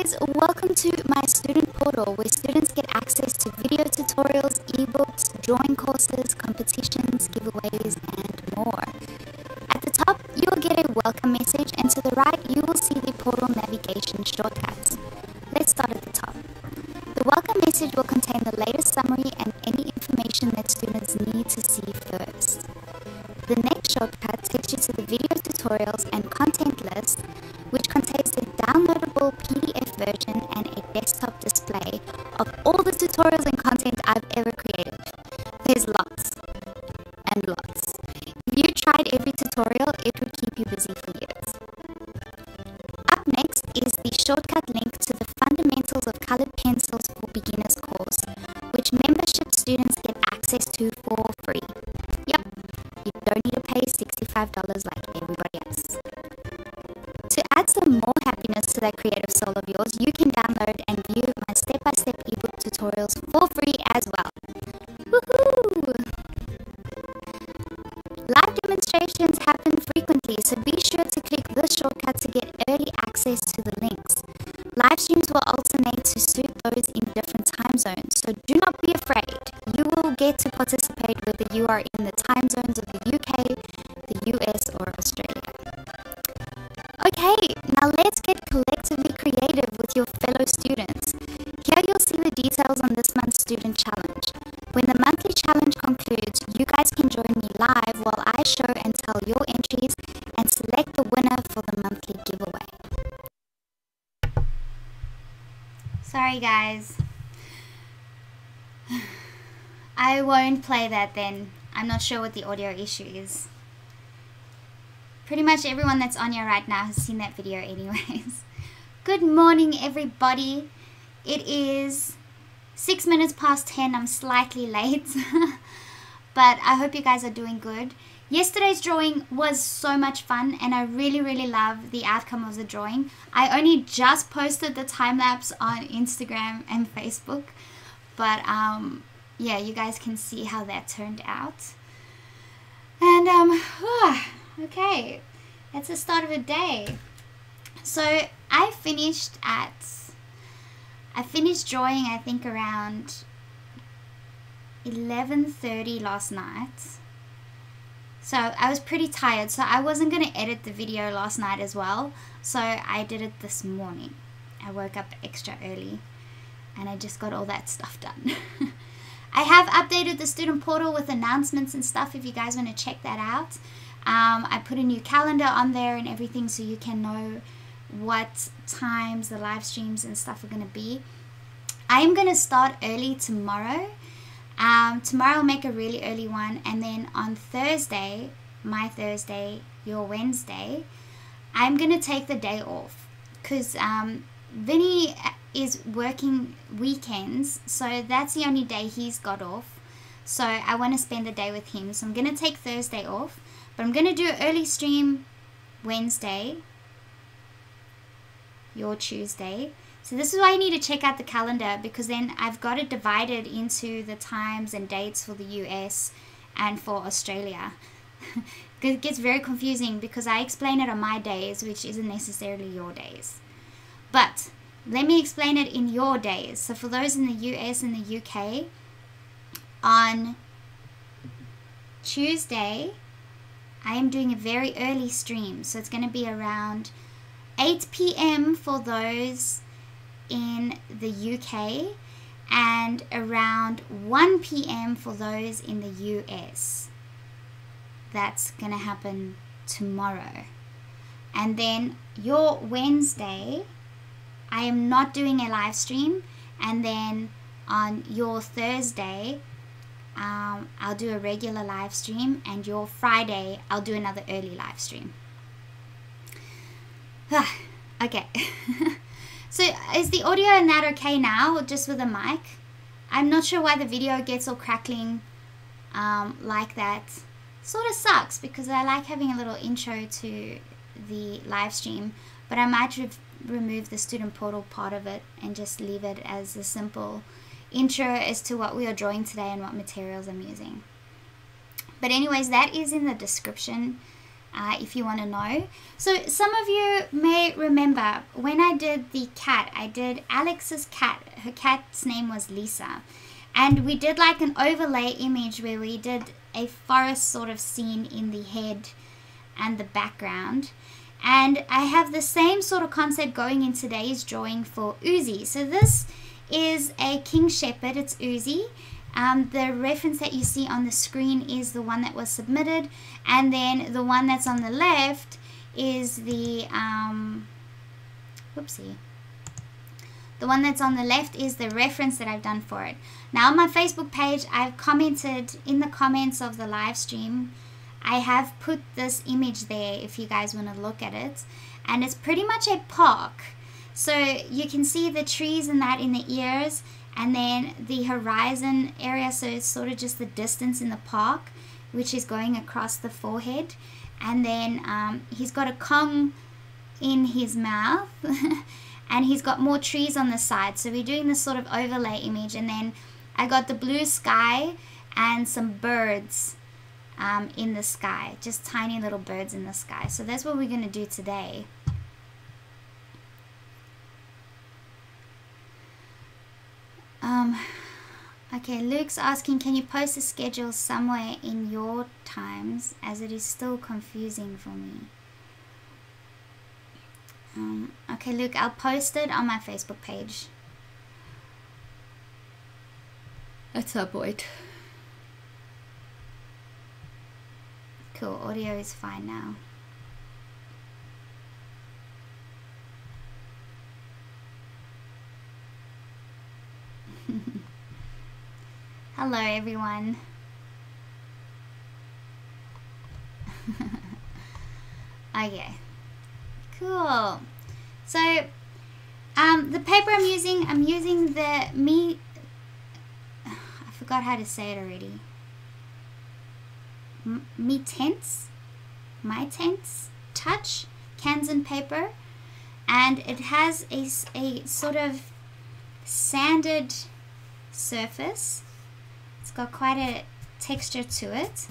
guys, welcome to my student portal where students get access to video tutorials, ebooks, drawing courses, competitions, giveaways, and more. At the top, you'll get a welcome message, and to the right, you will see the portal navigation shortcuts. Let's start at the top. The welcome message will contain the latest summary and any information that students need to see first. The next shortcut takes you to the video tutorials and content list, which contains a downloadable PDF version and a desktop display of all the tutorials and content I've ever created. There's lots and lots. If you tried every tutorial, it would keep you busy for years. Up next is the shortcut link to the Fundamentals of Colored Pencils for Beginners course, which membership students get access to for free. Yep, you don't need to pay $65 like everybody else. To add some more happiness to that creative soul of yours, you can download and view my step-by-step ebook tutorials for free as well. Woohoo! Live demonstrations happen frequently, so be sure to click this shortcut to get early access to the links. Live streams will alternate to suit those in different time zones, so do not be afraid. You will get to participate whether you are in the time zones of the UK, the US, or Australia. Okay, now let's get collectively creative with your fellow students. Here you'll see the details on this month's student challenge. When the monthly challenge concludes, you guys can join me live while I show and tell your entries and select the winner for the monthly giveaway. Sorry guys. I won't play that then. I'm not sure what the audio issue is. Pretty much everyone that's on here right now has seen that video anyways. Good morning everybody. It is 6 minutes past 10. I'm slightly late. But I hope you guys are doing good. Yesterday's drawing was so much fun and I really love the outcome of the drawing. I only just posted the time lapse on Instagram and Facebook. But yeah, you guys can see how that turned out. And okay, that's the start of a day. So I finished drawing I think around 11:30 last night. So I was pretty tired, so I wasn't going to edit the video last night as well. So I did it this morning. I woke up extra early and I just got all that stuff done. I have updated the student portal with announcements and stuff if you guys want to check that out. I put a new calendar on there and everything so you can know what times the live streams and stuff are going to be. I'm going to start early tomorrow. Tomorrow I'll make a really early one, and then on Thursday, my Thursday, your Wednesday, I'm going to take the day off because Vinny is working weekends, so that's the only day he's got off. So I want to spend the day with him, so I'm going to take Thursday off, but I'm going to do an early stream Wednesday, your Tuesday. So this is why you need to check out the calendar, because then I've got it divided into the times and dates for the US and for Australia. It gets very confusing because I explain it on my days, which isn't necessarily your days. But let me explain it in your days. So for those in the US and the UK, on Tuesday, I am doing a very early stream. So it's going to be around 8 p.m. for those in the UK and around 1 p.m. for those in the US. That's going to happen tomorrow. And then your Wednesday, I am not doing a live stream. And then on your Thursday, I'll do a regular live stream. And your Friday, I'll do another early live stream. Okay. So is the audio and that okay now, or just with the mic? I'm not sure why the video gets all crackling like that. Sort of sucks because I like having a little intro to the live stream, but I might remove the student portal part of it and just leave it as a simple intro as to what we are drawing today and what materials I'm using. But anyways, that is in the description if you want to know. So some of you may remember when I did the cat, I did Alex's cat. Her cat's name was Lisa. And we did like an overlay image where we did a forest sort of scene in the head and the background. And I have the same sort of concept going in today's drawing for Uzi. So this is a King Shepherd, it's Uzi. The reference that you see on the screen is the one that was submitted, and then the one that's on the left is the the one that's on the left is the reference that I've done for it. Now on my Facebook page, I've commented in the comments of the live stream. I have put this image there if you guys want to look at it, and it's pretty much a park. So you can see the trees and that in the ears, and then the horizon area, so it's sort of just the distance in the park, which is going across the forehead. And then he's got a Kong in his mouth and he's got more trees on the side. So we're doing this sort of overlay image, and then I got the blue sky and some birds in the sky, just tiny little birds in the sky. So that's what we're going to do today. Okay, Luke's asking, can you post a schedule somewhere in your times, as it is still confusing for me? Okay, Luke, I'll post it on my Facebook page at some point. Cool, audio is fine now. Hello everyone. Okay, cool. So the paper I'm using the I forgot how to say it already. Mi-Tientes Touch Canson paper, and it has a sort of sanded surface. It's got quite a texture to it,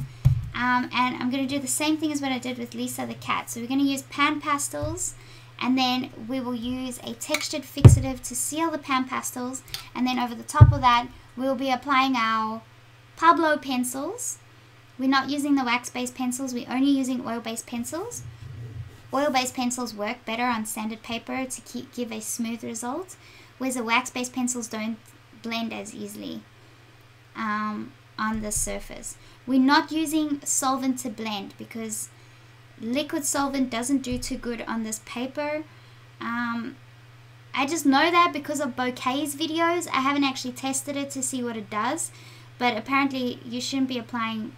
and I'm going to do the same thing as what I did with Lisa the cat. So we're going to use PanPastels, and then we will use a textured fixative to seal the PanPastels, and then over the top of that we'll be applying our Pablo pencils. We're not using the wax-based pencils, we're only using oil-based pencils. Oil-based pencils work better on sanded paper to give a smooth result, whereas the wax-based pencils don't blend as easily on the surface. We're not using solvent to blend because liquid solvent doesn't do too good on this paper. I just know that because of Bouquet's videos. I haven't actually tested it to see what it does, but apparently you shouldn't be applying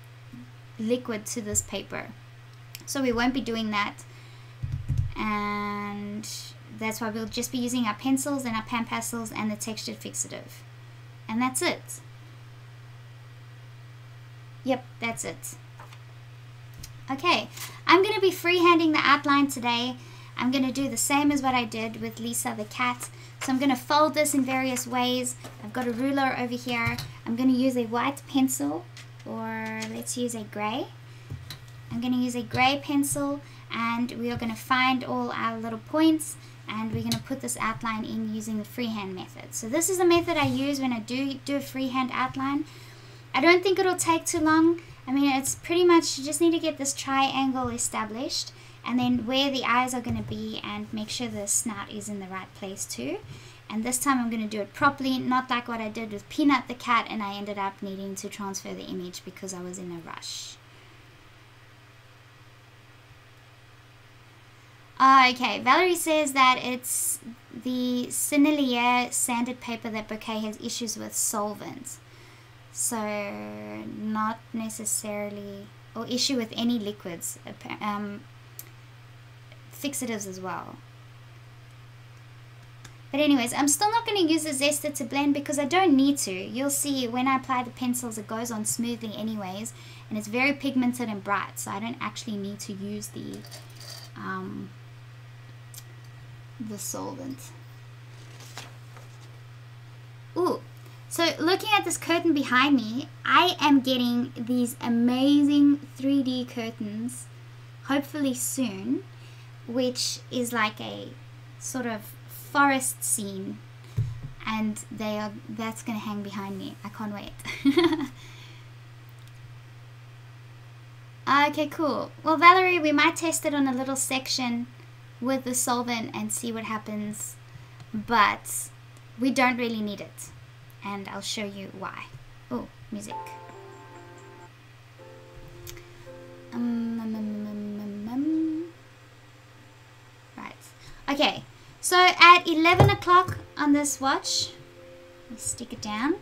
liquid to this paper, so we won't be doing that, and that's why we'll just be using our pencils and our PanPastels and the textured fixative, and that's it. Yep, that's it. Okay, I'm going to be freehanding the outline today. I'm going to do the same as what I did with Lisa the cat. So I'm going to fold this in various ways. I've got a ruler over here. I'm going to use a white pencil, or let's use a gray. I'm going to use a gray pencil, and we are going to find all our little points, and we're going to put this outline in using the freehand method. So this is the method I use when I do a freehand outline. I don't think it'll take too long. I mean, it's pretty much, you just need to get this triangle established, and then where the eyes are going to be, and make sure the snout is in the right place too. And this time I'm going to do it properly, not like what I did with Peanut the cat, and I ended up needing to transfer the image because I was in a rush. Okay, Valerie says that it's the Sennelier sanded paper that Bouquet has issues with solvent. So not necessarily, or issue with any liquids, fixatives as well. But anyways, I'm still not going to use the zester to blend because I don't need to. You'll see when I apply the pencils it goes on smoothly anyways, and it's very pigmented and bright, so I don't actually need to use the solvent. Ooh. So looking at this curtain behind me, I am getting these amazing 3D curtains hopefully soon, which is like a sort of forest scene, and that's gonna hang behind me. I can't wait. Okay, cool. Well, Valerie, we might test it on a little section with the solvent and see what happens, but we don't really need it, and I'll show you why. Oh, music. Right. Okay, so at 11 o'clock on this watch, let's stick it down,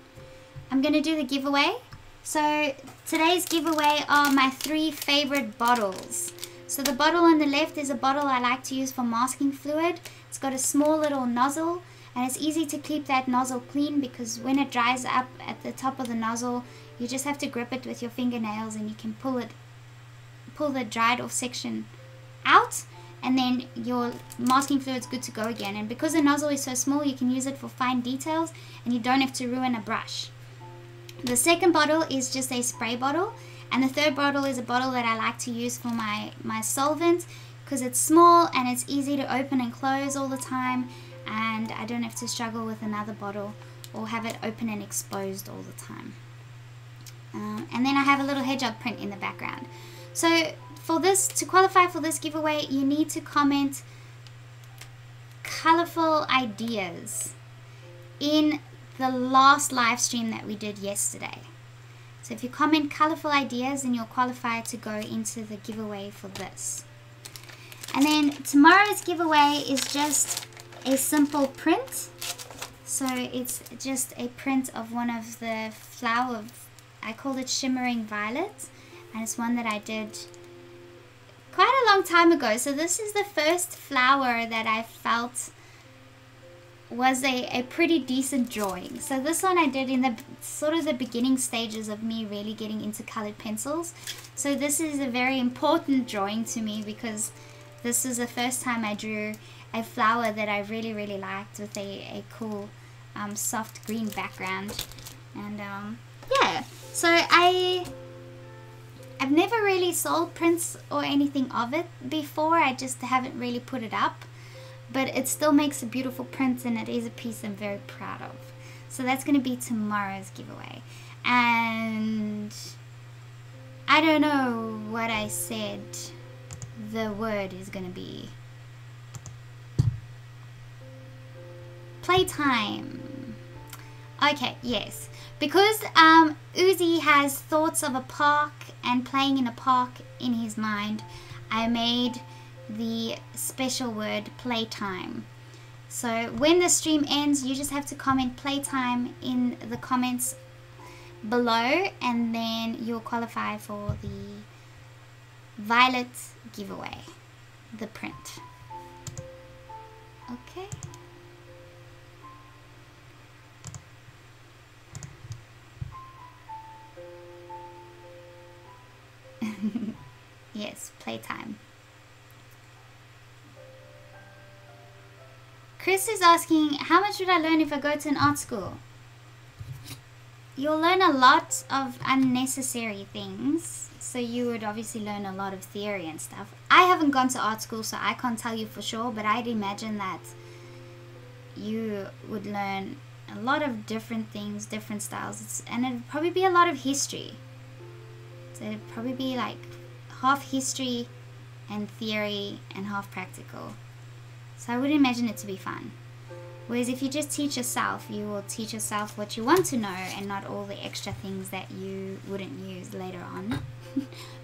I'm going to do the giveaway. So today's giveaway are my 3 favorite bottles. So the bottle on the left is a bottle I like to use for masking fluid. It's got a small little nozzle, and it's easy to keep that nozzle clean because when it dries up at the top of the nozzle, you just have to grip it with your fingernails and you can pull the dried off section out, and then your masking fluid's good to go again. And because the nozzle is so small, you can use it for fine details and you don't have to ruin a brush. The second bottle is just a spray bottle, and the third bottle is a bottle that I like to use for my solvent because it's small and it's easy to open and close all the time, and I don't have to struggle with another bottle or have it open and exposed all the time. And then I have a little hedgehog print in the background. So for this, to qualify for this giveaway, you need to comment colorful ideas in the last live stream that we did yesterday. So if you comment colorful ideas, then you'll qualify to go into the giveaway for this. And then tomorrow's giveaway is just a simple print. So it's just a print of one of the flower, I called it Shimmering Violet, and it's one that I did quite a long time ago. So this is the first flower that I felt was a pretty decent drawing. So this one I did in the sort of the beginning stages of me really getting into colored pencils. So this is a very important drawing to me because this is the first time I drew a flower that I really liked with a cool soft green background. And yeah, so I've never really sold prints or anything of it before. I just haven't really put it up. But it still makes a beautiful print, and it is a piece I'm very proud of. So that's going to be tomorrow's giveaway. And I don't know what I said the word is going to be. Playtime. Okay, yes. Because Uzi has thoughts of a park and playing in a park in his mind, I made the special word playtime. So when the stream ends, you just have to comment playtime in the comments below, and then you'll qualify for the violet giveaway, the print. Okay. Yes, playtime. Chris is asking, how much would I learn if I go to an art school? You'll learn a lot of unnecessary things. So you would obviously learn a lot of theory and stuff. I haven't gone to art school, so I can't tell you for sure, but I'd imagine that you would learn a lot of different things, different styles, and it'd probably be a lot of history. So it'd probably be like half history and theory and half practical. So I would imagine it to be fun. Whereas if you just teach yourself, you will teach yourself what you want to know and not all the extra things that you wouldn't use later on.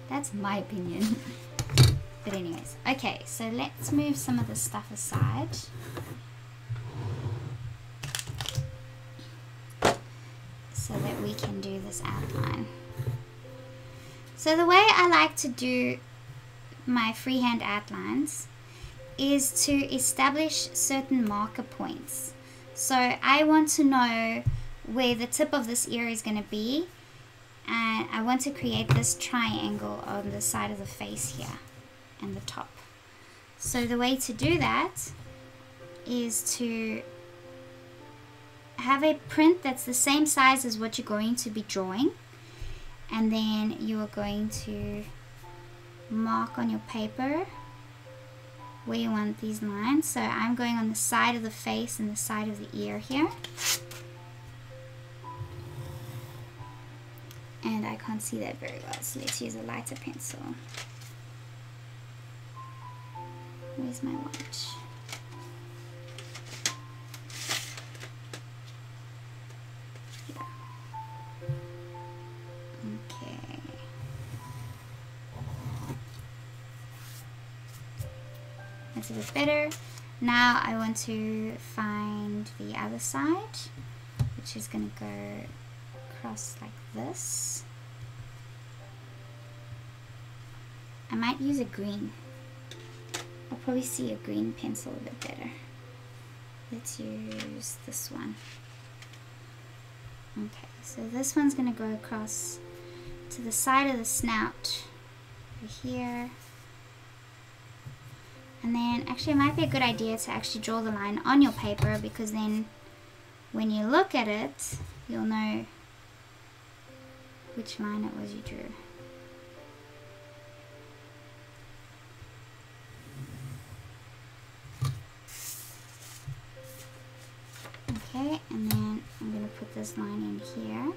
That's my opinion. But anyways, okay, so let's move some of this stuff aside. So that we can do this outline. So the way I like to do my freehand outlines is to establish certain marker points. So I want to know where the tip of this ear is going to be, and I want to create this triangle on the side of the face here and the top. So the way to do that is to have a print that's the same size as what you're going to be drawing, and then you are going to mark on your paper where you want these lines. So I'm going on the side of the face and the side of the ear here. And I can't see that very well, so let's use a lighter pencil. Where's my watch? Here. Okay. That's a bit better. Now I want to find the other side, which is going to go across like this. I might use a green. I'll probably see a green pencil a bit better. Let's use this one. Okay, so this one's going to go across to the side of the snout over here. And then actually it might be a good idea to actually draw the line on your paper, because then when you look at it, you'll know which line it was you drew. Okay, and then I'm going to put this line in here.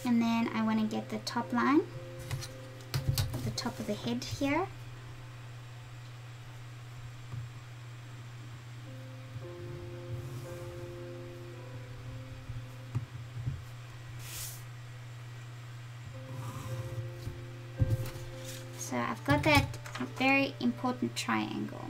And then I want to get the top line, the top of the head here. So I've got that very important triangle.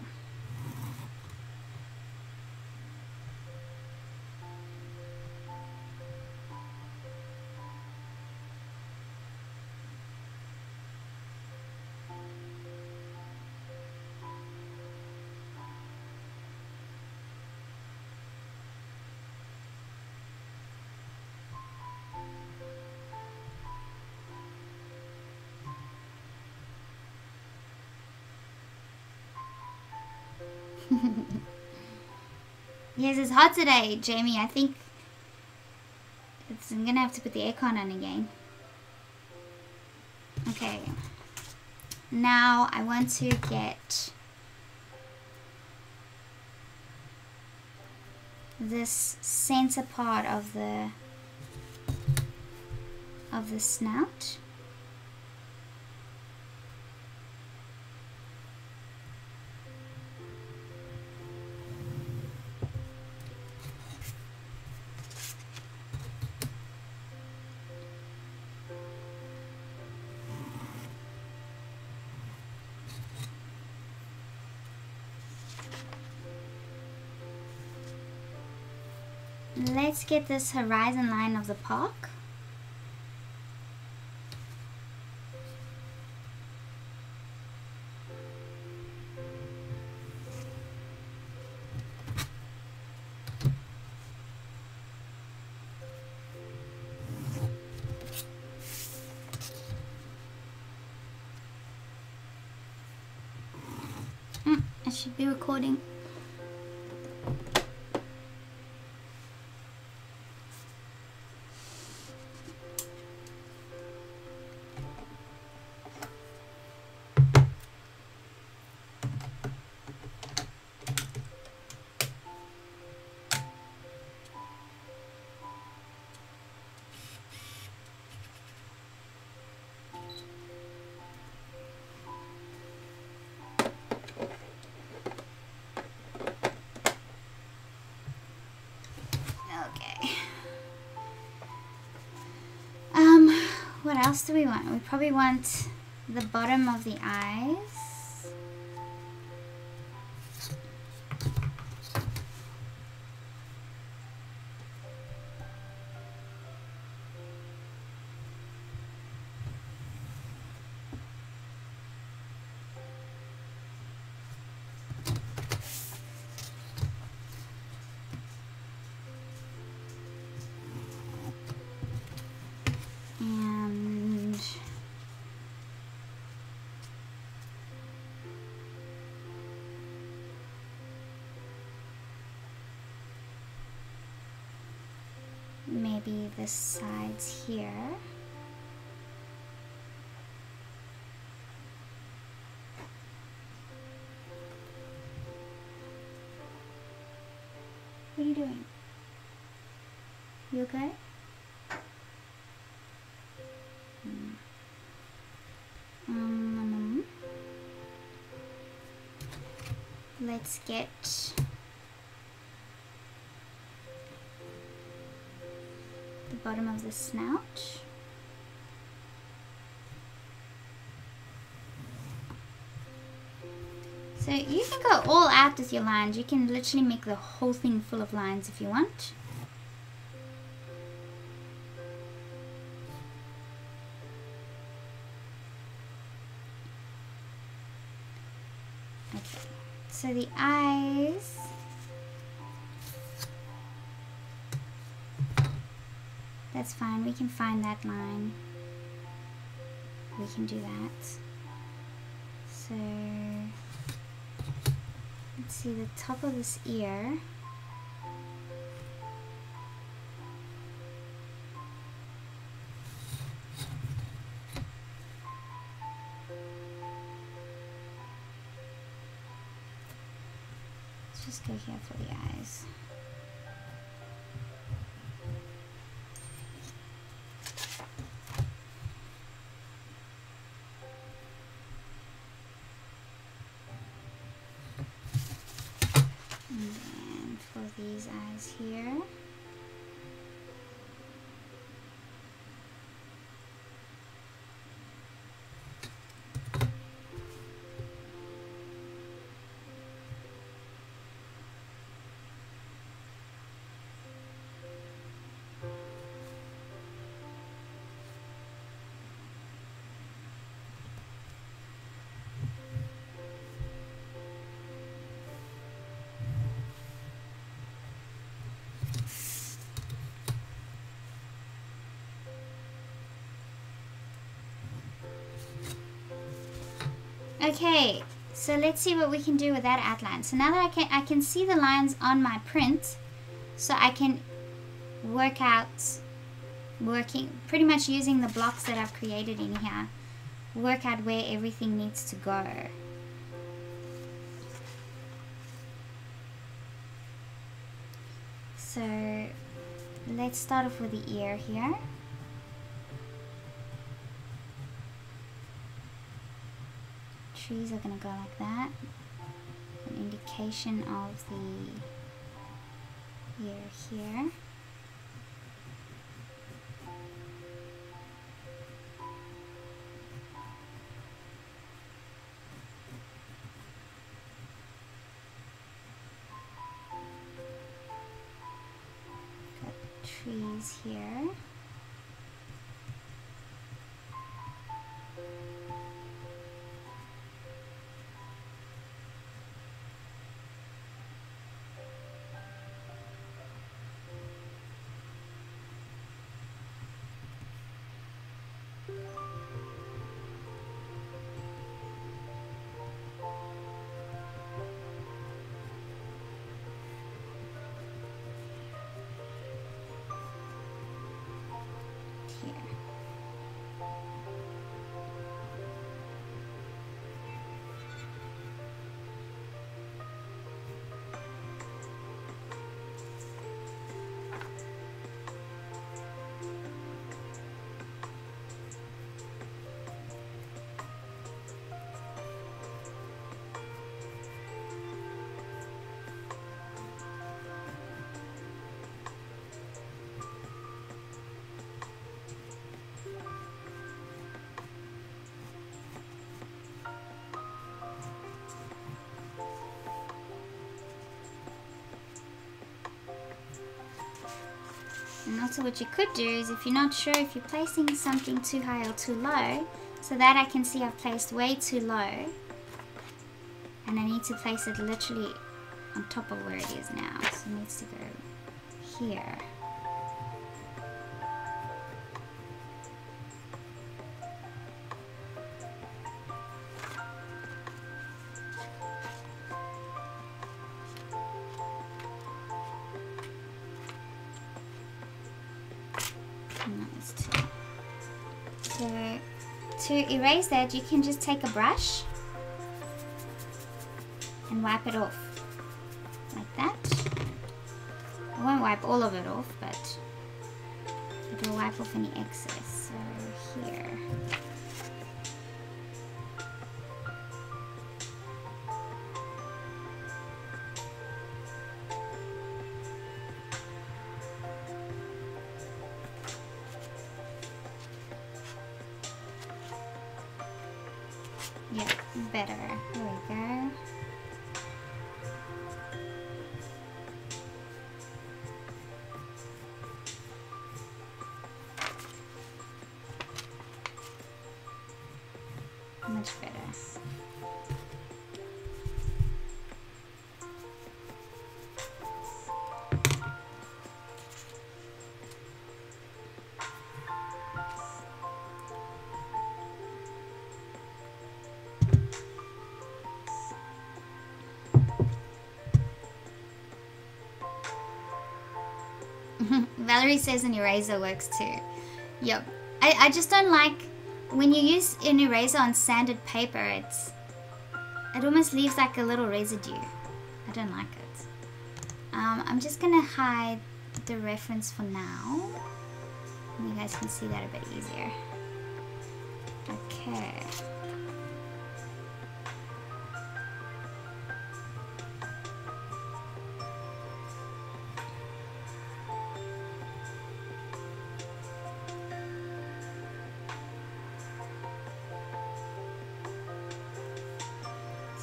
Yes, it's hot today, Jamie. I think I'm gonna have to put the aircon on again. Okay. Now I want to get this center part of the snout. Let's get this horizon line of the park. I should be recording. What else do we want? We probably want the bottom of the eyes. maybe the sides here. What are you doing? You okay? Let's get the bottom of the snout. So you can go all out with your lines. You can literally make the whole thing full of lines if you want. Okay, so the eyes, that's fine. We can find that line. We can do that. So let's see the top of this ear. Let's just go here for the eyes. And for these eyes here. Okay, so let's see what we can do with that outline. So now that I can see the lines on my print, so I can working pretty much using the blocks that I've created in here, work out where everything needs to go. So let's start off with the ear here. Trees are going to go like that, an indication of the ear here. Got trees here. And also what you could do is, if you're not sure if you're placing something too high or too low, so that I can see I've placed way too low, and I need to place it literally on top of where it is now. So it needs to go here. lines too. So to erase that, you can just take a brush and wipe it off like that. I won't wipe all of it off, but it will wipe off any excess. So here. Yeah, better. There we go. Much better. Valerie says an eraser works too. Yep. I just don't like when you use an eraser on sanded paper, it almost leaves like a little residue. I don't like it. I'm just gonna hide the reference for now. And you guys can see that a bit easier. Okay.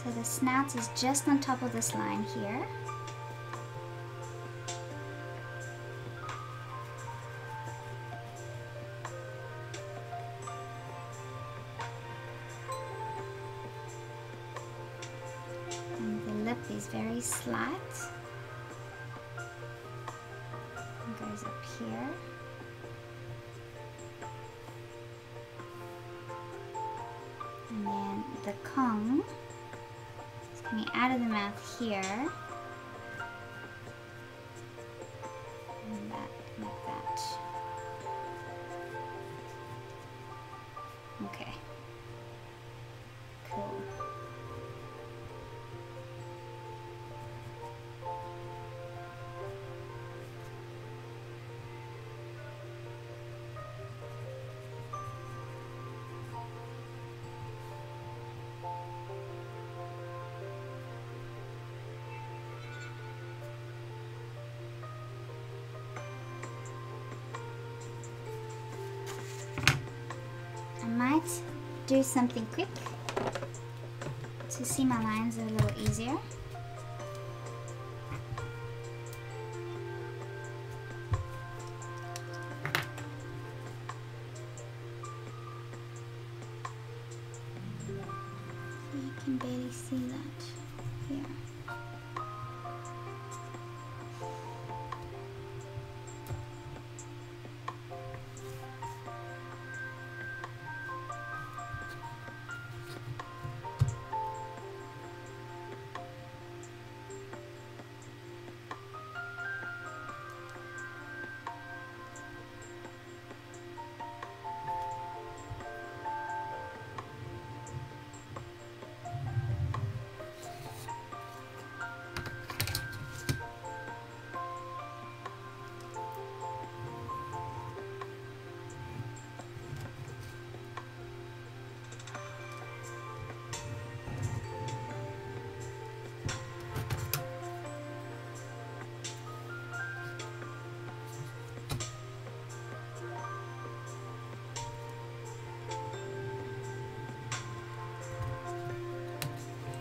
So the snout is just on top of this line here. And the lip is very slight. It goes up here. And then the Kong is coming out of the mouth here. And that, like that. Okay. Cool. Might do something quick to see my lines a little easier. You can barely see that here.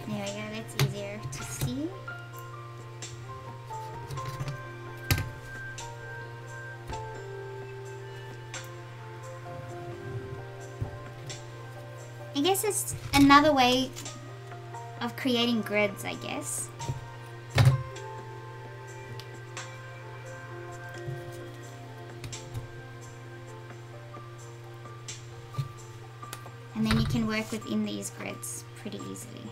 There we go, that's easier to see. I guess it's another way of creating grids, I guess. And then you can work within these grids pretty easily.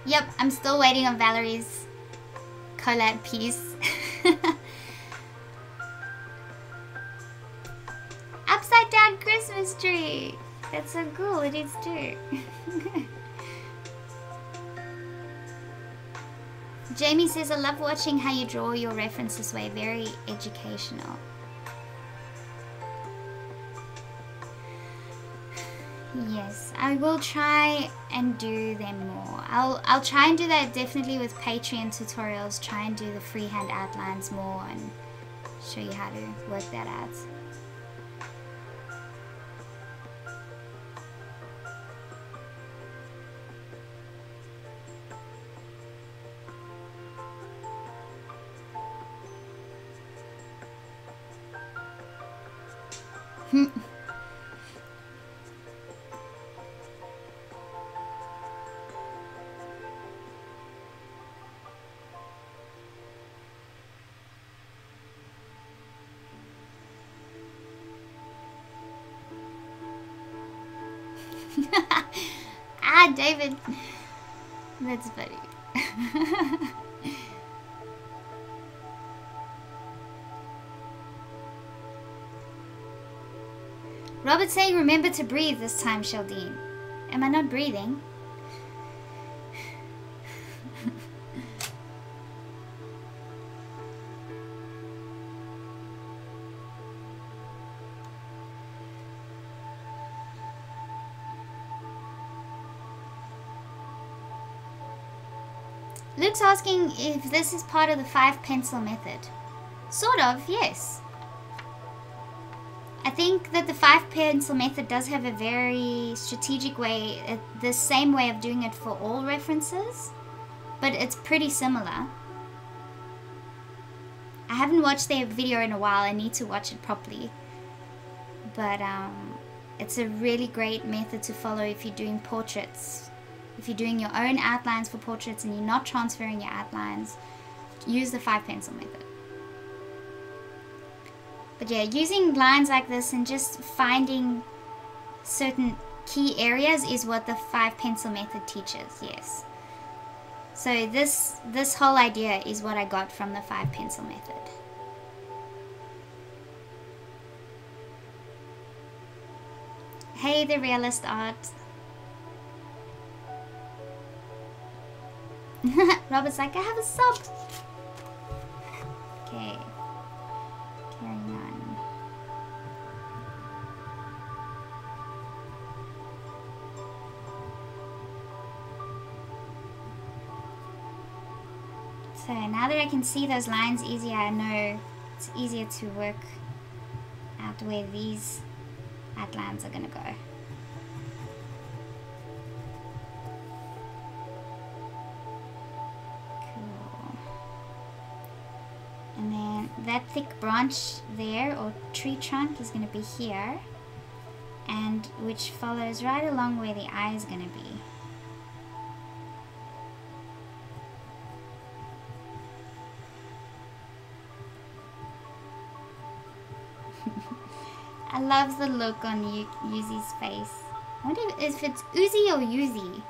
Yep, I'm still waiting on Valerie's collab piece. Upside down Christmas tree. That's so cool. It is too. Jamie says, I love watching how you draw your reference this way. Very educational. Yes, I will try and do them more. I'll try and do that definitely with Patreon tutorials. Try and do the freehand outlines more and show you how to work that out. Ah, David. That's funny. Robert's saying, remember to breathe this time, Sheldene. Am I not breathing? Luke's asking if this is part of the 5-pencil method. Sort of, yes. I think that the 5-pencil method does have a very strategic way, the same way of doing it for all references, but it's pretty similar. I haven't watched their video in a while. I need to watch it properly. But it's a really great method to follow if you're doing portraits. If you're doing your own outlines for portraits and you're not transferring your outlines, use the 5-pencil method. But yeah, using lines like this and just finding certain key areas is what the 5-pencil method teaches, yes. So this whole idea is what I got from the 5-pencil method. Hey, the realist art. Robert's like, I have a sub. Okay. Carrying on. So now that I can see those lines easier, I know it's easier to work out where these outlines are going to go. And then that thick branch there, or tree trunk, is going to be here, and which follows right along where the eye is going to be. I love the look on Yuzi's face. I wonder if it's Uzi or Yuzi.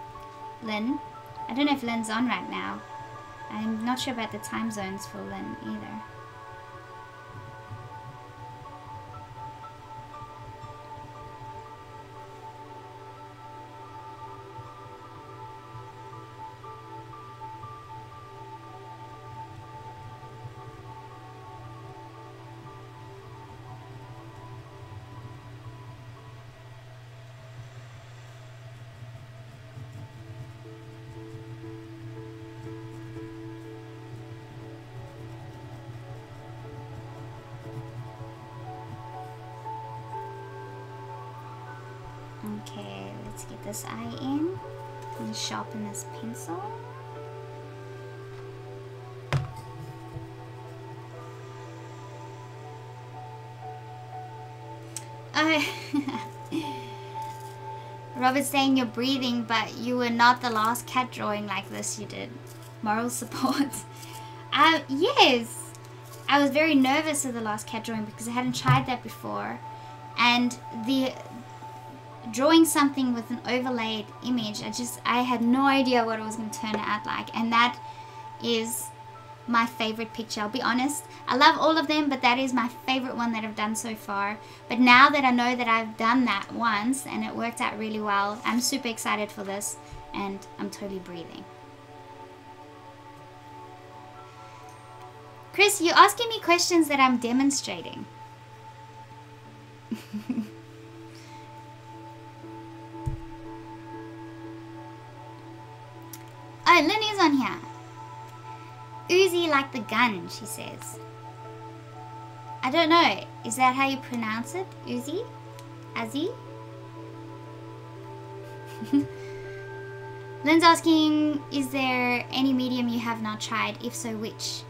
Lynn. I don't know if Lynn's on right now. I'm not sure about the time zones for Lynn either. Okay, let's get this eye in and sharpen this pencil. Robert's saying you're breathing, but you were not the last cat drawing like this you did. Moral support. Yes, I was very nervous of the last cat drawing because I hadn't tried that before, and drawing something with an overlaid image, I had no idea what it was going to turn out like, and that is my favorite picture. I'll be honest, I love all of them, but that is my favorite one that I've done so far. But now that I know that I've done that once and it worked out really well, I'm super excited for this, and I'm totally breathing. Chris, you're asking me questions that I'm demonstrating. Oh, Lynn is on here. Uzi like the gun, she says. I don't know. Is that how you pronounce it? Uzi? Azzy? Lynn's asking, is there any medium you have not tried? If so, which?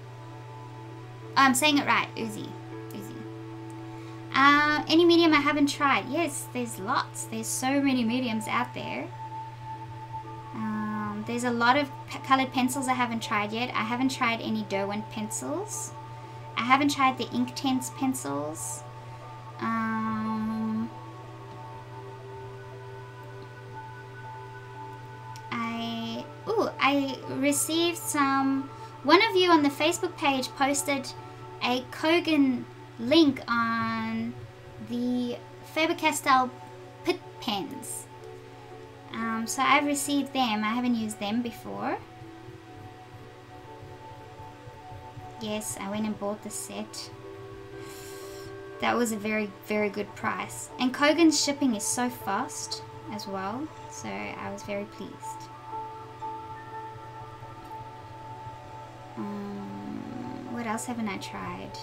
Oh, I'm saying it right. Uzi. Uzi. Any medium I haven't tried? Yes, there's lots. There's so many mediums out there. There's a lot of colored pencils I haven't tried yet. I haven't tried any Derwent pencils. I haven't tried the Inktense pencils. I received some. One of you on the Facebook page posted a Kogan link on the Faber-Castell Pitt pens. So I've received them. I haven't used them before. Yes, I went and bought the set. That was a very, very good price. And Kogan's shipping is so fast as well. So I was very pleased. What else haven't I tried?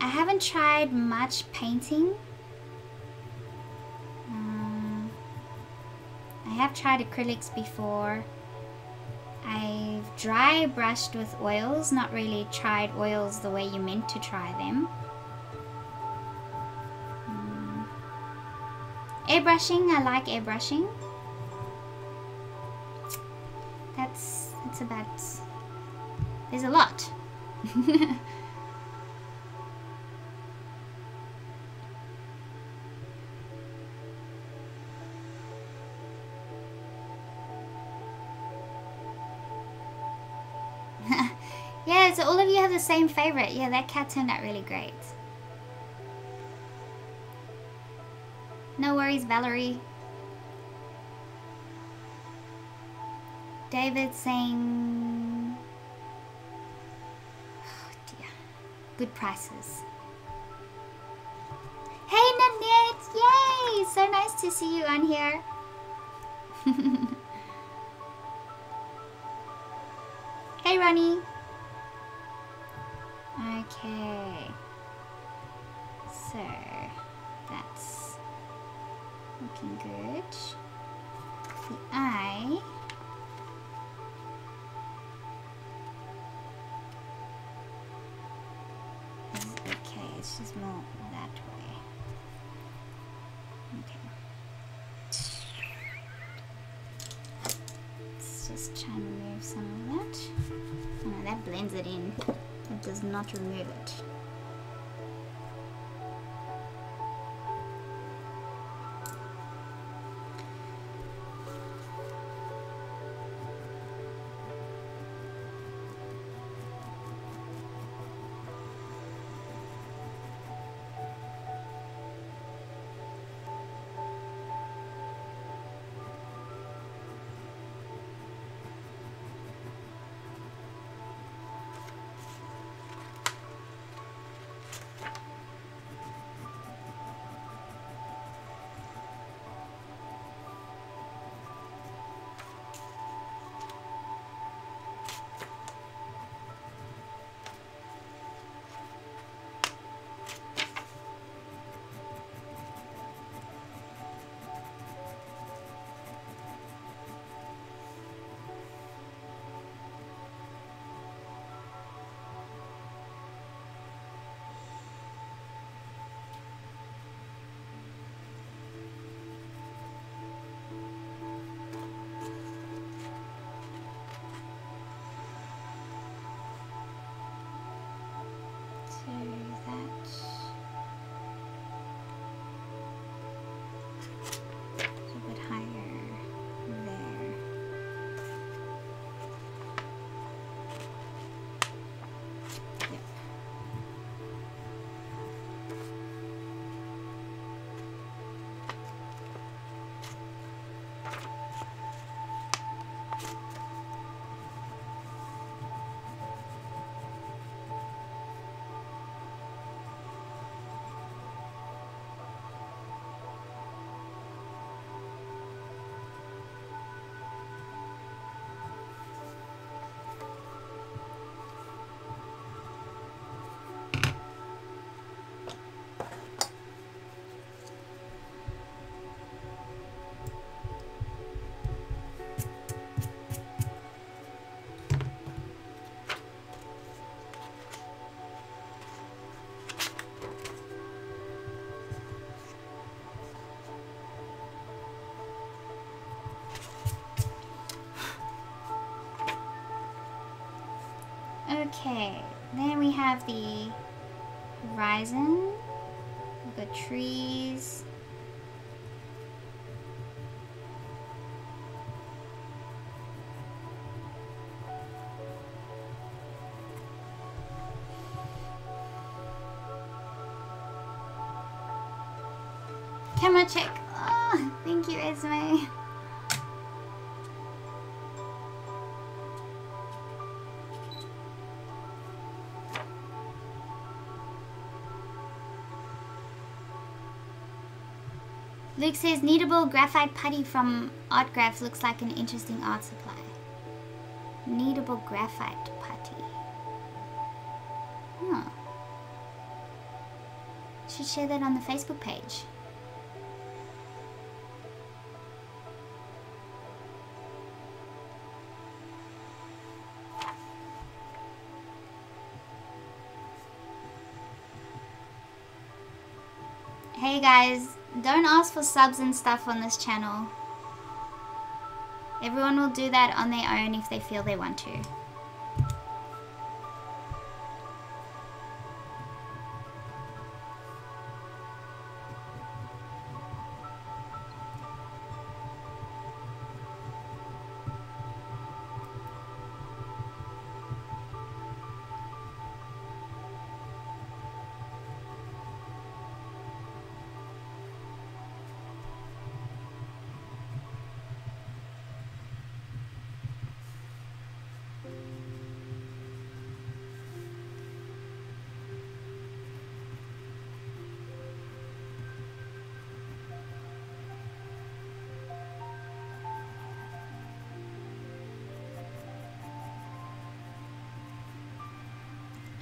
I haven't tried much painting. I have tried acrylics before. I've dry brushed with oils, not really tried oils the way you meant to try them. Airbrushing, I like airbrushing. That's about, there's a lot. Yeah, so all of you have the same favorite. Yeah, that cat turned out really great. No worries, Valerie. David saying, oh dear, good prices. Hey Nanette, yay! So nice to see you on here. Hey Ronnie. Okay, so that's looking good. The eye. Okay, it's just more that way. Okay. Let's just try and remove some of that. Oh, no, that blends it in. It does not remove it. Okay, then we have the horizon. We've got trees. Camera check. Oh, thank you, Esme. Luke says, kneadable graphite putty from ArtGraph looks like an interesting art supply. Kneadable graphite putty. Huh. Should share that on the Facebook page. Hey guys, don't ask for subs and stuff on this channel. Everyone will do that on their own if they feel they want to.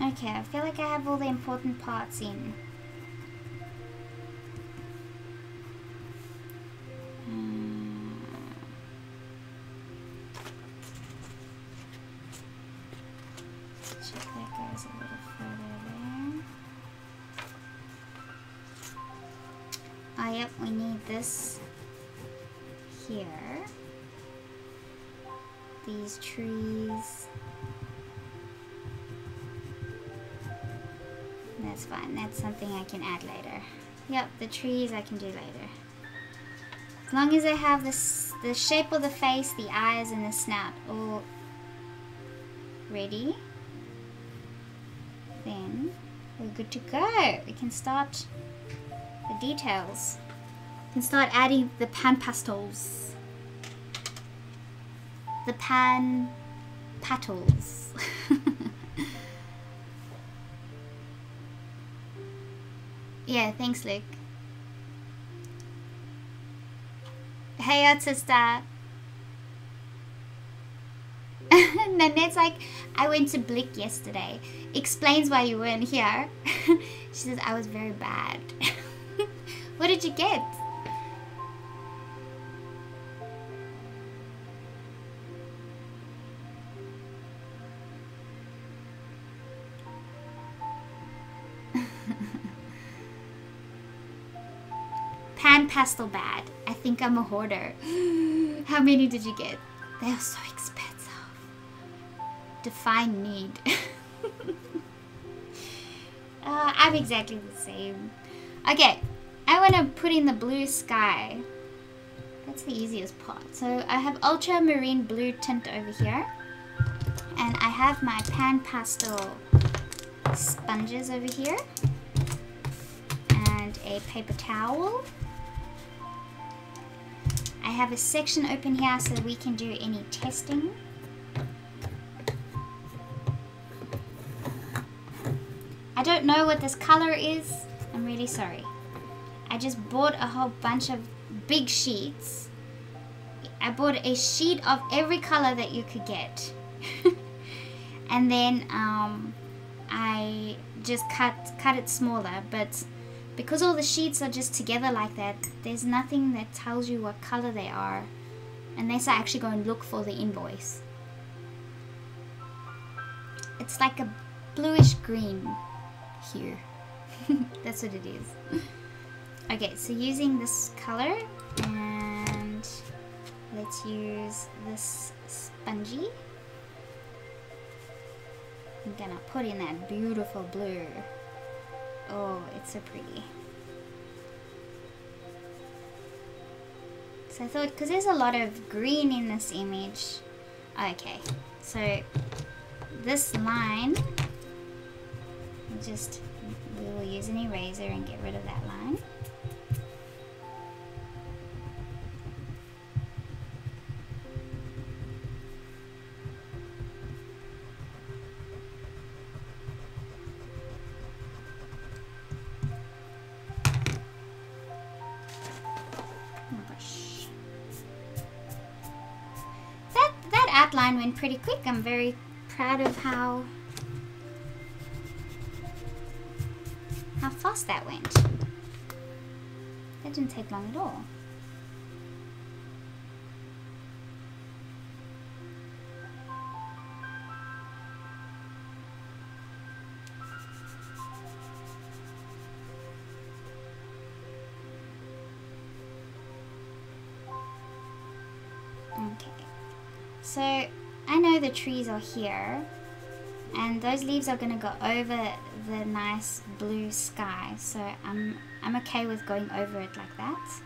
Okay, I feel like I have all the important parts in. Check that goes a little further there. Oh, yep, we need this here. These trees. That's fine. That's something I can add later. Yep, the trees I can do later. As long as I have this, the shape of the face, the eyes, and the snout all ready, then we're good to go. We can start the details. We can start adding the PanPastels. The PanPastels. Yeah, thanks, Luke. Hey, out sister. Nanette's like, I went to Blick yesterday. Explains why you weren't here. She says, I was very bad. What did you get? PanPastel bad. I think I'm a hoarder. How many did you get? They are so expensive. Define need. I'm exactly the same. Okay, I want to put in the blue sky. That's the easiest part. So I have ultramarine blue tint over here. And I have my PanPastel sponges over here. And a paper towel. I have a section open here so we can do any testing. I don't know what this color is. I'm really sorry. I just bought a whole bunch of big sheets. I bought a sheet of every color that you could get. And then I just cut it smaller, but because all the sheets are just together like that, there's nothing that tells you what color they are unless I actually go and look for the invoice. It's like a bluish green hue. That's what it is. Okay, so using this color, and let's use this spongy. I'm gonna put in that beautiful blue. Oh, it's so pretty. So I thought, because there's a lot of green in this image. Okay, so this line, we will use an eraser and get rid of that line. Outline went pretty quick. I'm very proud of how fast that went. That didn't take long at all. So I know the trees are here, and those leaves are going to go over the nice blue sky. So I'm okay with going over it like that.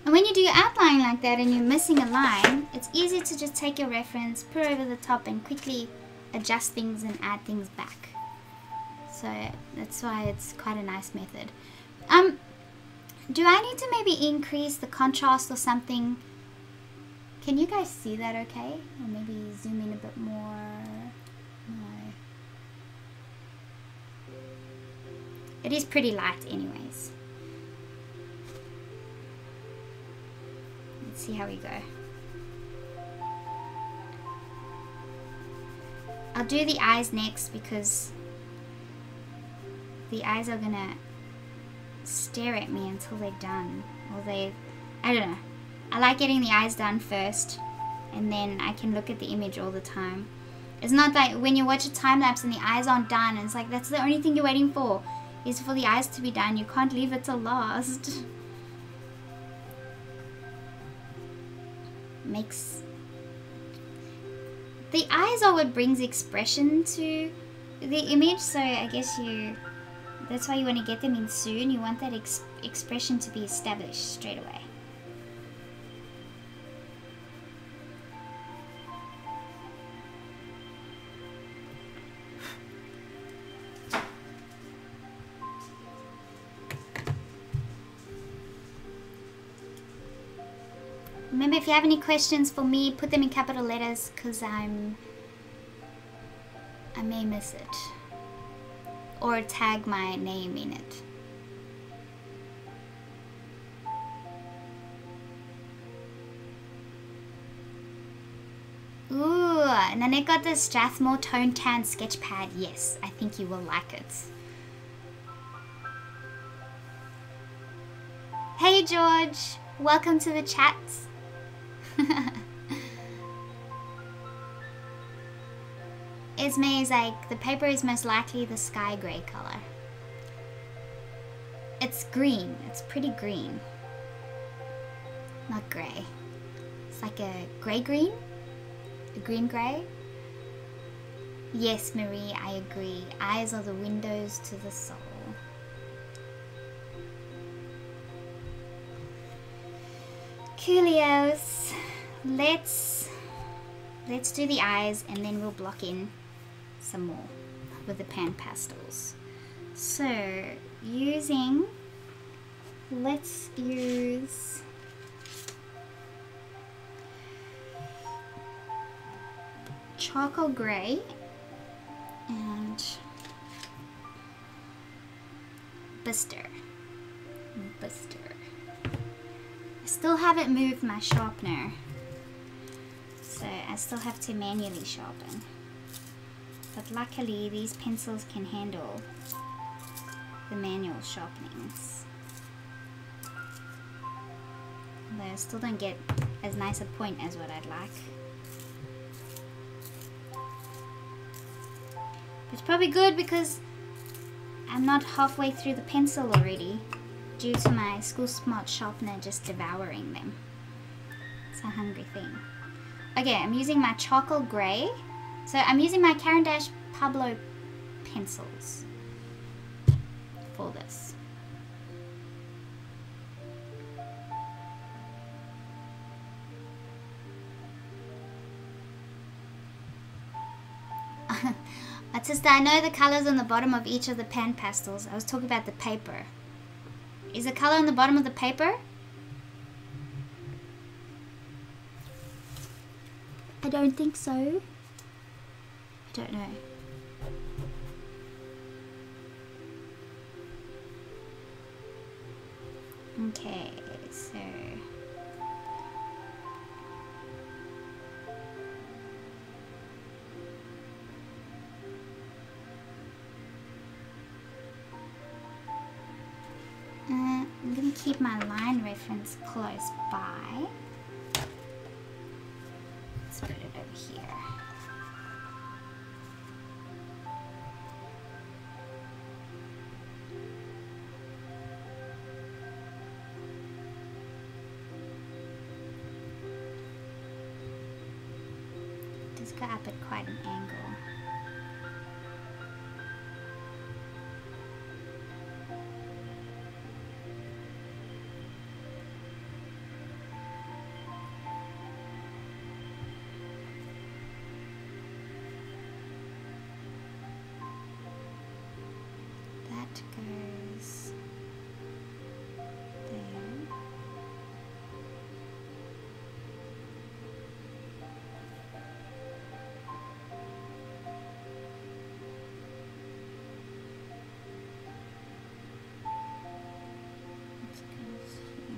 And when you do your outline like that and you're missing a line, it's easy to just take your reference, put it over the top, and quickly adjust things and add things back. So that's why it's quite a nice method. Do I need to maybe increase the contrast or something? Can you guys see that okay? Or maybe zoom in a bit more? No. It is pretty light anyways. Let's see how we go. I'll do the eyes next because the eyes are gonna stare at me until they're done. Or I don't know. I like getting the eyes done first, and then I can look at the image all the time. It's not like when you watch a time lapse and the eyes aren't done, and it's like that's the only thing you're waiting for, is for the eyes to be done. You can't leave it till last. The eyes are what brings expression to the image, so I guess that's why you want to get them in soon. You want that expression to be established straight away. Remember, if you have any questions for me, put them in capital letters, because I may miss it. Or tag my name in it. Ooh, Nanette got the Strathmore Tone Tan sketch pad. Yes, I think you will like it. Hey George, welcome to the chat. Esme is like, the paper is most likely the sky grey color. It's green. It's pretty green. Not grey. It's like a grey-green? A green-grey? Yes, Marie, I agree. Eyes are the windows to the soul. Coolios. Let's do the eyes, and then we'll block in some more with the PanPastels. So let's use charcoal grey and Bister. I still haven't moved my sharpener, so I still have to manually sharpen. But luckily these pencils can handle the manual sharpenings. Although I still don't get as nice a point as what I'd like. But it's probably good because I'm not halfway through the pencil already. due to my School Smart sharpener just devouring them. It's a hungry thing. Okay, I'm using my charcoal grey. So I'm using my Caran d'Ache Pablo pencils for this. Sister, I know the colors on the bottom of each of the PanPastels. I was talking about the paper. Is the color on the bottom of the paper? I don't think so. I don't know. Okay, so... I'm going to keep my line reference close by. Let's put it over here. Just go up at quite an angle. Goes there. This goes here.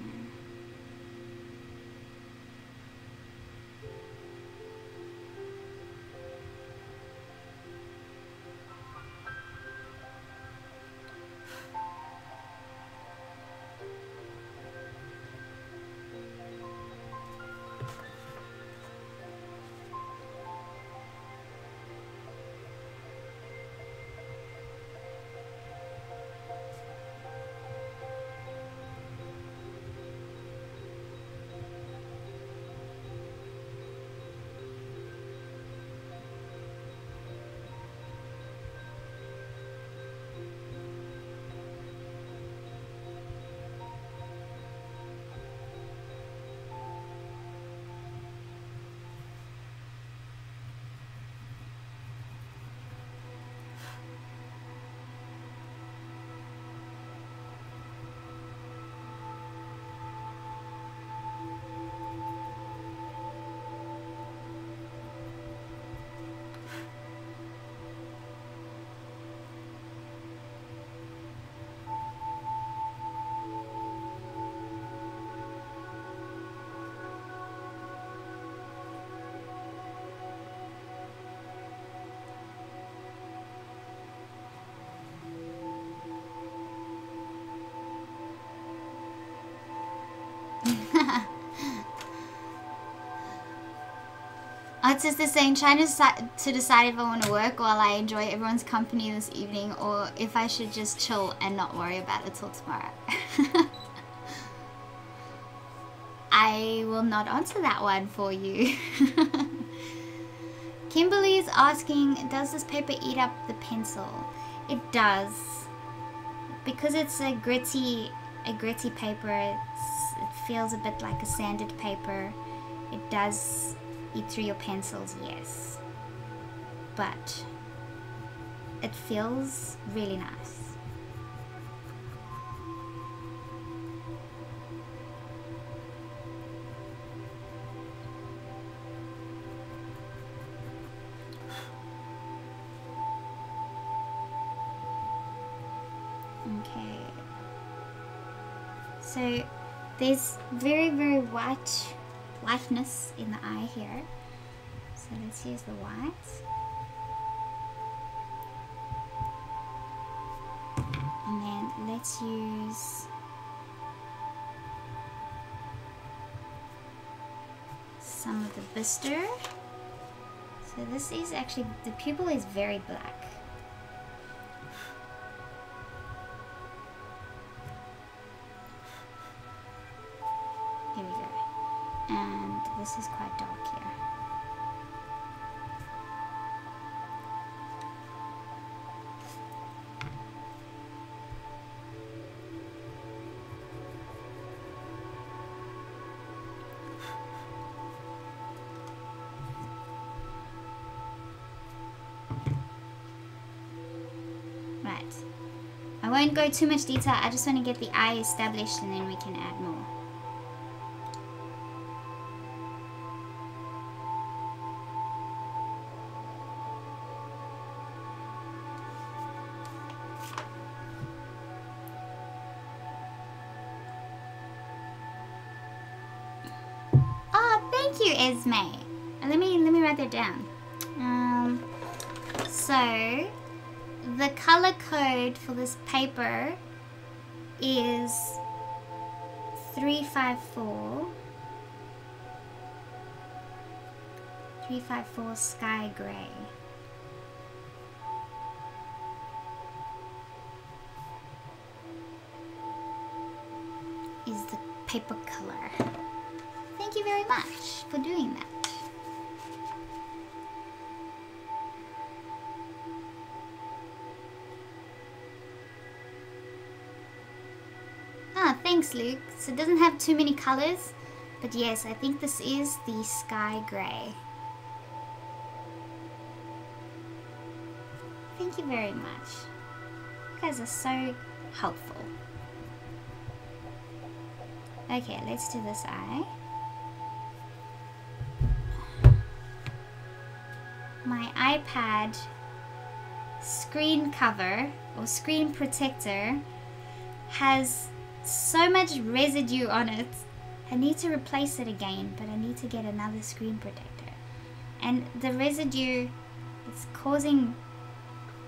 It's just the same, trying to decide if I want to work while I enjoy everyone's company this evening, or if I should just chill and not worry about it till tomorrow. I will not answer that one for you. Kimberly is asking, does this paper eat up the pencil? It does. Because it's a gritty paper, it feels a bit like a sanded paper. It does eat through your pencils, yes. But it feels really nice. Okay. So there's very, very whiteness in the eye here. So let's use the white. And then let's use some of the bistre. So this is actually, the pupil is very black. and this is quite dark here. Right. I won't go too much detail, I just want to get the eye established and then we can add more. Oh, thank you, Esme. Let me write that down. So the color code for this paper is 354 sky gray. Is the paper color. Thank you very much for doing that. Thanks, Luke. So it doesn't have too many colors, but yes, I think this is the sky gray. Thank you very much. You guys are so helpful. Okay, let's do this eye. My iPad screen cover or screen protector has so much residue on it. I need to replace it again, but I need to get another screen protector. And the residue is causing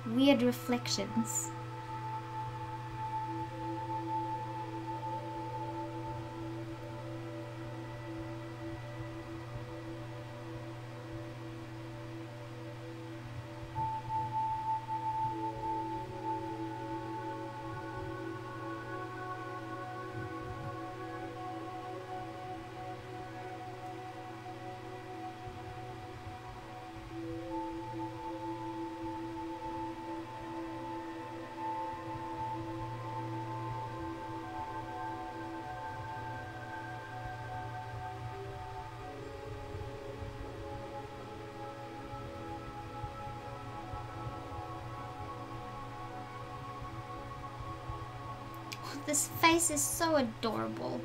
weird reflections. This face is so adorable.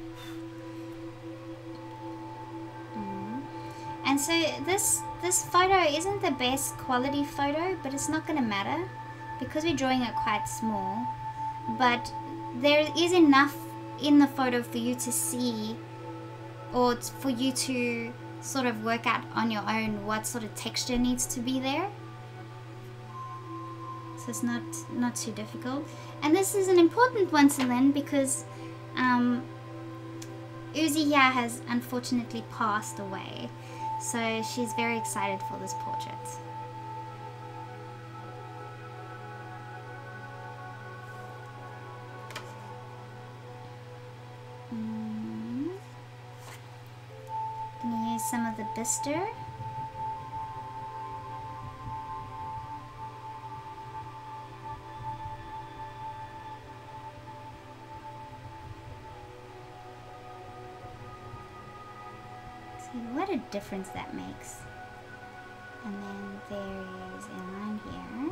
And so this photo isn't the best quality photo, but it's not going to matter because we're drawing it quite small. But there is enough in the photo for you to see, or for you to sort of work out on your own what sort of texture needs to be there. So it's not too difficult. And this is an important one to Lynn because Uzi here has unfortunately passed away. So she's very excited for this portrait. I'm going to use some of the bistre. What a difference that makes. And then there is a line here.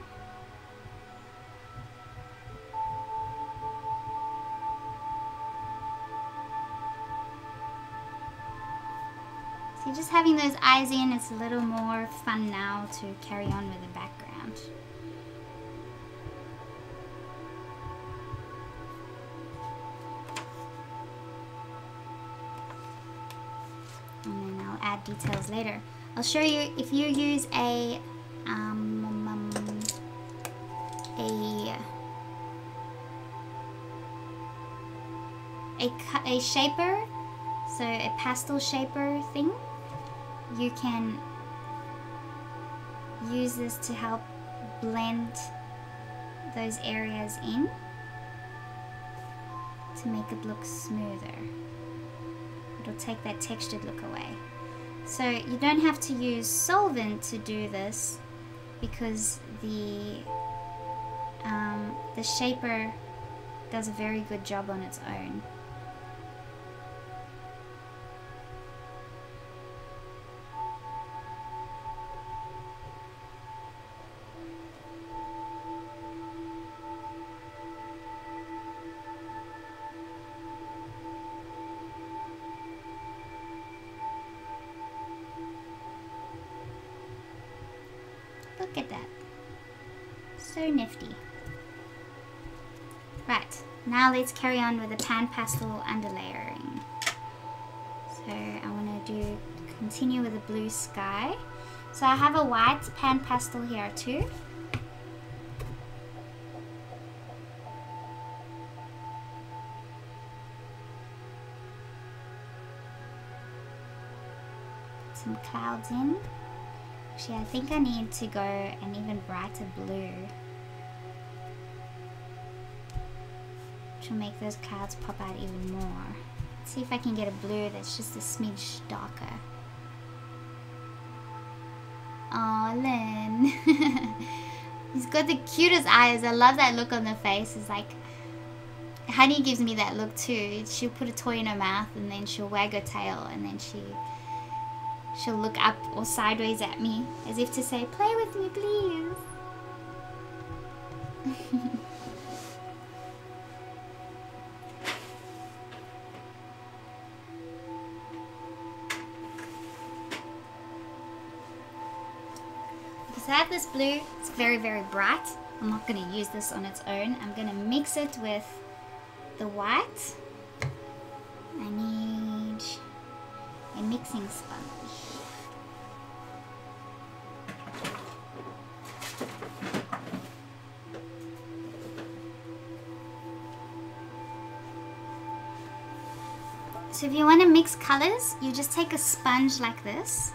So just having those eyes in, it's a little more fun now to carry on with the background. And then I'll add details later. I'll show you if you use a shaper, so a pastel shaper thing, you can use this to help blend those areas in to make it look smoother. it'll take that textured look away. So you don't have to use solvent to do this because the shaper does a very good job on its own. Look at that. So nifty. Right, now let's carry on with the pan pastel underlayering. So I want to continue with the blue sky. So I have a white pan pastel here too. Put some clouds in. Actually, I think I need to go an even brighter blue, which will make those clouds pop out even more. Let's see if I can get a blue that's just a smidge darker. Oh, Lynn. He's got the cutest eyes. I love that look on the face. It's like, Honey gives me that look too. She'll put a toy in her mouth and then she'll wag her tail and then she'll look up or sideways at me as if to say, play with me, please. So I have this blue. It's very, very bright. I'm not going to use this on its own. I'm going to mix it with the white. I need a mixing sponge. So if you want to mix colors, you just take a sponge like this.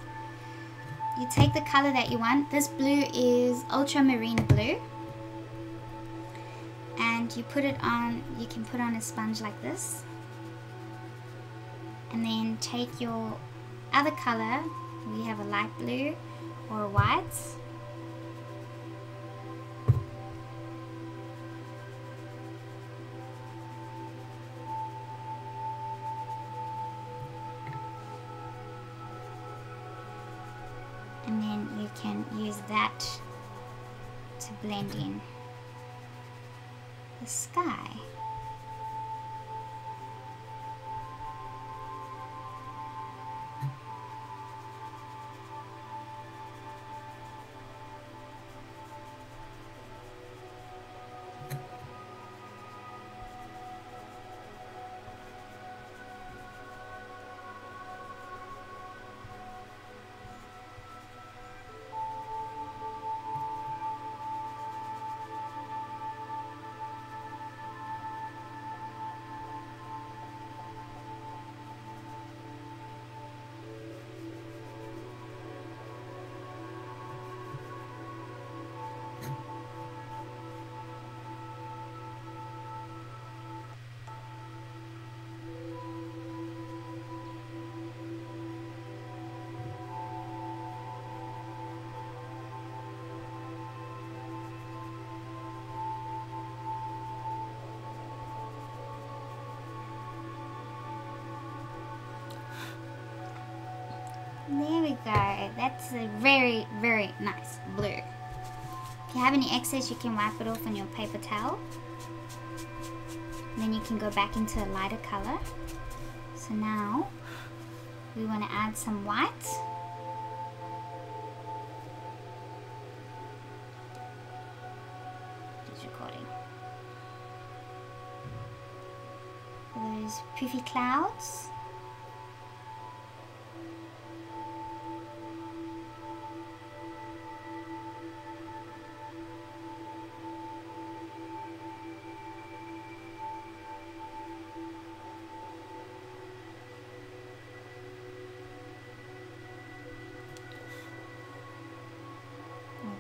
You take the color that you want. This blue is ultramarine blue. And you put it on, you can put on a sponge like this. And then take your other color. We have a light blue or a white. And then you can use that to blend in the sky. There we go. That's a very, very nice blue. If you have any excess, you can wipe it off on your paper towel. And then you can go back into a lighter color. So now we want to add some white. Just recording. Those poofy clouds.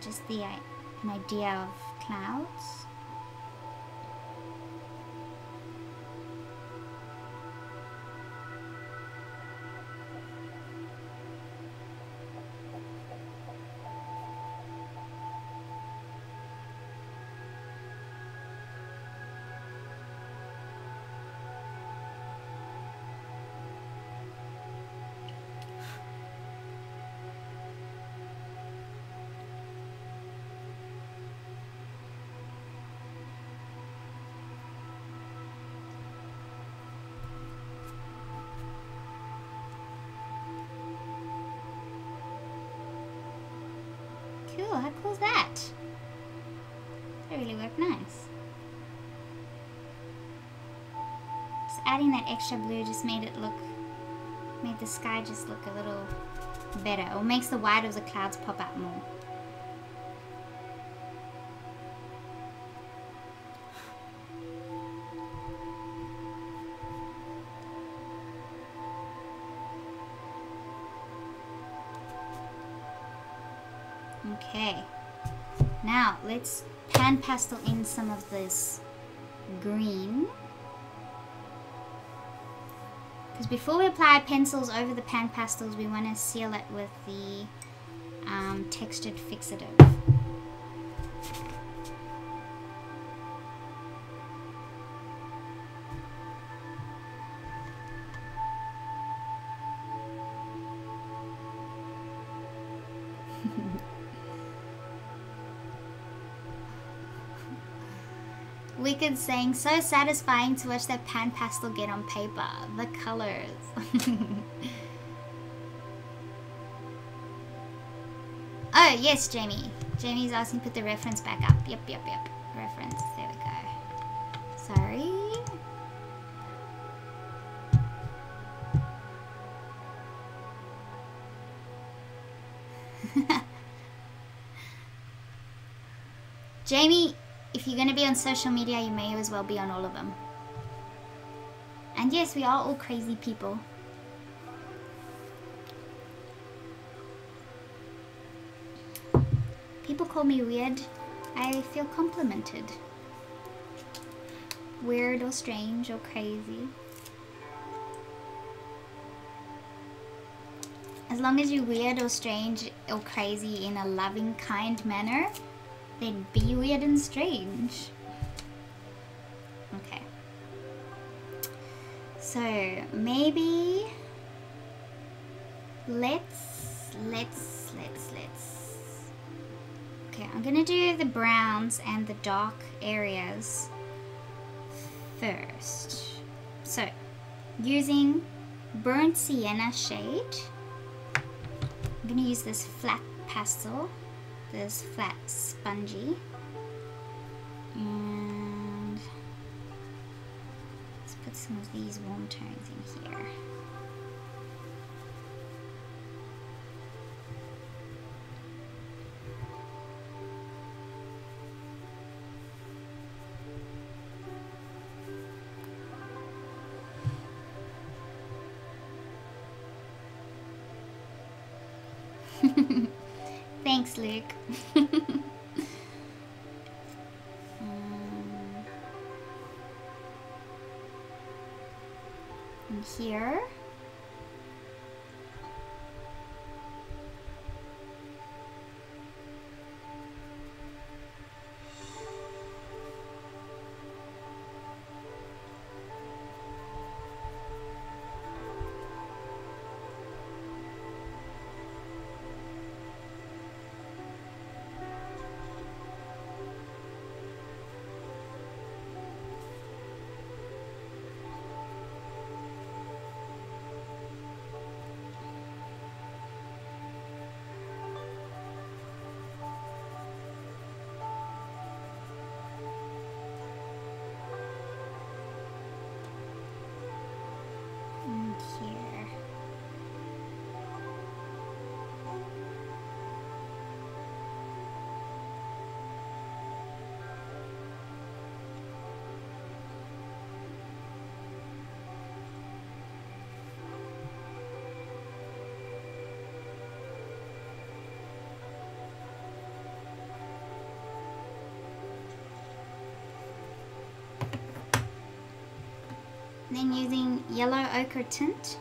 Just an idea of clouds. cool. How cool is that? That really worked nice. Just adding that extra blue just made the sky just look a little better. Or makes the white of the clouds pop out more. Okay, now let's pan pastel in some of this green. Because before we apply pencils over the pan pastels, we want to seal it with the textured fixative. Wicked saying, so satisfying to watch that pan pastel get on paper. The colors. Oh, yes, Jamie. Jamie's asking to put the reference back up. Yep. Reference. There we go. Sorry. Jamie, if you're going to be on social media, you may as well be on all of them. And yes, we are all crazy people. People call me weird. I feel complimented. Weird or strange or crazy. As long as you're weird or strange or crazy in a loving, kind manner, then be weird and strange. Okay. So maybe let's. Okay, I'm gonna do the browns and the dark areas first. So using burnt sienna shade, I'm gonna use this flat pastel. This flat spongy, and let's put some of these warm tones in here. Thanks, Luke. And here. Then using yellow ochre tint.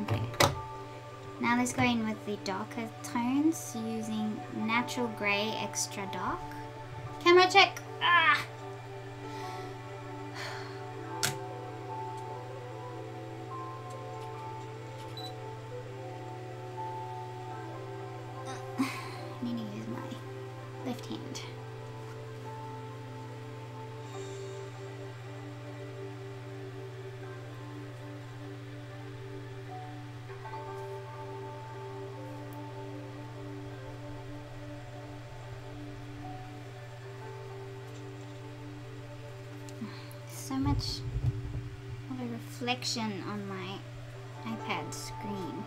Okay. Now let's go in with the darker tones using natural grey extra dark. Camera check! Ah! left hand. So much of a reflection on my iPad screen.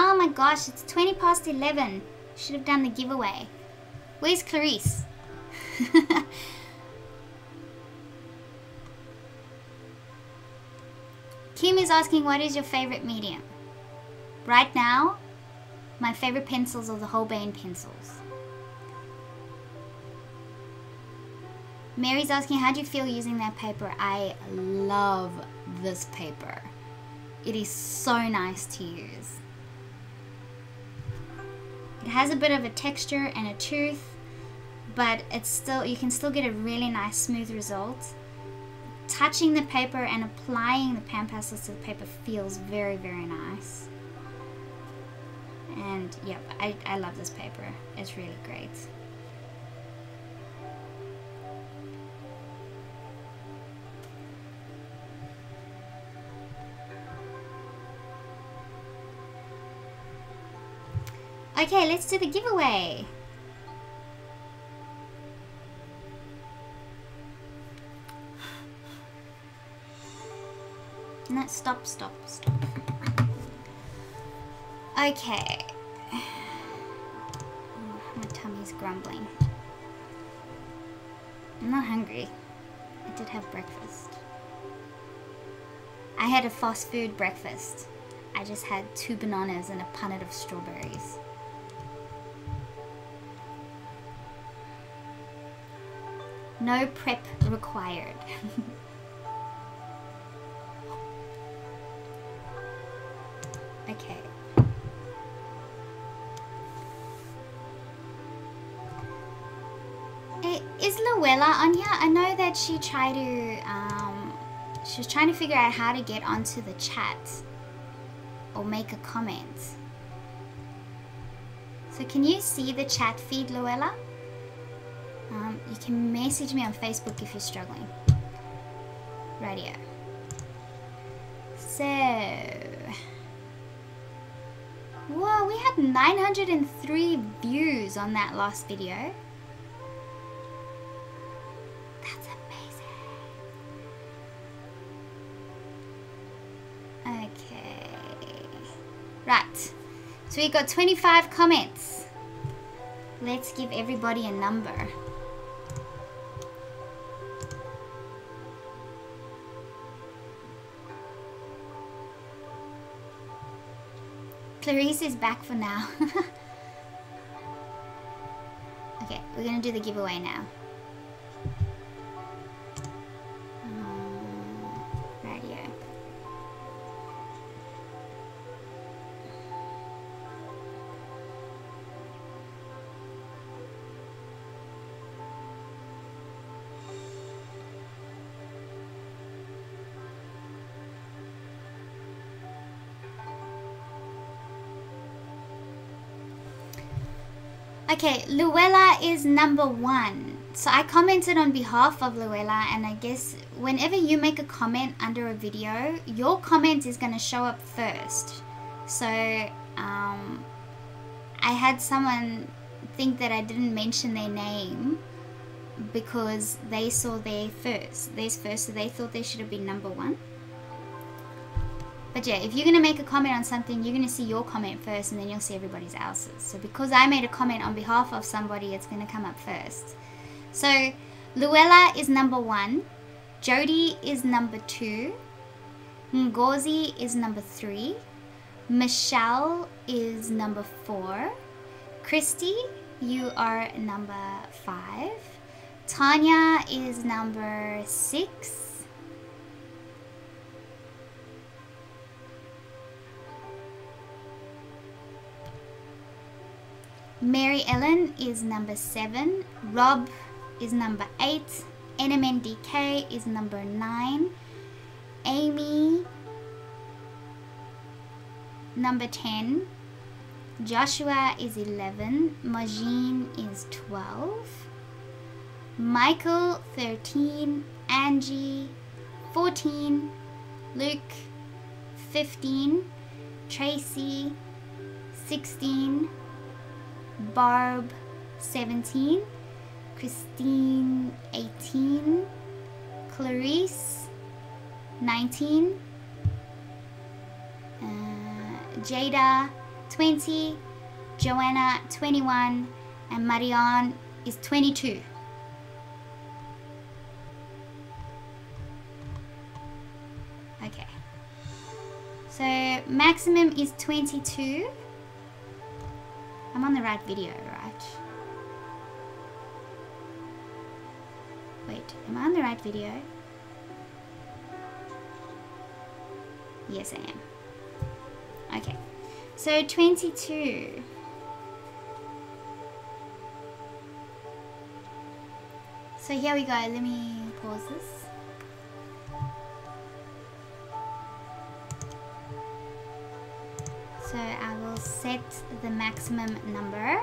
Oh my gosh, it's 20 past 11. Should have done the giveaway. Where's Clarice? Kim is asking, what is your favorite medium? Right now, my favorite pencils are the Holbein pencils. Mary's asking, how do you feel using that paper? I love this paper. It is so nice to use. It has a bit of a texture and a tooth, but it's still, you can still get a really nice smooth result. Touching the paper and applying the PanPastels to the paper feels very, very nice. And yep, I love this paper. It's really great. Okay, let's do the giveaway. No, stop. Okay. My tummy's grumbling. I'm not hungry. I did have breakfast. I had a fast food breakfast. I just had 2 bananas and a punnet of strawberries. No prep required. Okay. Is Luella on here? I know that she tried to, she was trying to figure out how to get onto the chat or make a comment. So can you see the chat feed, Luella? You can message me on Facebook if you're struggling. Radio. So, whoa, we had 903 views on that last video. That's amazing. Okay. Right. So we got 25 comments. Let's give everybody a number. Clarice is back for now. Okay, we're gonna do the giveaway now. Radio. Okay, Luella is number 1. So I commented on behalf of Luella, and I guess whenever you make a comment under a video, your comment is going to show up first. So I had someone think that I didn't mention their name because they saw theirs first, so they thought they should have been number 1. But yeah, if you're going to make a comment on something, you're going to see your comment first and then you'll see everybody else's. So because I made a comment on behalf of somebody, it's going to come up first. So Luella is number 1. Jody is number 2. Ngozi is number 3. Michelle is number 4. Christy, you are number 5. Tanya is number 6. Mary Ellen is number 7. Rob is number 8. NMNDK is number 9. Amy, number 10. Joshua is 11. Majin is 12. Michael, 13. Angie, 14. Luke, 15. Tracy, 16. Barb, 17. Christine, 18. Clarice, 19. Jada, 20. Joanna, 21. And Marianne is 22. Okay. So maximum is 22. I'm on the right video, right? Wait, am I on the right video? Yes, I am. Okay, so 22. So here we go. Let me pause this. So I will set the maximum number.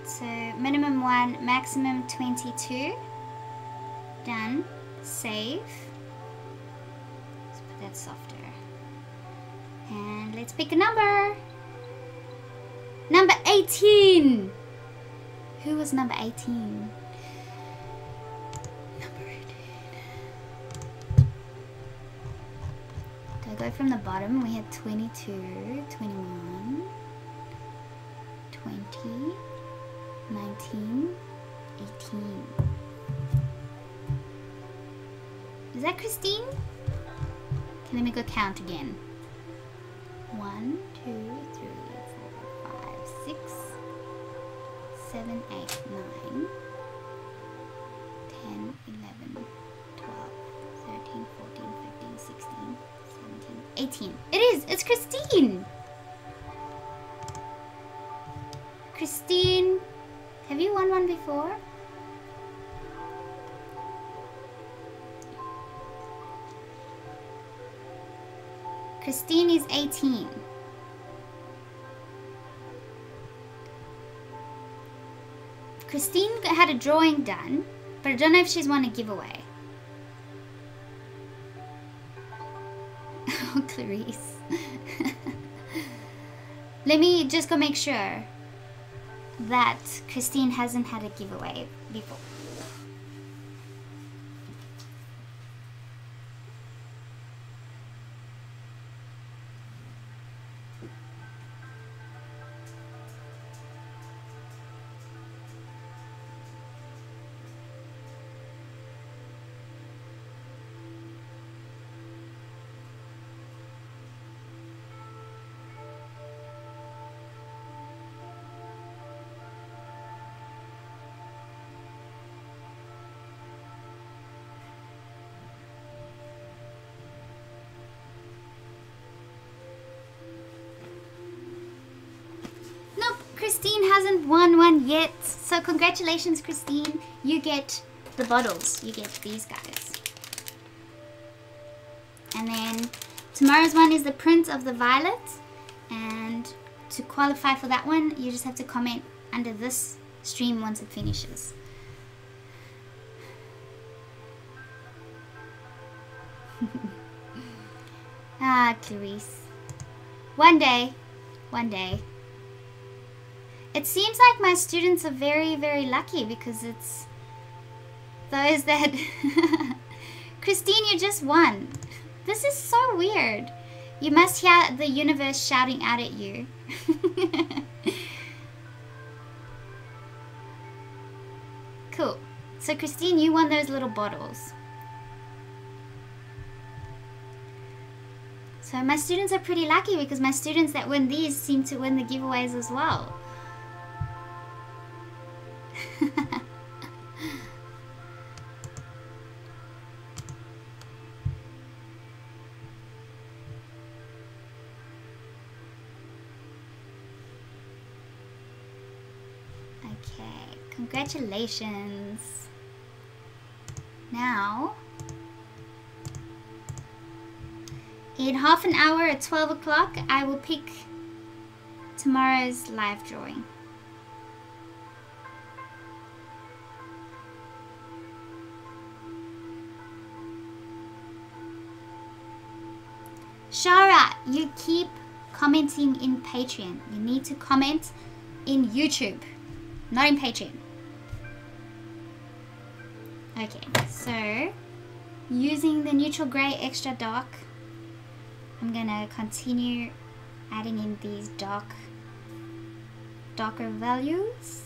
So minimum 1, maximum 22. Done. Save. Let's put that softer. And let's pick a number. Number 18. Who was number 18? Go from the bottom. We had 22, 21, 20, 19, 18. Is that Christine? Okay, let me go count again. 1, 2, 3, 4, 5, 6, 7, 8, 9, 10, 11, 12, 13, 14, 15, 16, 18. It is! It's Christine! Christine, have you won one before? Christine is 18. Christine had a drawing done, but I don't know if she's won a giveaway. Clarice. Let me just go make sure that Christine hasn't had a giveaway before. Christine hasn't won one yet, so congratulations, Christine. You get the bottles. You get these guys. And then tomorrow's one is the print of the violet, and to qualify for that one, you just have to comment under this stream once it finishes. Ah, Clarice. One day. One day. It seems like my students are very, very lucky because it's those that... Christine, you just won. This is so weird. You must hear the universe shouting out at you. Cool. So Christine, you won those little bottles. So So my students are pretty lucky because my students that win these seem to win the giveaways as well. Okay, congratulations. Now, in half an hour at 12 o'clock, I will pick tomorrow's live drawing. Shara, you keep commenting in Patreon. You need to comment in YouTube, not in Patreon. Okay, so using the neutral gray extra dark, I'm gonna continue adding in these darker values.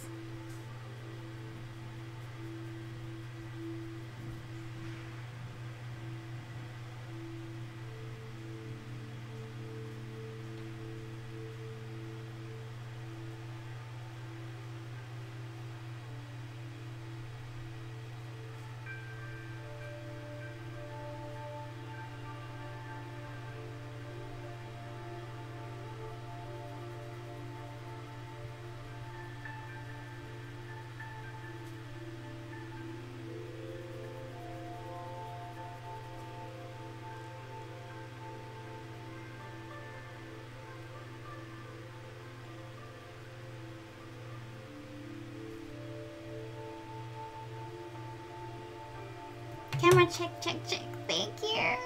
Camera check, check, check. Thank you.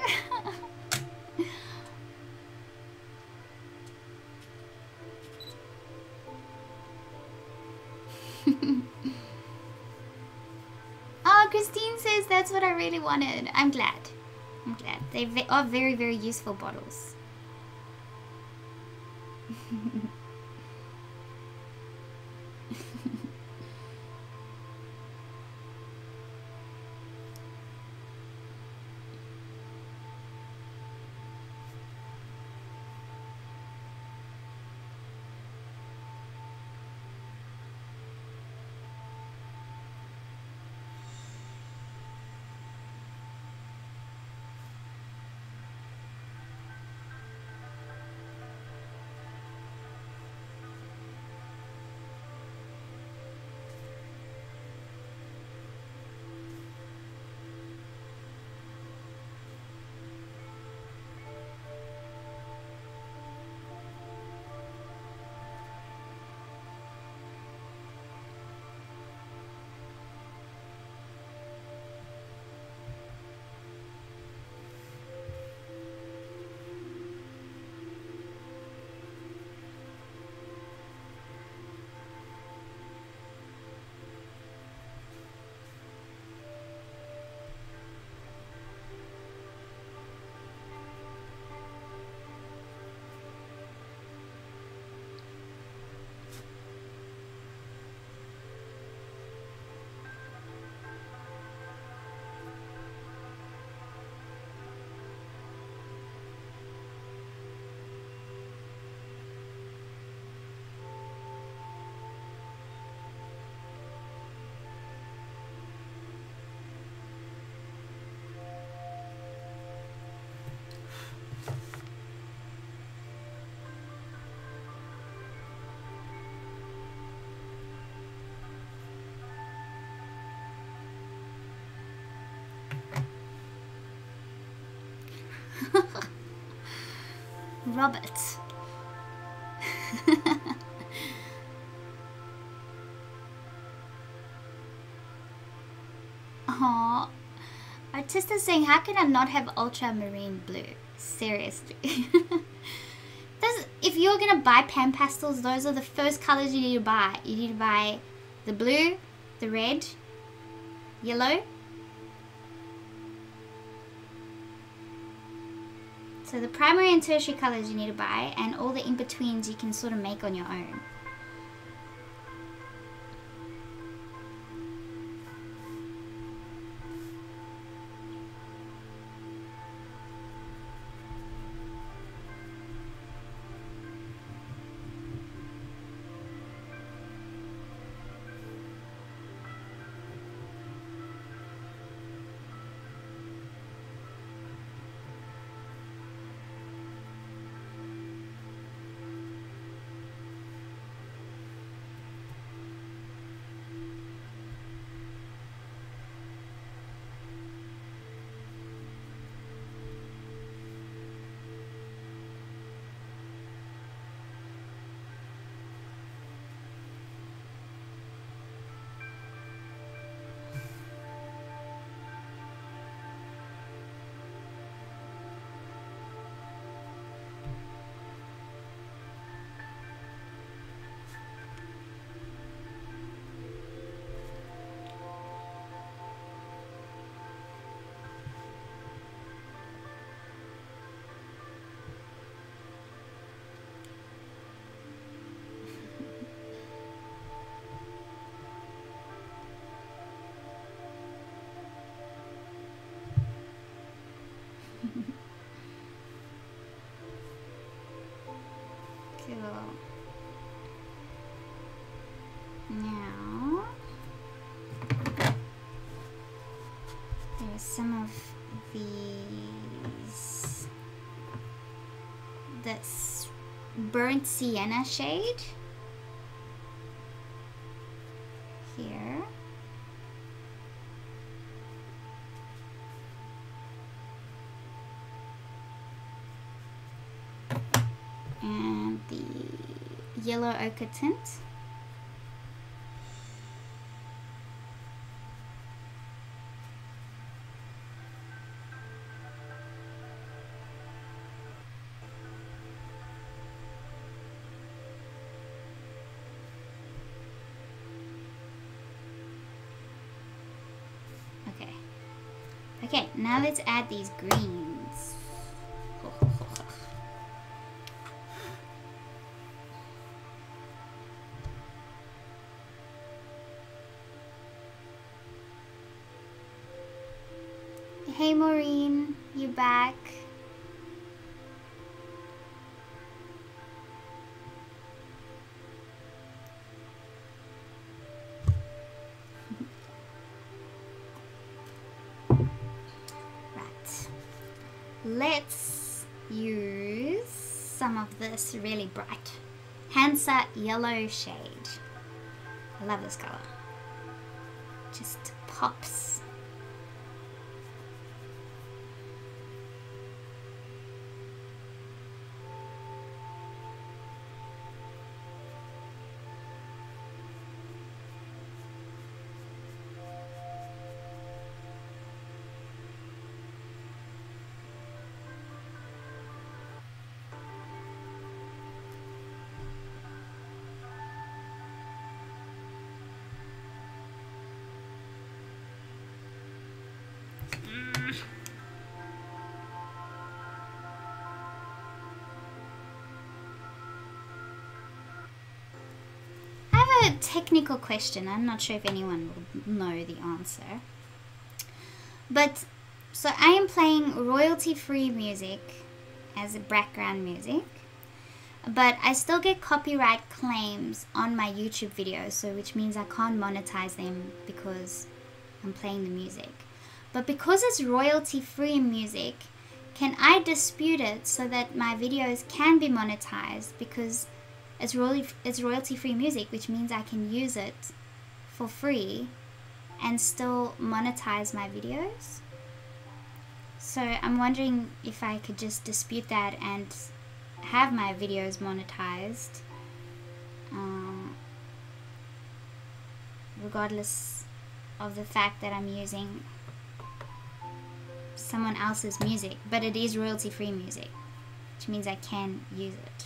Oh, Christine says that's what I really wanted. I'm glad. I'm glad. They are very, very useful bottles. Robert. Aww. Artista saying, how can I not have ultramarine blue? Seriously. If you're gonna buy PanPastels, those are the first colors you need to buy. You need to buy the blue, the red, yellow. So the primary and tertiary colors you need to buy, and all the in-betweens you can sort of make on your own. Cool. Now, there's some of these, this burnt sienna shade here. And the yellow ochre tint. Okay, now let's add these greens. Hey Maureen, you back? Let's use some of this really bright Hansa yellow shade. I love this color. Just pops. A technical question. I'm not sure if anyone will know the answer. But so I am playing royalty-free music as a background music, but I still get copyright claims on my YouTube videos, so which means I can't monetize them because I'm playing the music. But because it's royalty-free music, can I dispute it so that my videos can be monetized? Because it's royalty-free music, which means I can use it for free and still monetize my videos. So I'm wondering if I could just dispute that and have my videos monetized, regardless of the fact that I'm using someone else's music, but it is royalty-free music, which means I can use it.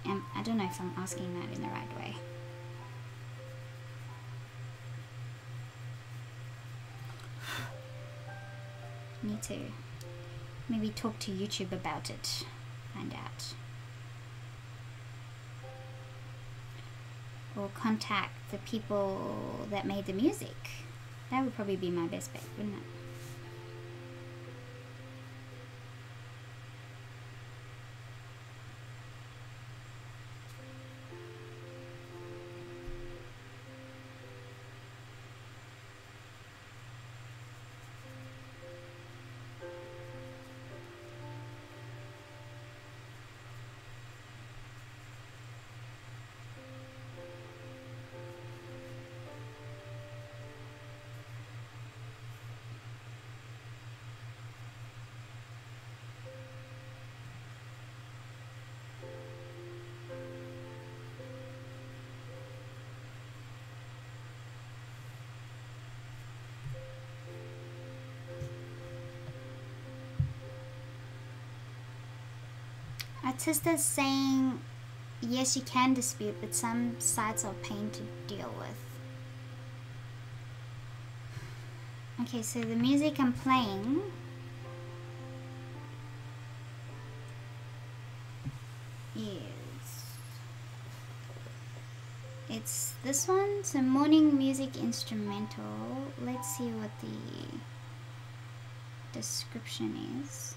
And I don't know if I'm asking that in the right way. Need to maybe talk to YouTube about it, find out. Or contact the people that made the music. That would probably be my best bet, wouldn't it? Artista's saying, yes, you can dispute, but some sites are a pain to deal with. Okay, so the music I'm playing it's this one. It's a morning music instrumental. Let's see what the description is.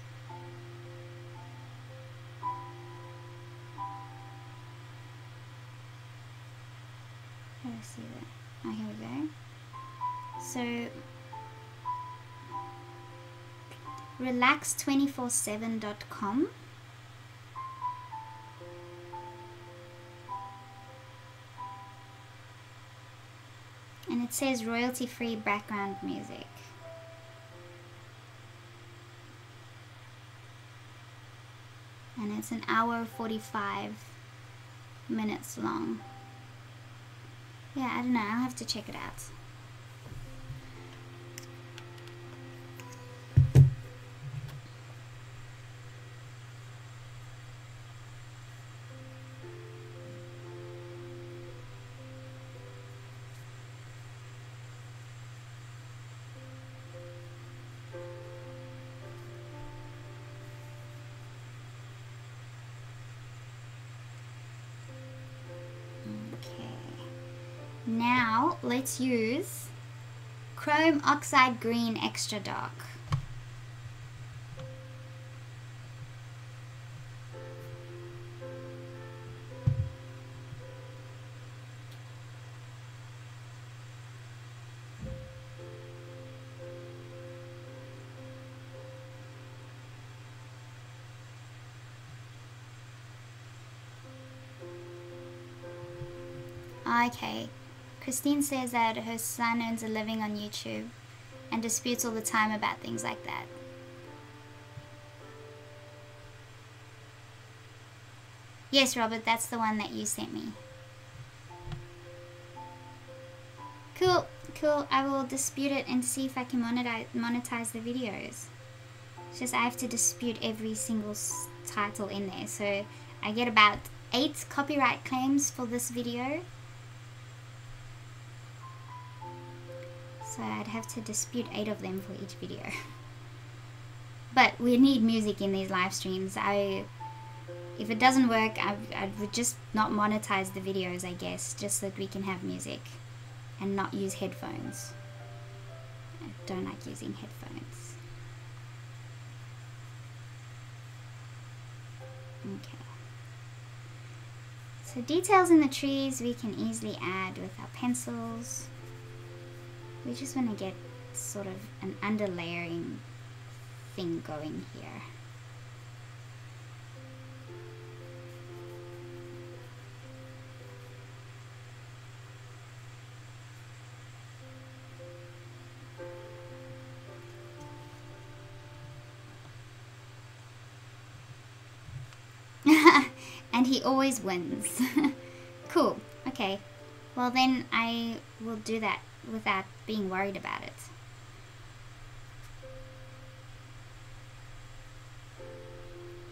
I see that? Oh, here we go. So relax247.com. And it says royalty-free background music. And it's an hour 45 minutes long. Yeah, I don't know, I'll have to check it out. Now let's use Chrome Oxide Green Extra Dark. Okay. Christine says that her son earns a living on YouTube and disputes all the time about things like that. Yes, Robert, that's the one that you sent me. Cool, cool. I will dispute it and see if I can monetize the videos. It's just I have to dispute every single title in there. So I get about 8 copyright claims for this video. So I'd have to dispute 8 of them for each video. But we need music in these live streams. If it doesn't work, I would just not monetize the videos, I guess, just so that we can have music and not use headphones. I don't like using headphones. Okay. So details in the trees we can easily add with our pencils. We just want to get sort of an underlayering thing going here. And he always wins. Cool. Okay. Well, then I will do that without being worried about it.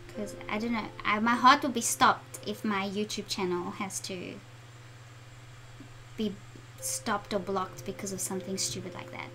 Because, I don't know, my heart will be stopped if my YouTube channel has to be stopped or blocked because of something stupid like that.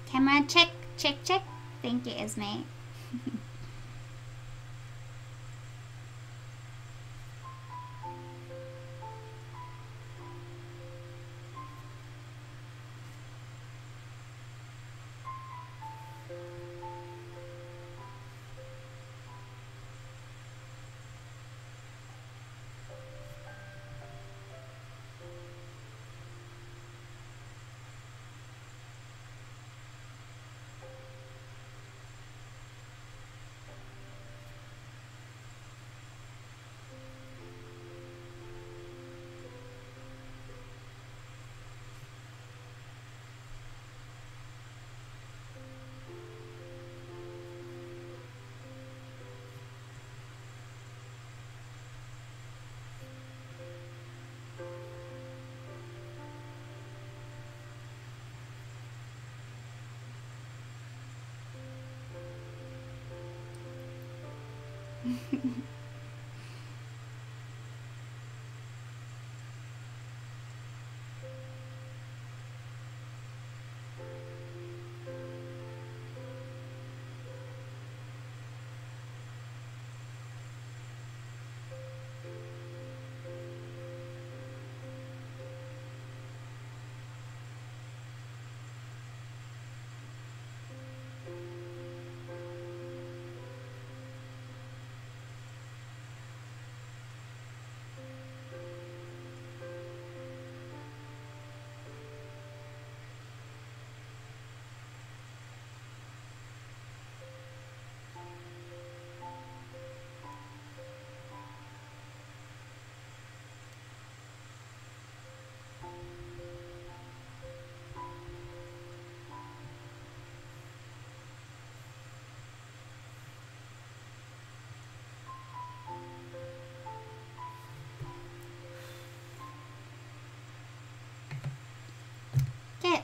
Camera check, check, check. Thank you, Esme.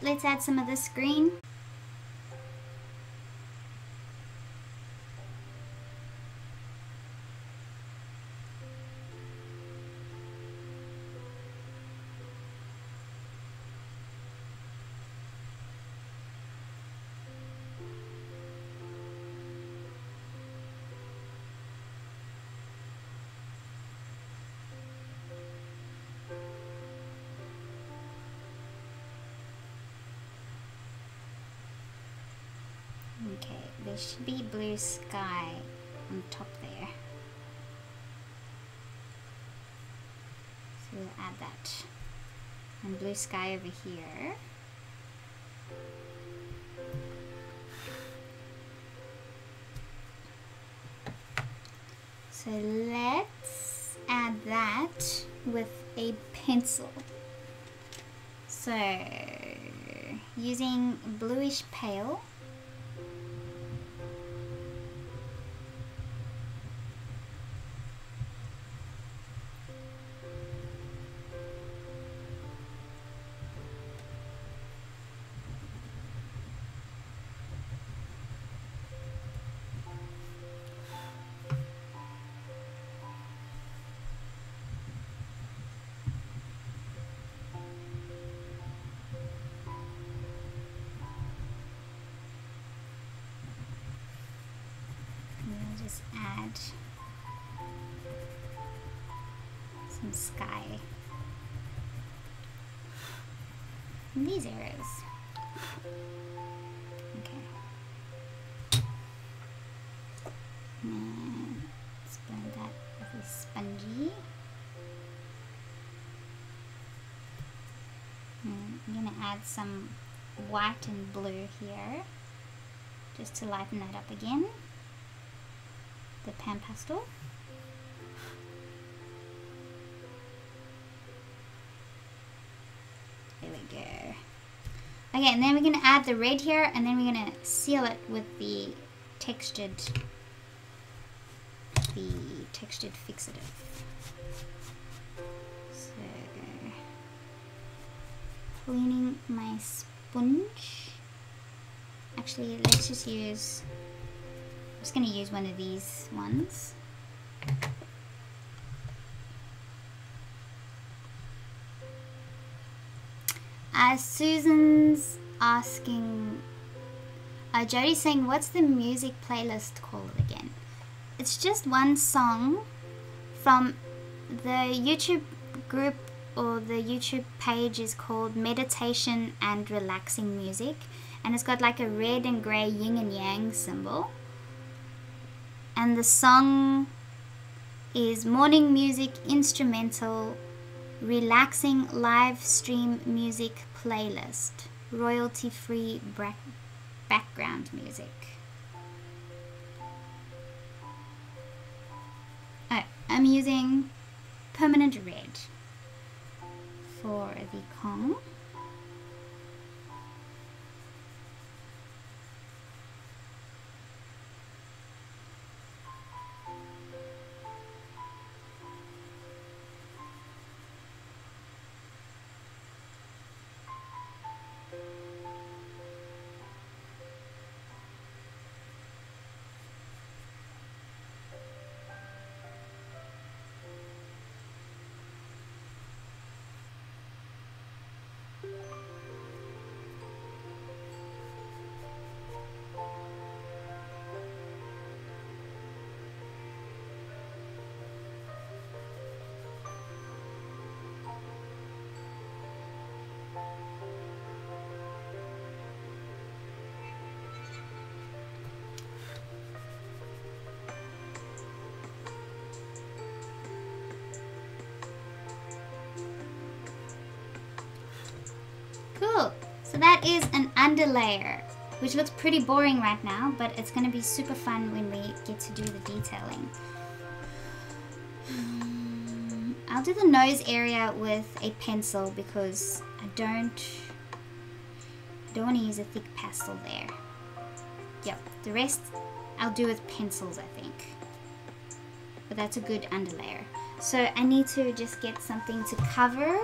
let's add some of this green. Okay, there should be blue sky on top there. So we'll add that. And blue sky over here. So let's add that with a pencil. So using bluish pale. Just add some sky in these areas. Okay. And let's blend that with a spongy. And I'm going to add some white and blue here just to lighten that up again. The PanPastel. There we go. Okay, and then we're going to add the red here, and then we're going to seal it with the textured fixative. So, cleaning my sponge. Actually, let's just use. I'm just going to use one of these ones. Susan's asking, Jody's saying, what's the music playlist called again? It's just one song from the YouTube group, or the YouTube page is called Meditation and Relaxing Music, and it's got like a red and grey yin and yang symbol. And the song is Morning Music Instrumental Relaxing Live Stream Music Playlist, royalty free background music. Oh, I'm using permanent red for the Kong. Cool. So that is an underlayer, which looks pretty boring right now, but it's going to be super fun when we get to do the detailing. I'll do the nose area with a pencil because I don't want to use a thick pastel there. Yep, the rest I'll do with pencils, I think. But that's a good underlayer. So I need to just get something to cover.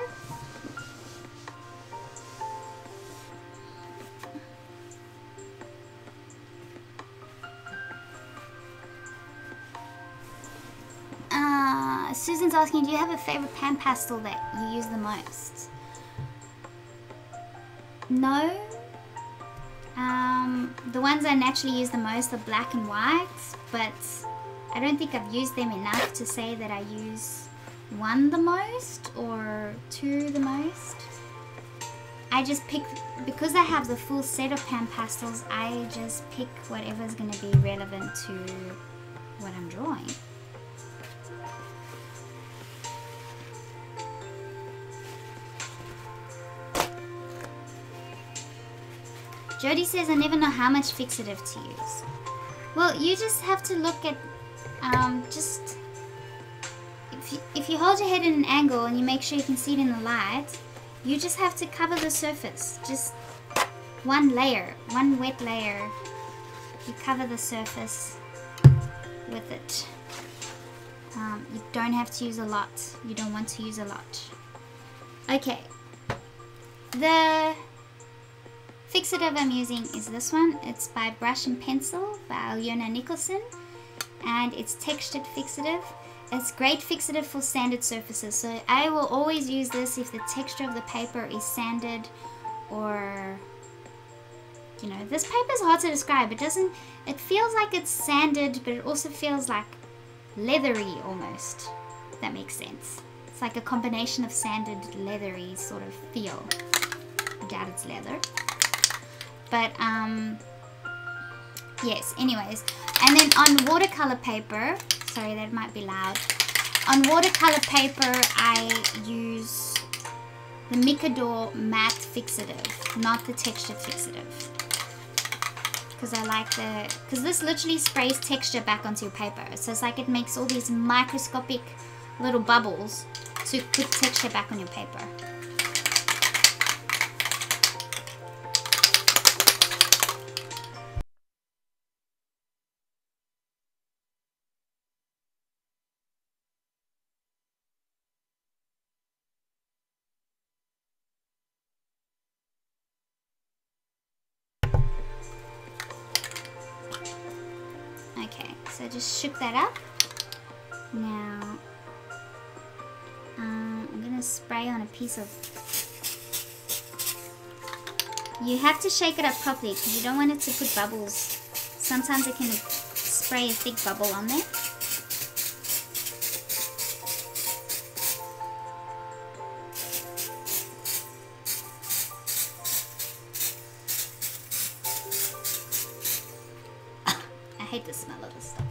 Susan's asking, do you have a favorite pan pastel that you use the most? No. The ones I naturally use the most are black and white, but I don't think I've used them enough to say that I use one the most or two the most. I just pick, because I have the full set of pan pastels, I just pick whatever's going to be relevant to what I'm drawing. Jody says, I never know how much fixative to use. Well, you just have to look at, if you hold your head in an angle and you make sure you can see it in the light, you just have to cover the surface. Just one layer, one wet layer. You cover the surface with it. You don't have to use a lot. You don't want to use a lot. Okay. The fixative I'm using is this one. It's by BrushnPencil by Alyona Nicholson, and it's textured fixative. It's great fixative for sanded surfaces, so I will always use this if the texture of the paper is sanded, or, you know, this paper is hard to describe. It feels like it's sanded, but it also feels like leathery almost, if that makes sense. It's like a combination of sanded, leathery sort of feel. I doubt it's leather. But, yes, anyways. And then on watercolor paper, sorry, that might be loud. On watercolor paper, I use the Micador matte fixative, not the textured fixative. Because I like because this literally sprays texture back onto your paper. So it's like it makes all these microscopic little bubbles to put texture back on your paper. So just shook that up. Now, I'm gonna spray on a piece of. You have to shake it up properly because you don't want it to put bubbles. Sometimes it can spray a thick bubble on there. I hate the smell of this stuff.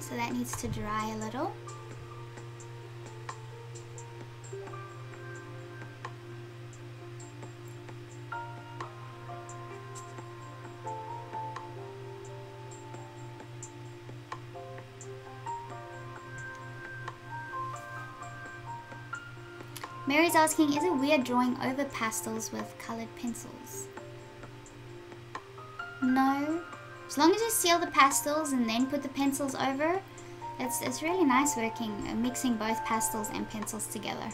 So that needs to dry a little. Mary's asking, is it weird drawing over pastels with colored pencils? No. As long as you seal the pastels and then put the pencils over, it's really nice working, mixing both pastels and pencils together.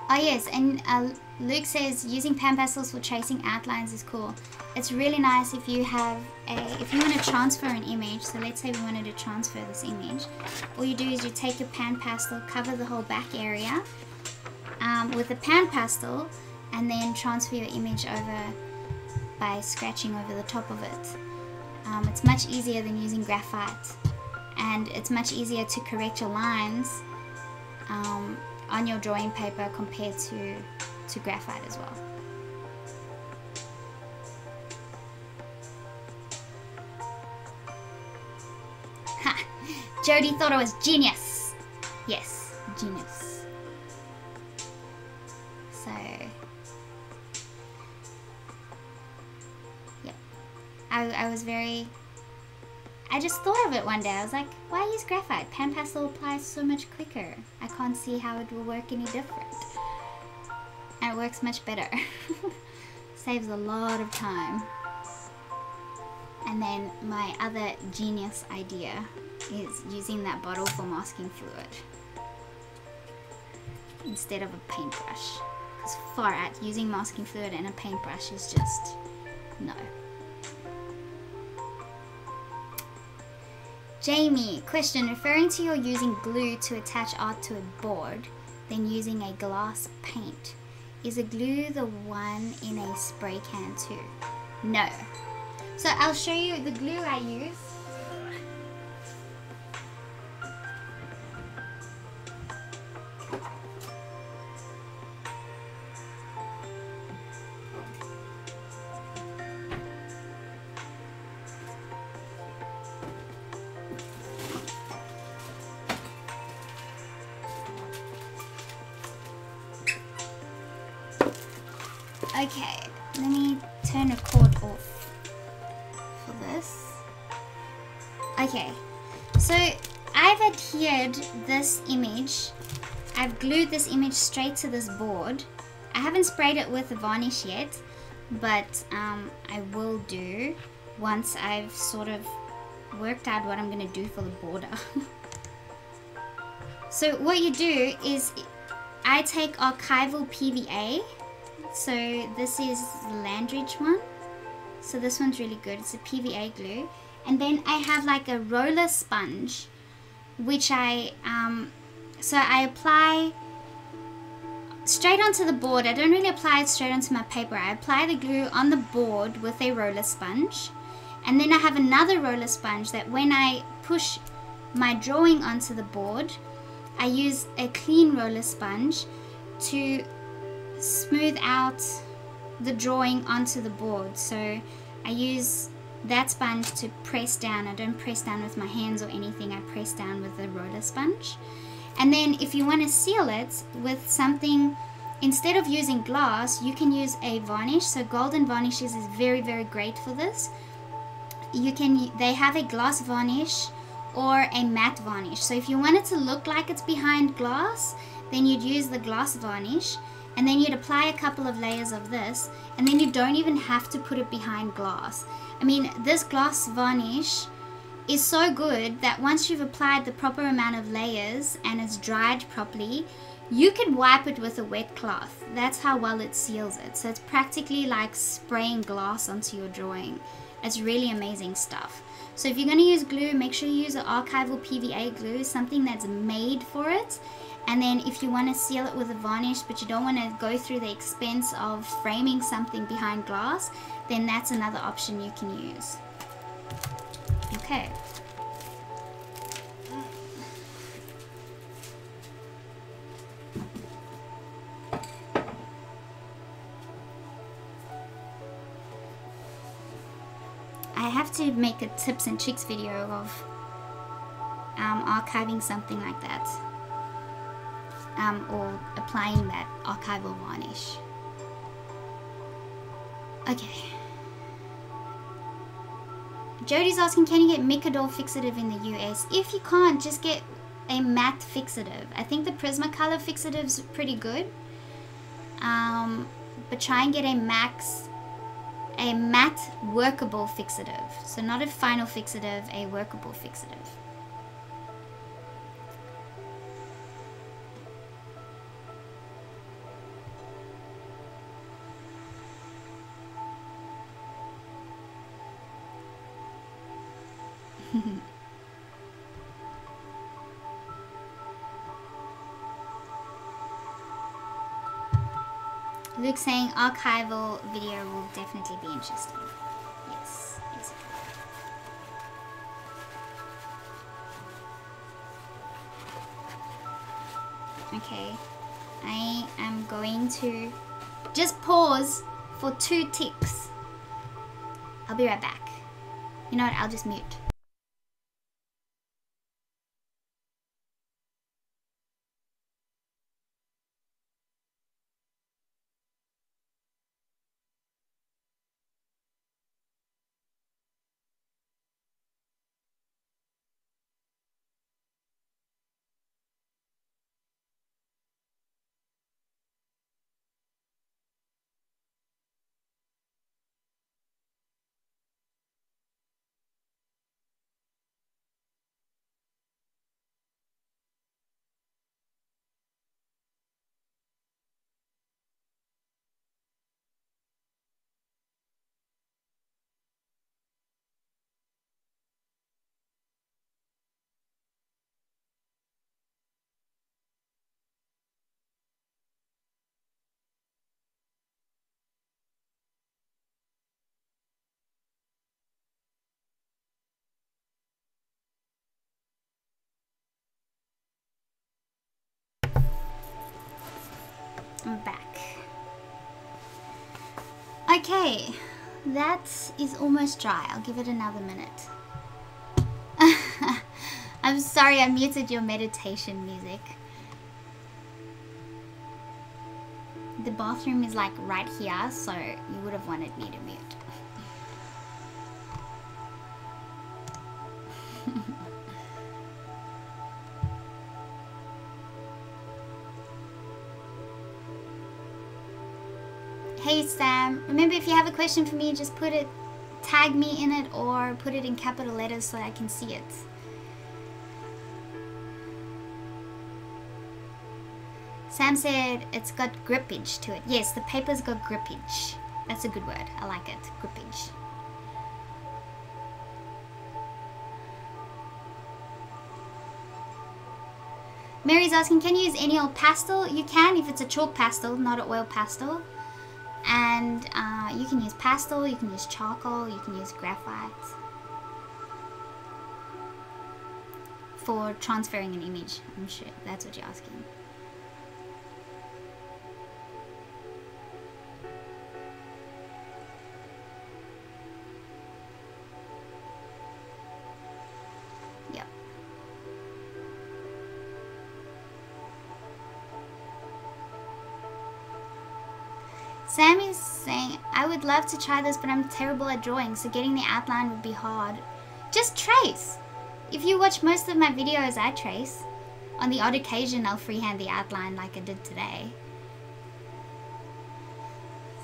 Oh yes, and Luke says using PanPastels for tracing outlines is cool. It's really nice if you have if you want to transfer an image. So let's say we wanted to transfer this image. All you do is you take your PanPastel, cover the whole back area with the PanPastel, and then transfer your image over by scratching over the top of it. It's much easier than using graphite, and it's much easier to correct your lines on your drawing paper compared to graphite as well. Ha! Jody thought I was genius. Yes, genius. I was very, I just thought of it one day. I was like, why use graphite? PanPastel applies so much quicker. I can't see how it will work any different. And it works much better. Saves a lot of time. And then my other genius idea is using that bottle for masking fluid instead of a paintbrush. Because far out, using masking fluid and a paintbrush is just no. Jamie, question, referring to your using glue to attach art to a board, then using a glass paint. Is a glue the one in a spray can too? No. So I'll show you the glue I use. Okay, let me turn record off for this. Okay, so I've adhered this image. I've glued this image straight to this board. I haven't sprayed it with a varnish yet, but I will do once I've sort of worked out what I'm going to do for the border. So what you do is I take archival PVA. So this is the Landridge one. So this one's really good. It's a PVA glue. And then I have like a roller sponge, which I apply straight onto the board. I don't really apply it straight onto my paper. I apply the glue on the board with a roller sponge. And then I have another roller sponge that when I push my drawing onto the board, I use a clean roller sponge to smooth out the drawing onto the board. So I use that sponge to press down. I don't press down with my hands or anything. I press down with the roller sponge. And then if you want to seal it with something, instead of using glass, you can use a varnish. So golden varnishes is very, very great for this. They have a gloss varnish or a matte varnish. So if you want it to look like it's behind glass, then you'd use the gloss varnish. And then you'd apply a couple of layers of this, and then you don't even have to put it behind glass. I mean, this gloss varnish is so good that once you've applied the proper amount of layers and it's dried properly, you can wipe it with a wet cloth. That's how well it seals it. So it's practically like spraying glass onto your drawing. It's really amazing stuff. So if you're going to use glue, make sure you use an archival PVA glue, something that's made for it. And then if you want to seal it with a varnish, but you don't want to go through the expense of framing something behind glass, then that's another option you can use. Okay. I have to make a tips and tricks video of archiving something like that. Or applying that archival varnish. Okay. Jody's asking, can you get Micador fixative in the US? If you can't, just get a matte fixative. I think the Prismacolor fixative's pretty good. But try and get a matte workable fixative. So not a final fixative, a workable fixative. Luke saying archival video will definitely be interesting. Yes, yes. Okay, I am going to just pause for 2 ticks. I'll be right back. You know what, I'll just mute. Okay, that is almost dry. I'll give it another minute. I'm sorry, I muted your meditation music. The bathroom is like right here, so you would have wanted me to mute. Hey Sam, remember if you have a question for me, just put it, tag me in it, or put it in capital letters so I can see it. Sam said it's got grippage to it. Yes, the paper's got grippage. That's a good word. I like it. Grippage. Mary's asking, can you use any old pastel? You can if it's a chalk pastel, not an oil pastel. And you can use pastel, you can use charcoal, you can use graphite for transferring an image. I'm sure that's what you're asking. Yep. Sam is saying, I would love to try this, but I'm terrible at drawing, so getting the outline would be hard. Just trace. If you watch most of my videos, I trace. On the odd occasion, I'll freehand the outline like I did today.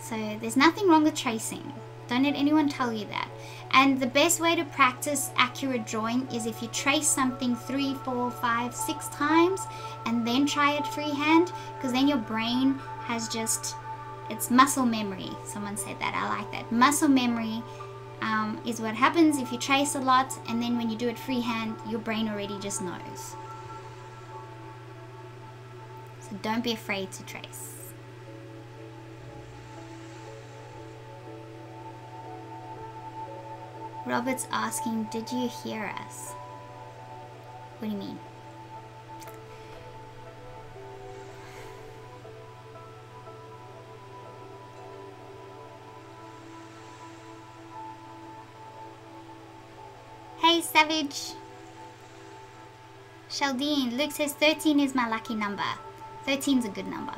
So there's nothing wrong with tracing. Don't let anyone tell you that. And the best way to practice accurate drawing is if you trace something 3, 4, 5, 6 times and then try it freehand, because then your brain has just... it's muscle memory. Someone said that. I like that. Muscle memory is what happens if you trace a lot, and then when you do it freehand, your brain already just knows. So don't be afraid to trace. Robert's asking, did you hear us? What do you mean? Hey Savage. Sheldene, Luke says 13 is my lucky number. 13's a good number.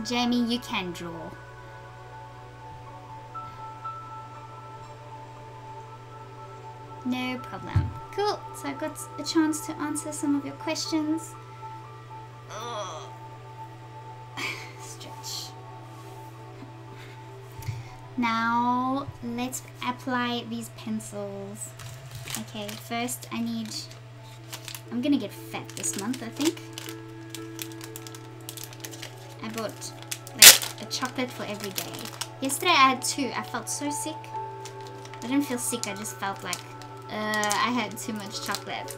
Jamie, you can draw. No problem. Cool, so I got a chance to answer some of your questions. Stretch. Now let's apply these pencils. Okay, first I'm gonna get fat this month, I think. I bought like a chocolate for every day. Yesterday I had 2. I felt so sick. I didn't feel sick, I just felt like I had too much chocolate.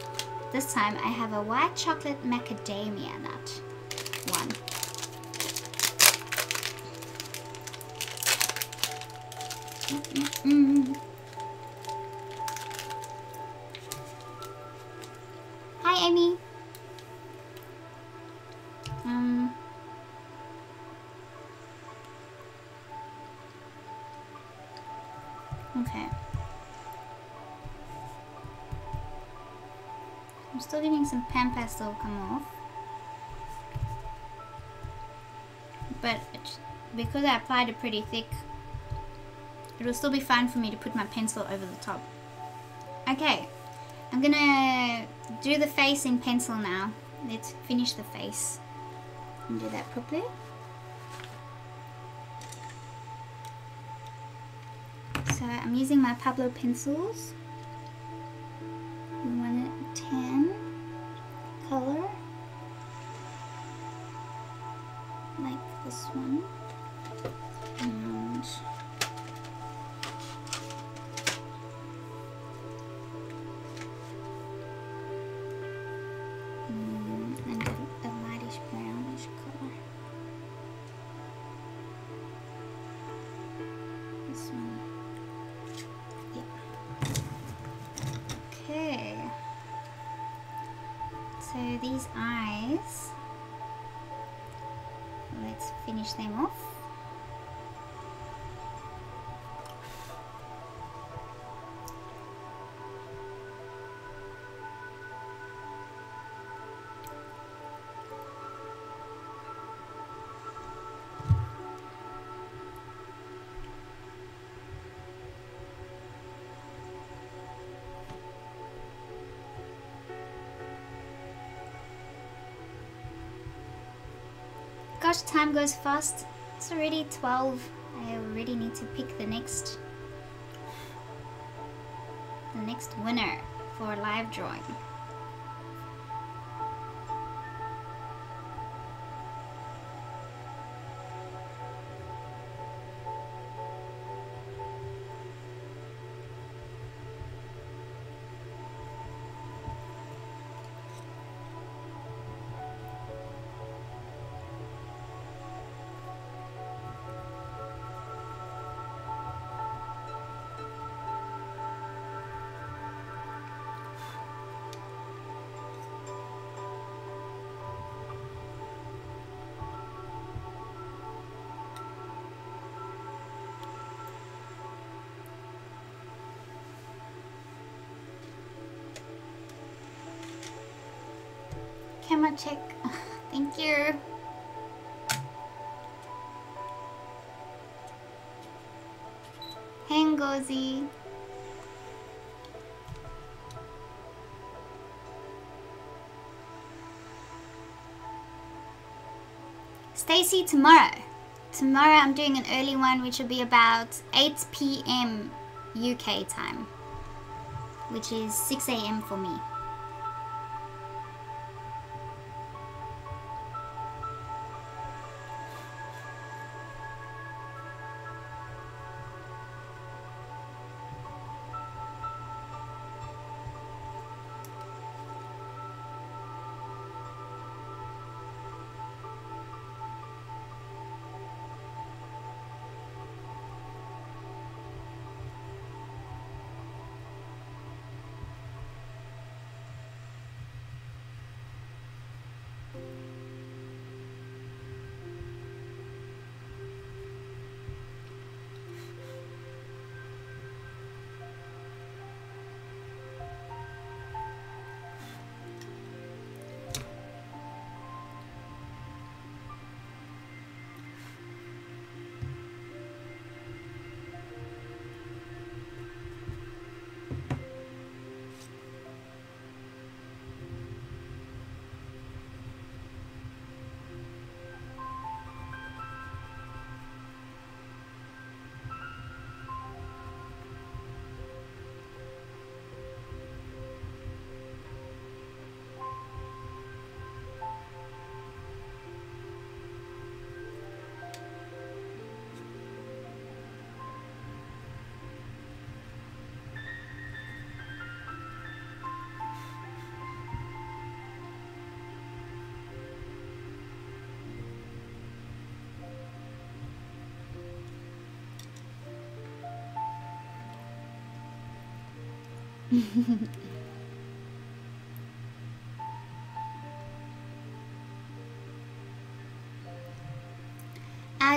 This time I have a white chocolate macadamia nut one. Hi Amy. Okay. I'm still getting some PanPastel come off, but because I applied it pretty thick, it will still be fine for me to put my pencil over the top. Okay, I'm gonna do the face in pencil now. Let's finish the face and do that properly. So I'm using my Pablo pencils. We want a tan color, like this one, and a lightish brownish color. This one. Yeah. Okay. those. Let's finish them off. Gosh, time goes fast. It's already 12. I already need to pick the next winner for live drawing. Camera check. Thank you. Hey Ngozi. Stacy, tomorrow. Tomorrow I'm doing an early one which will be about 8 p.m. UK time, which is 6 a.m. for me.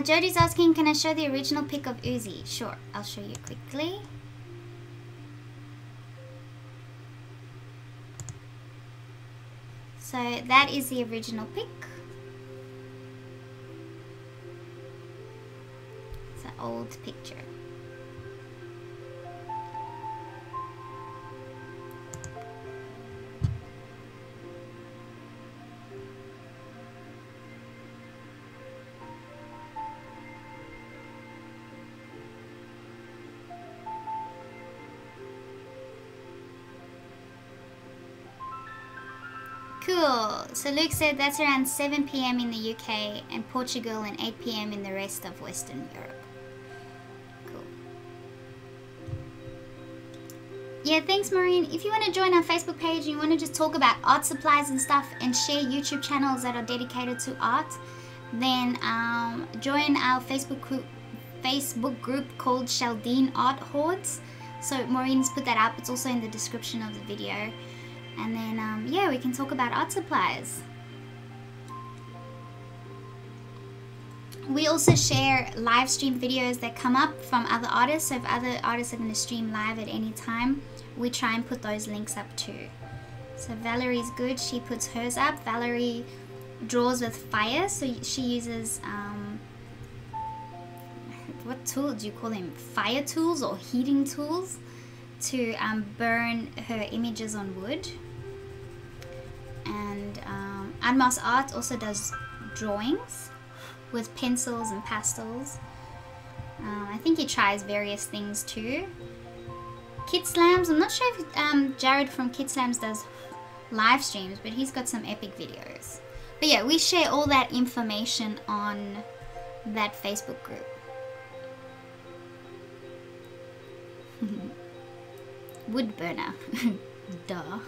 Jody's asking, can I show the original pic of Uzi? Sure, I'll show you quickly. So that is the original pic. It's an old picture. Cool. So Luke said that's around 7 p.m. in the UK and Portugal and 8 p.m. in the rest of Western Europe. Cool. Yeah, thanks Maureen. If you want to join our Facebook page and you want to just talk about art supplies and stuff and share YouTube channels that are dedicated to art, then join our Facebook group called Sheldene Art Hoards. So Maureen's put that up. It's also in the description of the video. And then, yeah, we can talk about art supplies. We also share live stream videos that come up from other artists. So if other artists are going to stream live at any time, we try and put those links up too. So Valerie's good. She puts hers up. Valerie draws with fire. So she uses, what tool do you call them? Fire tools or heating tools to burn her images on wood. And Admas Art also does drawings with pencils and pastels. I think he tries various things too. Kid Slams, I'm not sure if Jared from Kid Slams does live streams, but he's got some epic videos. But yeah, we share all that information on that Facebook group. Wood burner. Duh.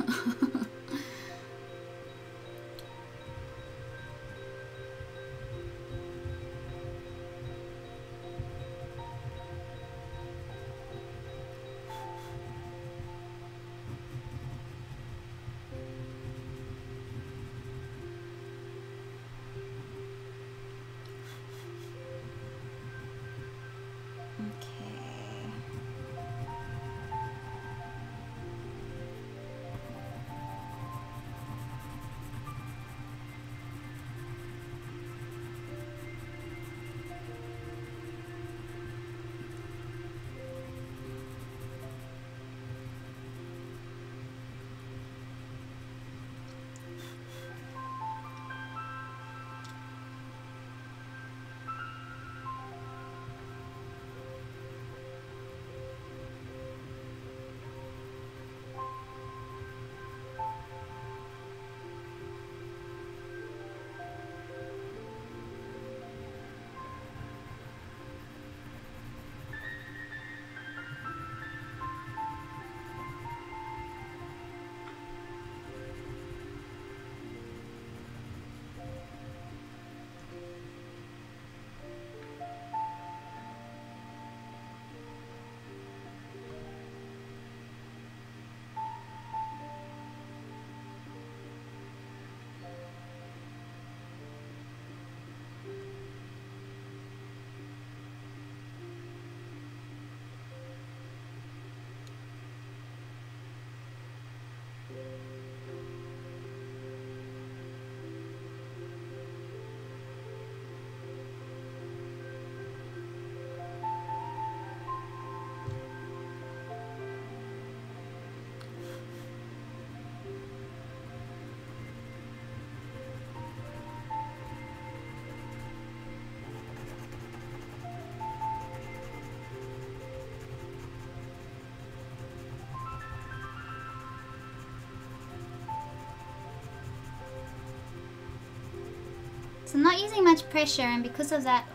So I'm not using much pressure, and because of that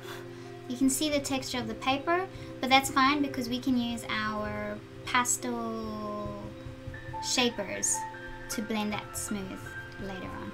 you can see the texture of the paper, but that's fine because we can use our pastel shapers to blend that smooth later on.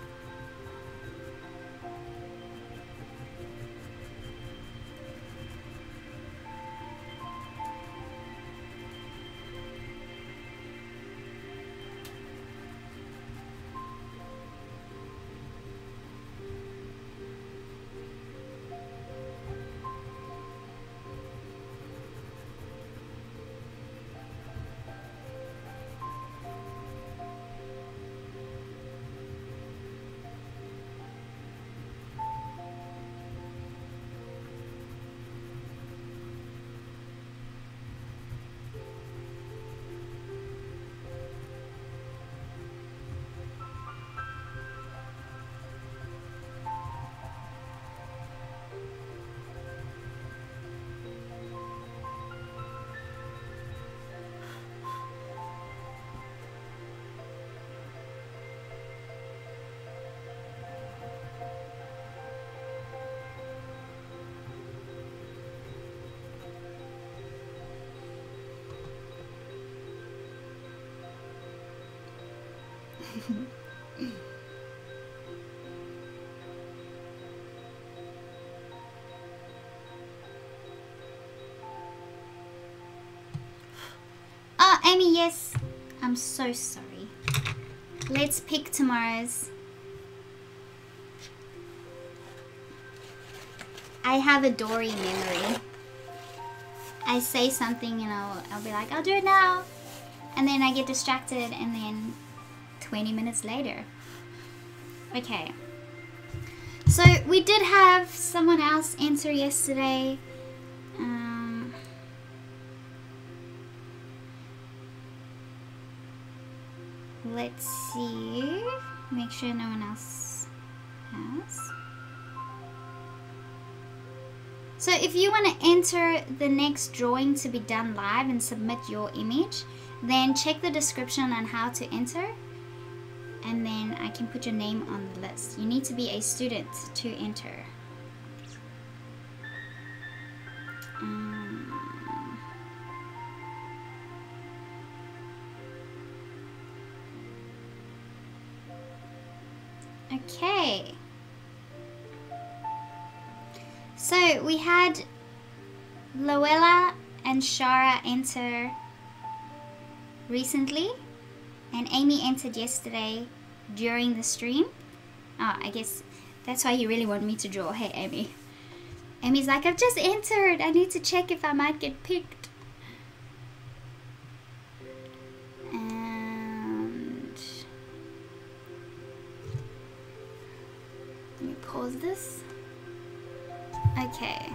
Oh, Amy, yes. I'm so sorry. Let's pick tomorrow's. I I have a Dory memory. I say something and I'll be like, I'll do it now. And then I get distracted and then 20 minutes later. Okay. So we did have someone else enter yesterday. Let's see. Make sure no one else has. So if you want to enter the next drawing to be done live and submit your image, then check the description on how to enter, and then I can put your name on the list. You need to be a student to enter. Okay. So we had Loella and Shara enter recently, and Amy entered yesterday during the stream. Oh, I guess that's why you really want me to draw. Hey, Amy. Amy's like, I've just entered. I need to check if I might get picked. And let me pause this. Okay.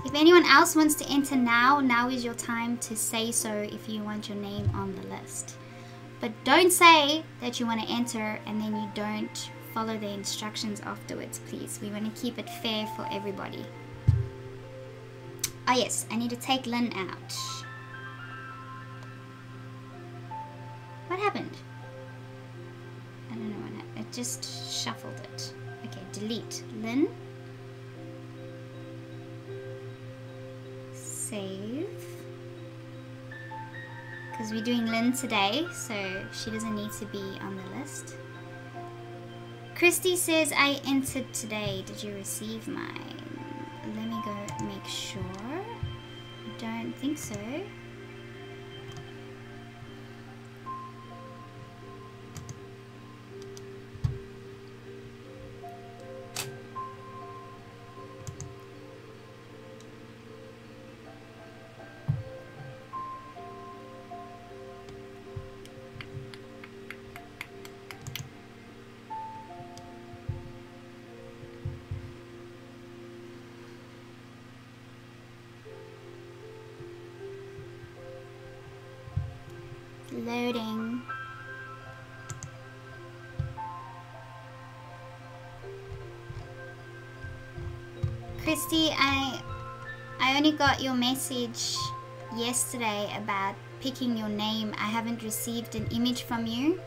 If anyone else wants to enter now is your time to say so if you want your name on the list. But don't say that you want to enter and then you don't follow the instructions afterwards, please. We want to keep it fair for everybody. Oh yes, I need to take Lynn out. What happened? I don't know what happened. It just shuffled it. Okay, delete. Lynn. Save. Because we're doing Lynn today, so she doesn't need to be on the list. Christy says, I entered today. Did you receive mine? Let me go make sure. I don't think so. Loading. Christy, I only got your message yesterday about picking your name. I haven't received an image from you.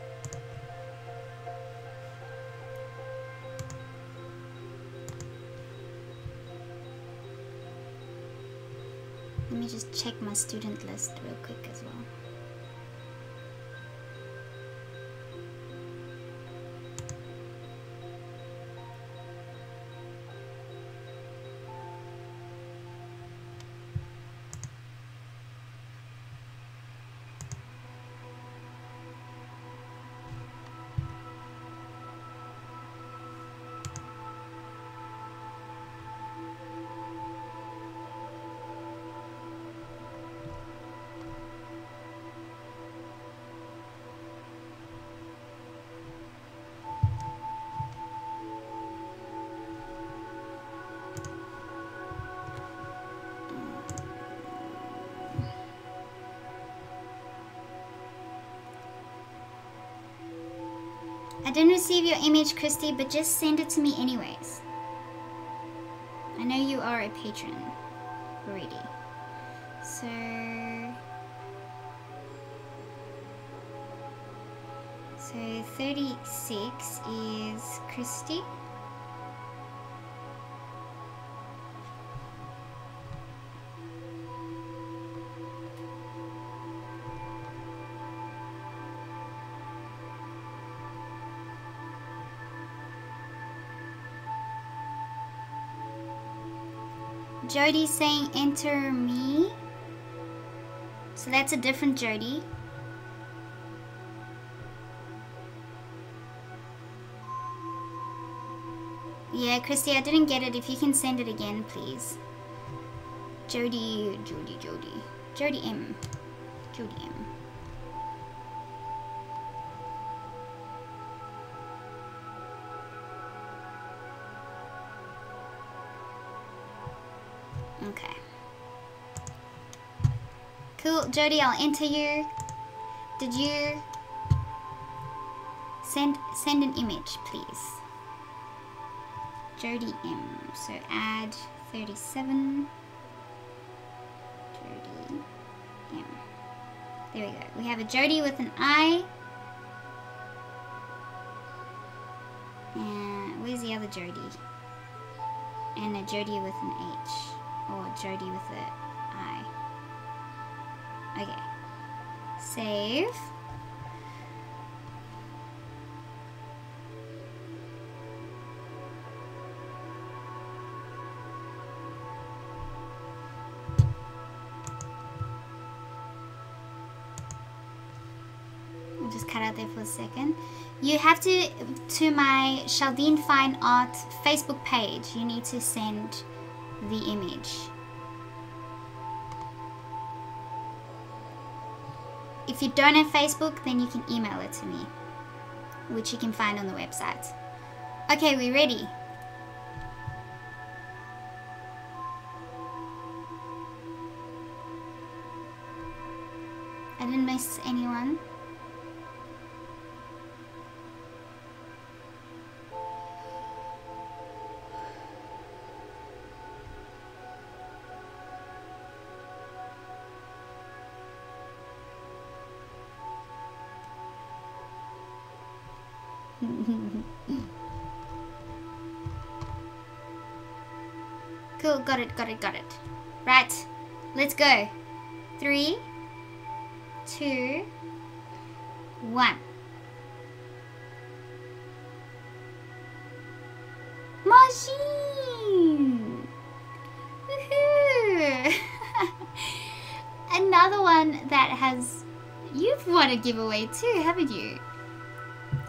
Let me just check my student list real quick as well. I didn't receive your image, Christy, but just send it to me anyways. I know you are a patron already. So 36 is Christy. Jody's saying enter me. So that's a different Jody. Yeah, Christy, I didn't get it. If you can send it again, please. Jody M. Jody M. Okay. Cool, Jody, I'll enter you. Did you send an image, please? Jody M. So add 37. Jody M. There we go. We have a Jody with an I. And where's the other Jody? And a Jody with an H. Or Jody with a I. Okay. Save. We'll just cut out there for a second. You have to my Sheldene Fine Art Facebook page. You need to send the image. If you don't have Facebook, then you can email it to me, which you can find on the website. Okay, we ready? I didn't miss anyone. Cool, got it. Right, let's go. 3, 2, 1. Machine! Woohoo! Another one that has... You've won a giveaway too, haven't you?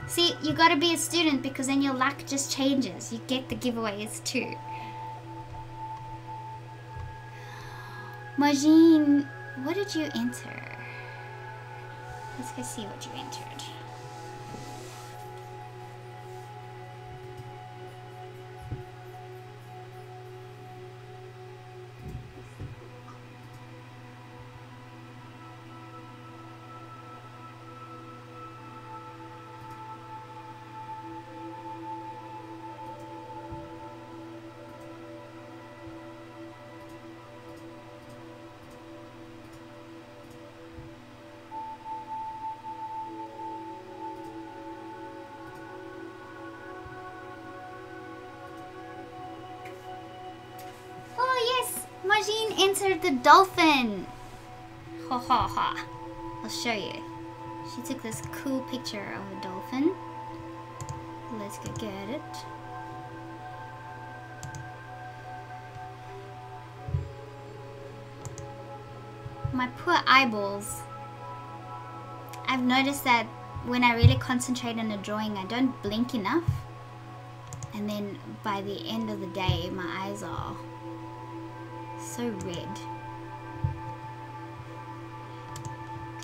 See, you gotta be a student because then your luck just changes. You get the giveaways too. Majin, what did you enter? Let's go see what you entered. Majin entered the dolphin. Ha ha ha. I'll show you. She took this cool picture of a dolphin. Let's go get it. My poor eyeballs. I've noticed that when I really concentrate on a drawing, I don't blink enough. And then by the end of the day, my eyes are so red.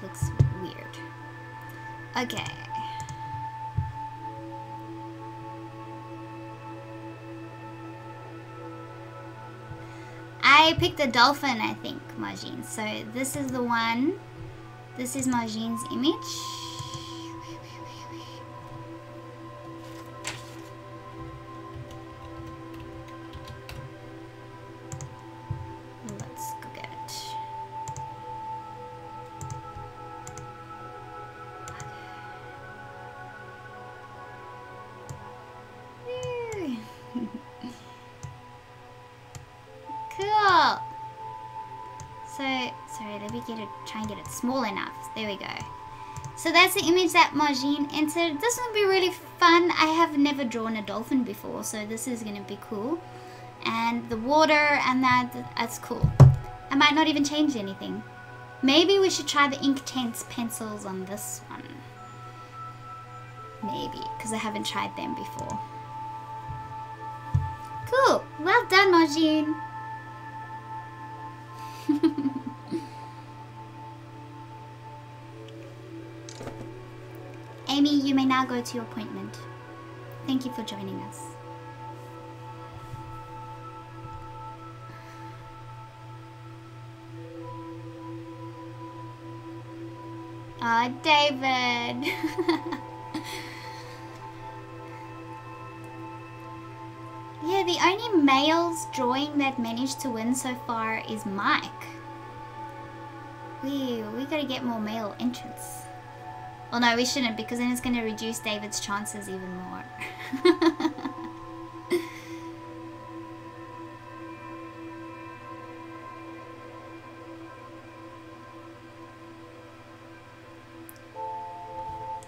Looks weird. Okay. I picked a dolphin, I think, Majin. So this is the one. This is Majin's image. Try and get it small enough. There we go. So that's the image that Majin entered. This will be really fun. I have never drawn a dolphin before, so this is going to be cool. And the water and that's cool. I might not even change anything. Maybe we should try the Inktense pencils on this one. Maybe, because I haven't tried them before. Cool. Well done, Margine. Amy, you may now go to your appointment. Thank you for joining us. Ah, David. Yeah, the only male's drawing that managed to win so far is Mike. We gotta get more male entrants. Well, no, we shouldn't, because then it's gonna reduce David's chances even more.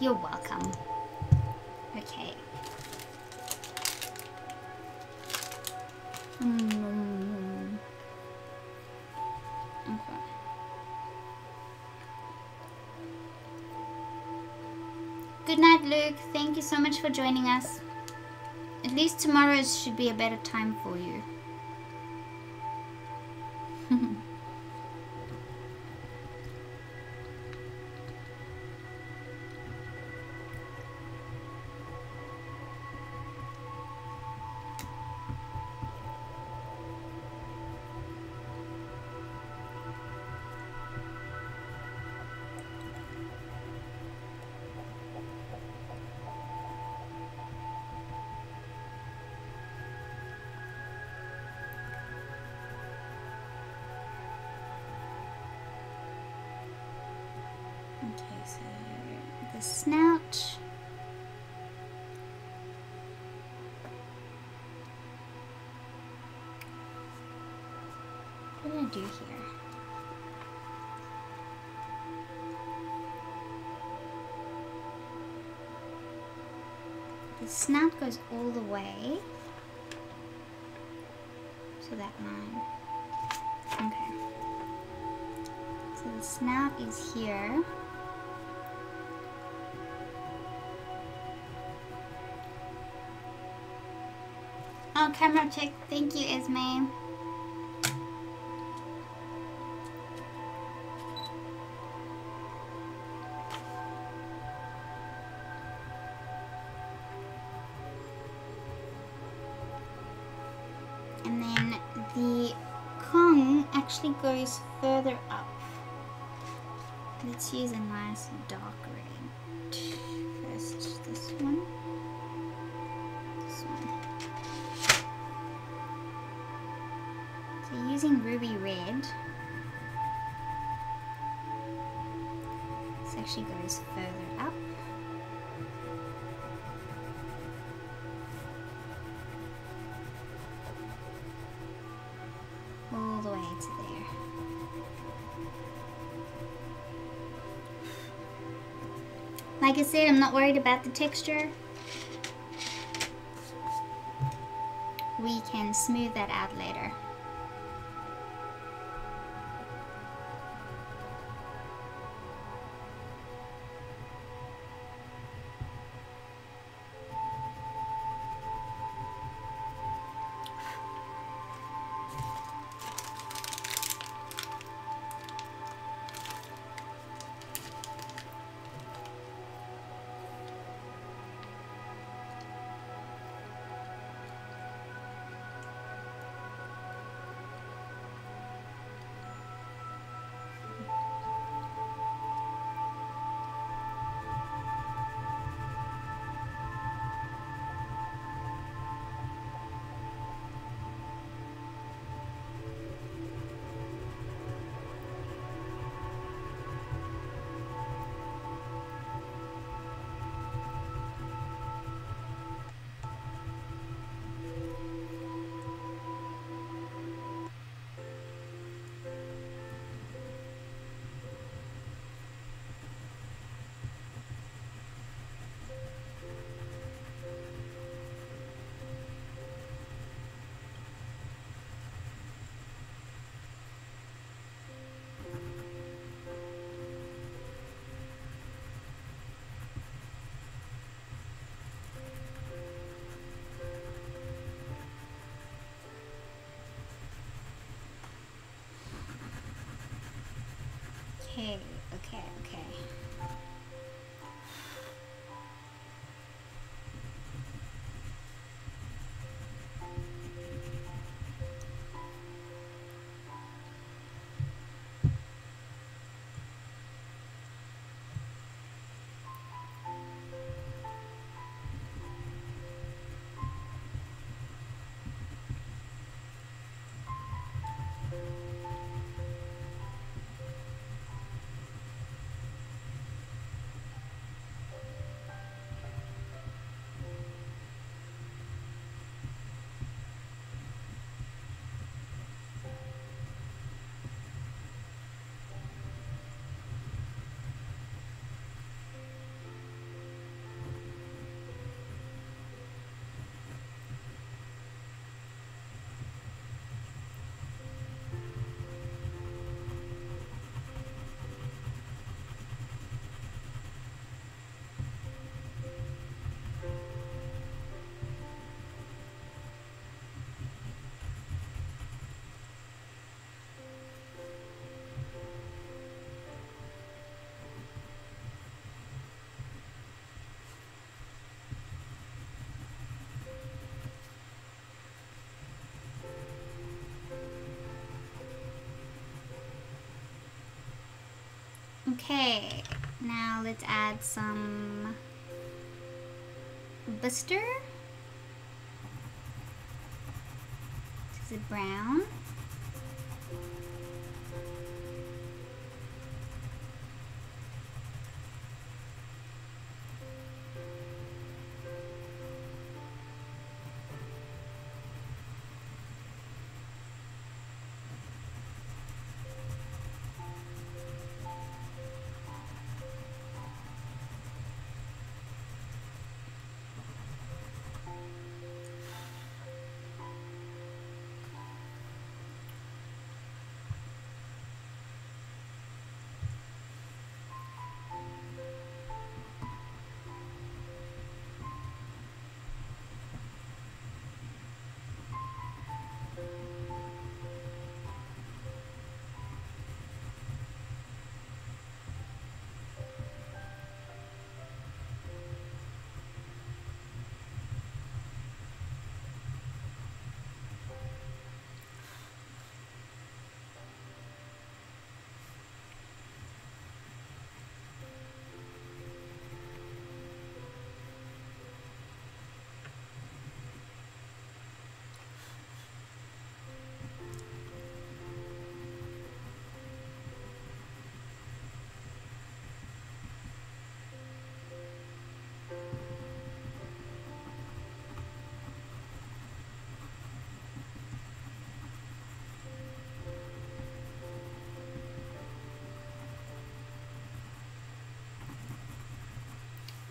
You're welcome. Okay. Okay. Good night, Luke. Thank you so much for joining us. At least tomorrow should be a better time for you. Okay, so the snout. What did I do here? The snout goes all the way to that line. Okay. So the snout is here. Oh, camera check. Thank you, Esme. And then the Kong actually goes further up. Let's use a nice dark red. First this one. This one. So using ruby red, this actually goes further up. All the way to there. Like I said, I'm not worried about the texture. We can smooth that out later. Okay, okay, okay. Okay, now let's add some blister. This is brown.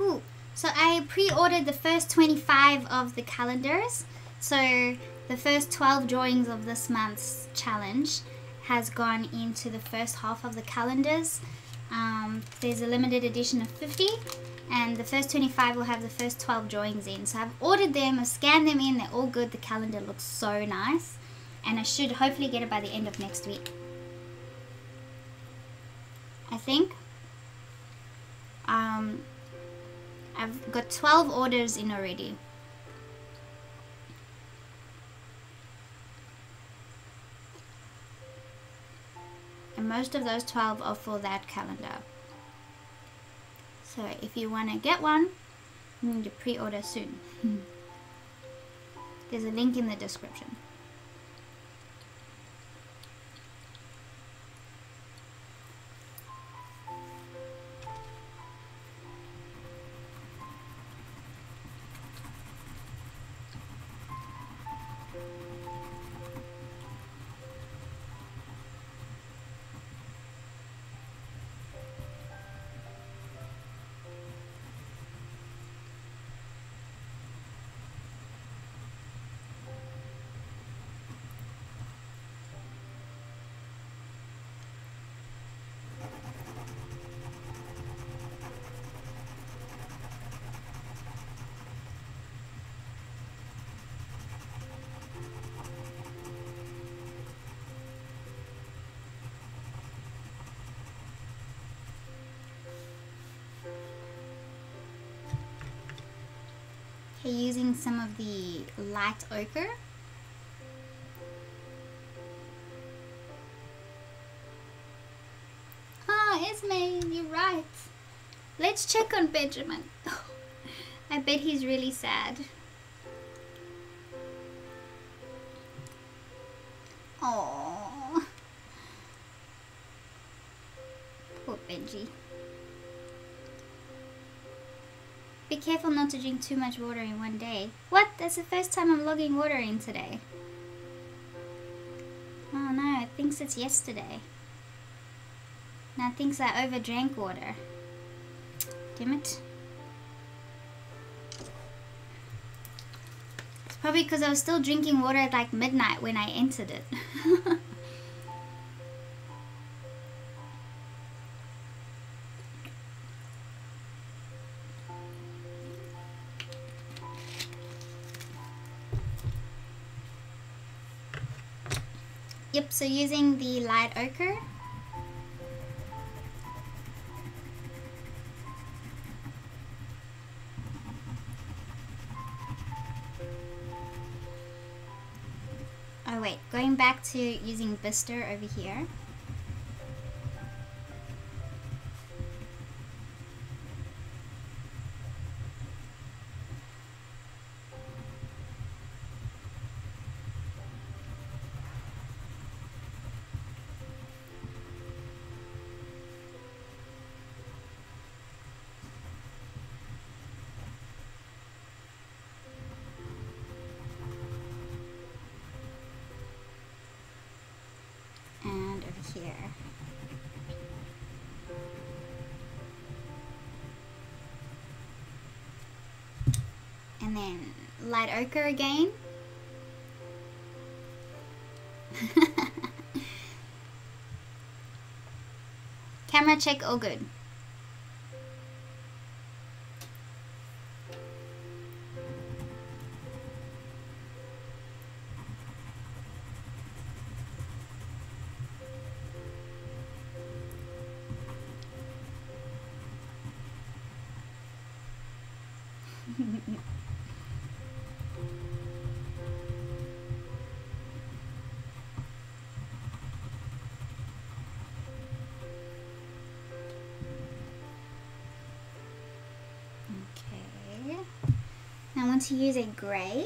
Ooh, so I pre-ordered the first 25 of the calendars. So the first 12 drawings of this month's challenge has gone into the first half of the calendars. There's a limited edition of 50, and the first 25 will have the first 12 drawings in. So I've ordered them, I've scanned them in, they're all good. The calendar looks so nice, and I should hopefully get it by the end of next week, I think. I've got 12 orders in already. And most of those 12 are for that calendar. So if you want to get one, you need to pre-order soon. There's a link in the description. Okay, using some of the light ochre. Ah, Esme, you're right. Let's check on Benjamin. I bet he's really sad. Oh, poor Benji. Be careful not to drink too much water in one day. What? That's the first time I'm logging water in today. Oh no, it thinks it's yesterday. Now it thinks I overdrank water. Damn it. It's probably because I was still drinking water at like midnight when I entered it. Yep, so using the light ochre. Oh wait, going back to using Vista over here. And over here. And then light ochre again. Camera check, all good. I want to use a grey,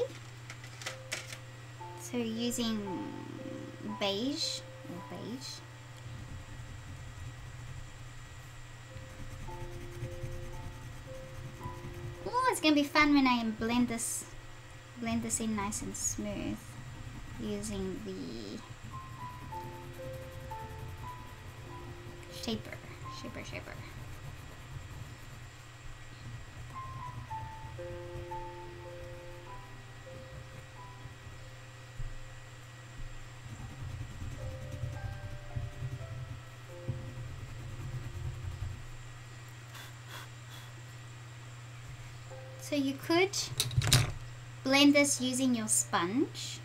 so using beige. Oh, it's gonna be fun when I blend this in nice and smooth using the shaper. So you could blend this using your sponge.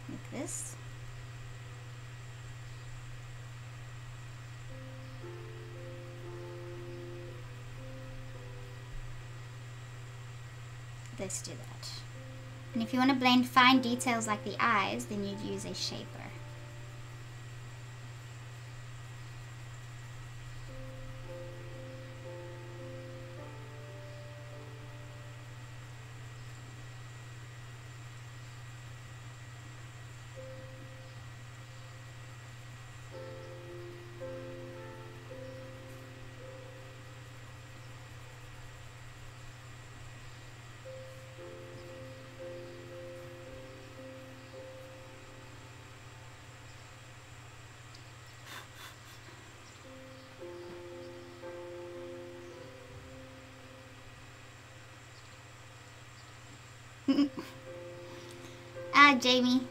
Like this. Let's do that. And if you want to blend fine details like the eyes, then you'd use a shaper. Jamie.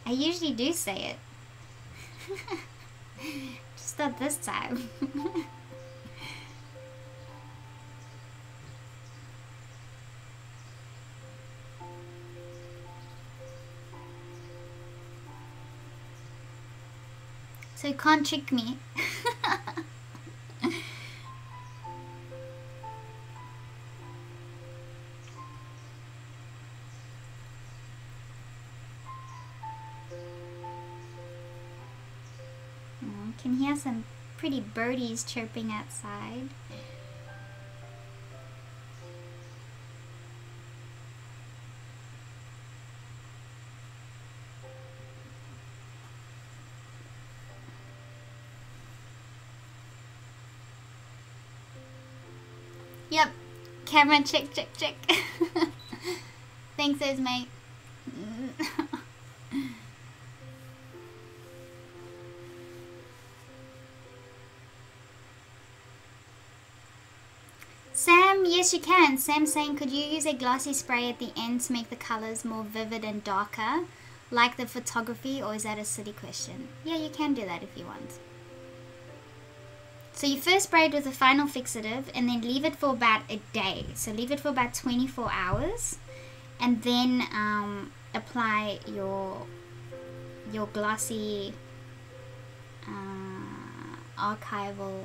I usually do say it. Just not this time. So you can't trick me. Can hear some pretty birdies chirping outside. Yep, camera check. Thanks, mate. Sam, yes you can. Sam's saying, could you use a glossy spray at the end to make the colors more vivid and darker, like the photography, or is that a silly question? Yeah, you can do that if you want. So you first spray it with a final fixative and then leave it for about a day. So leave it for about 24 hours and then apply your glossy archival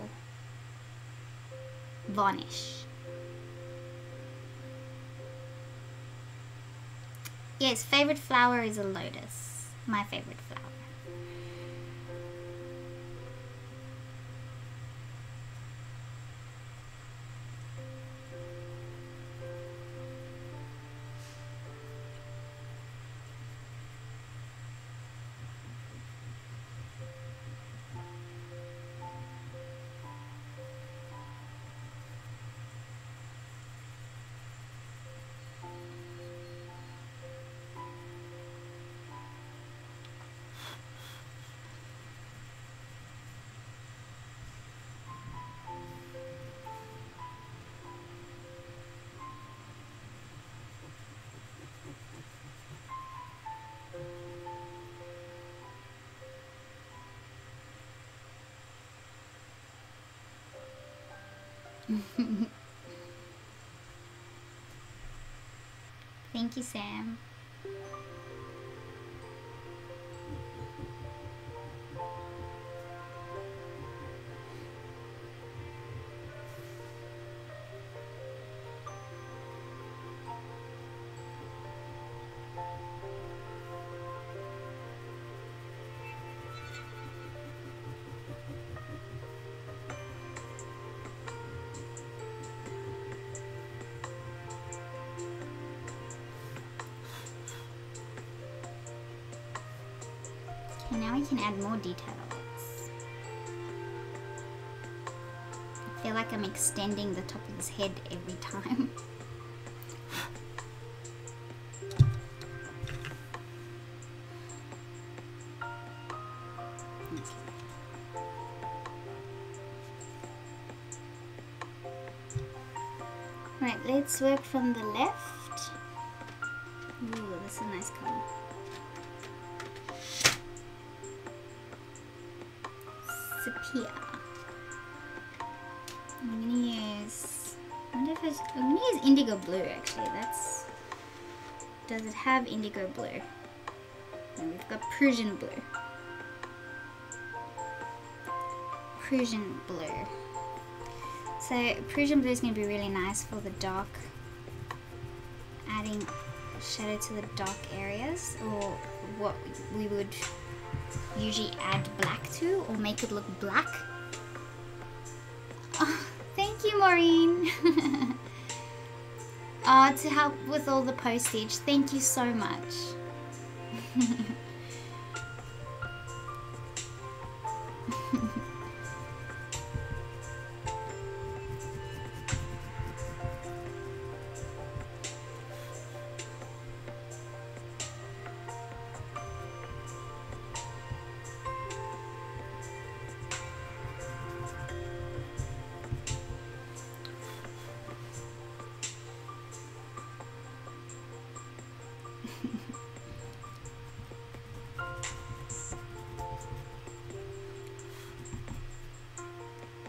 varnish. Yes, favorite flower is a lotus. My favorite flower. Thank you, Sam. Okay, now we can add more details. I feel like I'm extending the top of his head every time. Right, let's work from the left. Ooh, that's a nice color. Sepia. I'm gonna use. I wonder if I'm gonna use indigo blue. Actually, that's. Does it have indigo blue? No, we've got Prussian blue. Prussian blue. So Prussian blue is going to be really nice for the dark, adding shadow to the dark areas, or what we would usually add black to, or make it look black. Oh, thank you, Maureen. To help with all the postage. Thank you so much.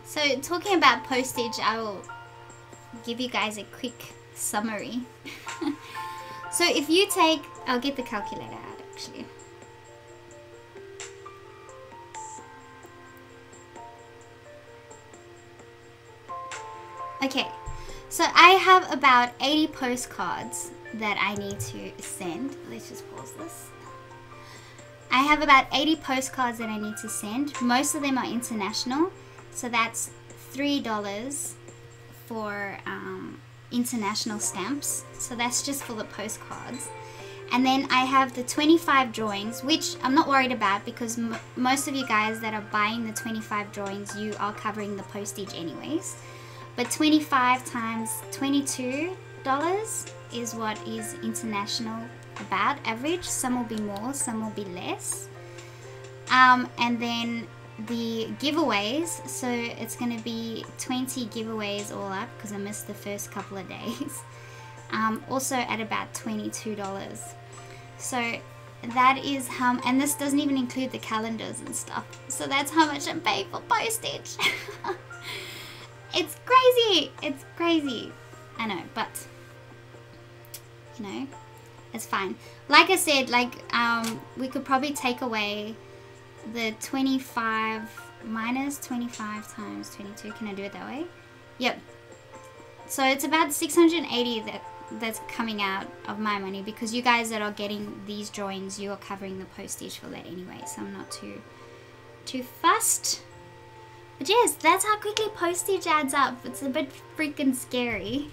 So talking about postage, I will give you guys a quick summary. So if you take, I'll get the calculator out actually. Okay, so I have about 80 postcards that I need to send. Let's just pause this. I have about 80 postcards that I need to send. Most of them are international, so that's $3 for international stamps. So that's just for the postcards. And then I have the 25 drawings, which I'm not worried about because most of you guys that are buying the 25 drawings, you are covering the postage anyways. But 25 times $22 is what is international about average. Some will be more, some will be less. And then the giveaways, so it's going to be 20 giveaways all up because I missed the first couple of days. Also at about $22. So that is how, and this doesn't even include the calendars and stuff. So that's how much I'm paying for postage. It's crazy. It's crazy. I know, but you know, it's fine. Like I said, like we could probably take away the 25 minus 25 times 22. Can I do it that way? Yep. So it's about 680 that's coming out of my money because you guys that are getting these drawings, you are covering the postage for that anyway. So I'm not too fussed. But yes, that's how quickly postage adds up. It's a bit freaking scary.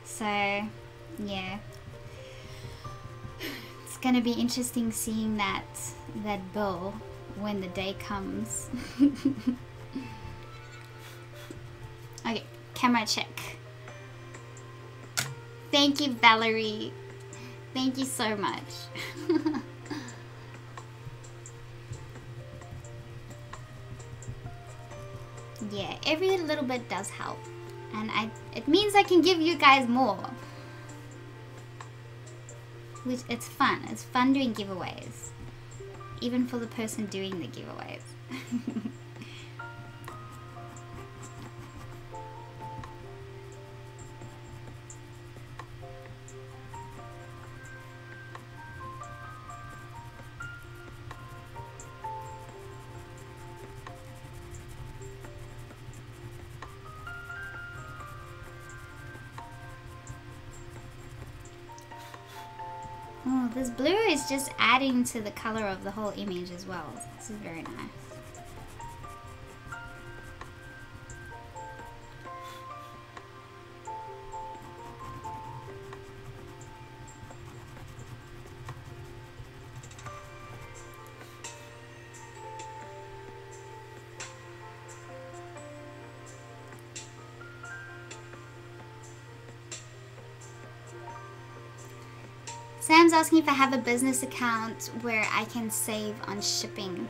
So yeah, it's gonna be interesting seeing that bill when the day comes. Okay, camera check. Thank you, Valerie. Thank you so much. Yeah, every little bit does help. And it means I can give you guys more. Which, it's fun. It's fun doing giveaways. Even for the person doing the giveaways. Oh, this blue is just adding to the color of the whole image as well. This is very nice. Sam's asking if I have a business account where I can save on shipping.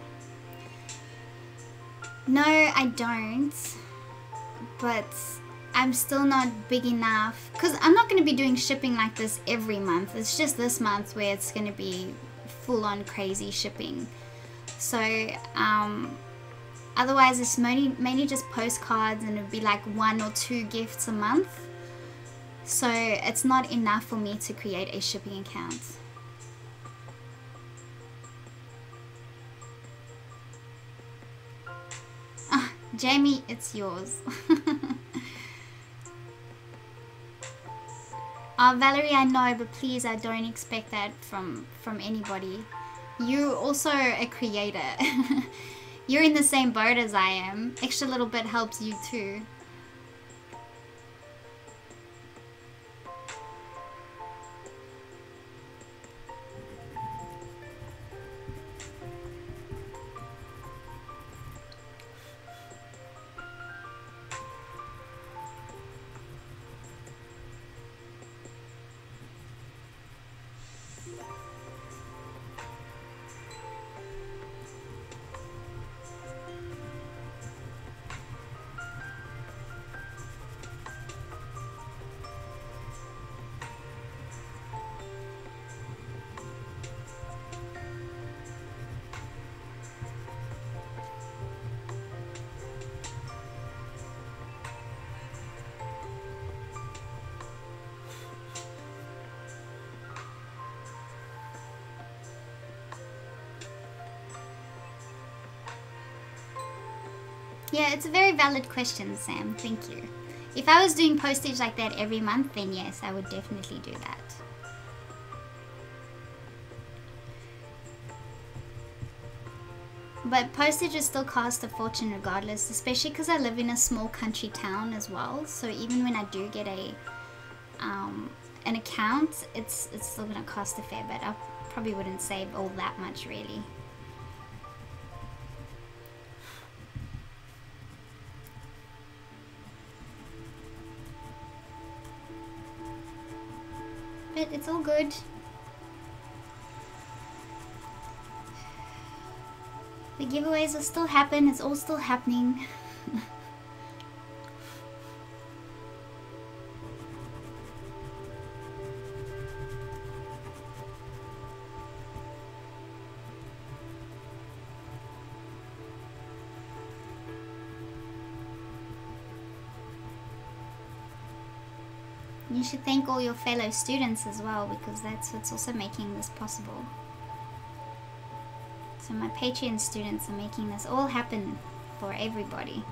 No, I don't. But I'm still not big enough. Because I'm not going to be doing shipping like this every month. It's just this month where it's going to be full-on crazy shipping. So, otherwise it's mainly just postcards and it would be like 1 or 2 gifts a month. So it's not enough for me to create a shipping account. Ah, Jamie, it's yours. Valerie, I know, but please, I don't expect that from anybody. You're also a creator. You're in the same boat as I am. Extra little bit helps you too. Yeah, it's a very valid question, Sam. Thank you. If I was doing postage like that every month, then yes, I would definitely do that. But postage still costs a fortune regardless, especially because I live in a small country town as well. So even when I do get a an account, it's still gonna cost a fair bit. I probably wouldn't save all that much really. But it's all good. The giveaways will still happen. It's all still happening. You should thank all your fellow students as well, because that's what's also making this possible. So my Patreon students are making this all happen for everybody.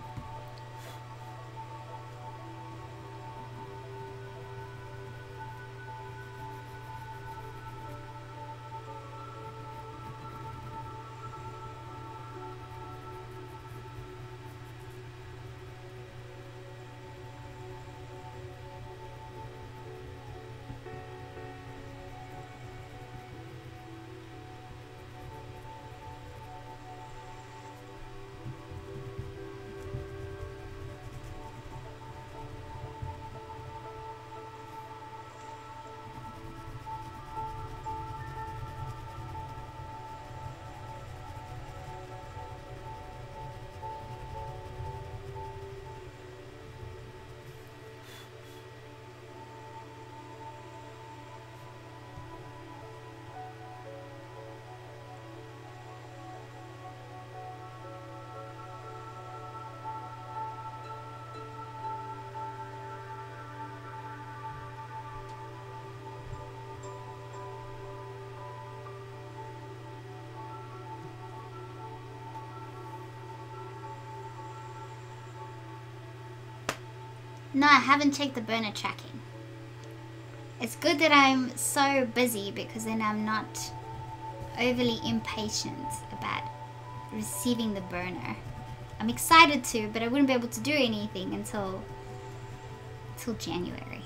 No, I haven't checked the burner tracking. It's good that I'm so busy because then I'm not overly impatient about receiving the burner. I'm excited to, but I wouldn't be able to do anything until January.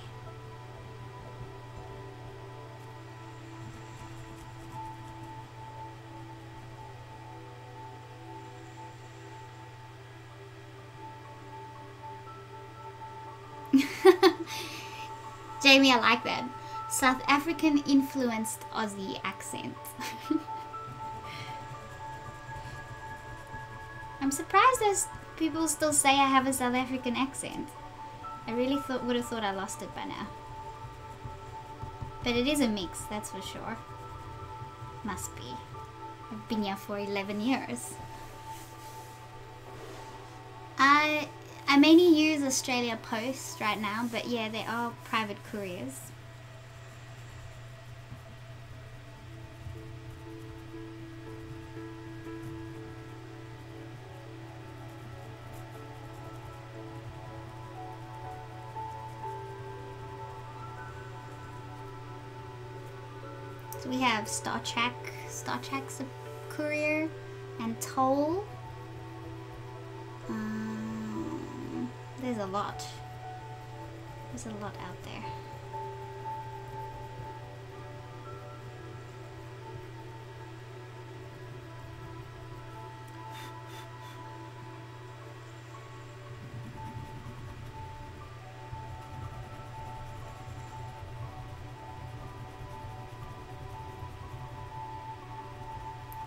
Jamie, I like that. South African influenced Aussie accent. I'm surprised there's people still say I have a South African accent. I really would have thought I lost it by now. But it is a mix, that's for sure. Must be. I've been here for 11 years. I mainly use Australia Post right now, but yeah, they are private couriers. So we have Star Trek's a courier, and Toll. There's a lot. There's a lot out there.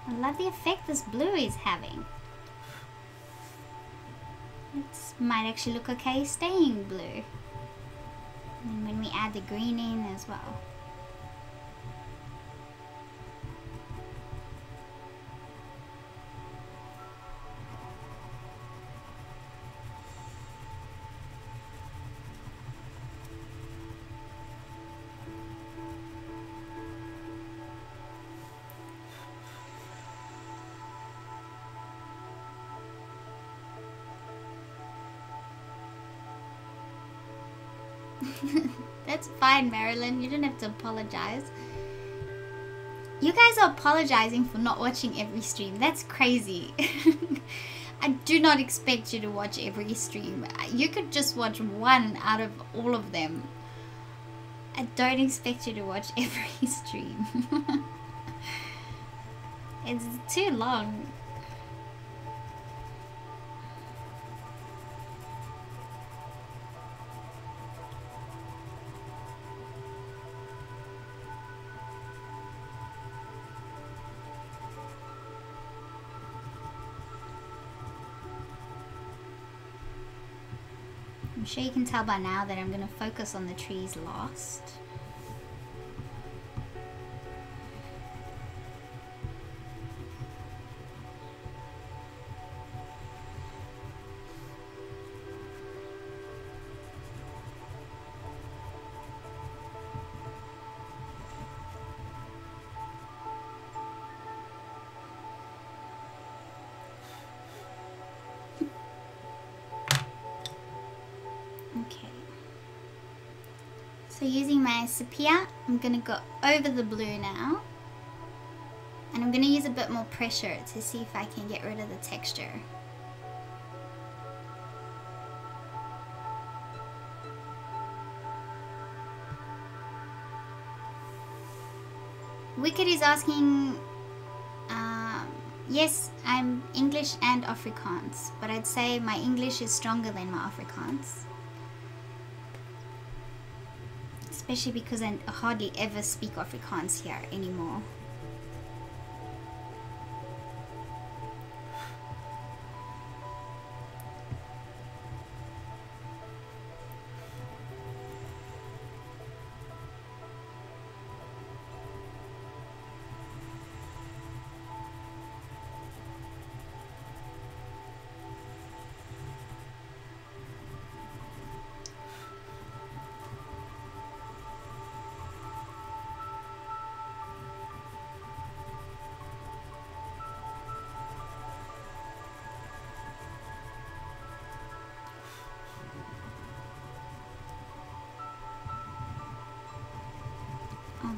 I love the effect this blue is having. It might actually look okay staying blue. And when we add the green in as well. That's fine, Marilyn. You don't have to apologize. You guys are apologizing for not watching every stream. That's crazy. I do not expect you to watch every stream. You could just watch one out of all of them. I don't expect you to watch every stream. It's too long. I'm sure you can tell by now that I'm going to focus on the trees last. So using my sepia, I'm going to go over the blue now. And I'm going to use a bit more pressure to see if I can get rid of the texture. Wicked is asking, yes, I'm English and Afrikaans, but I'd say my English is stronger than my Afrikaans. Especially because I hardly ever speak Afrikaans here anymore.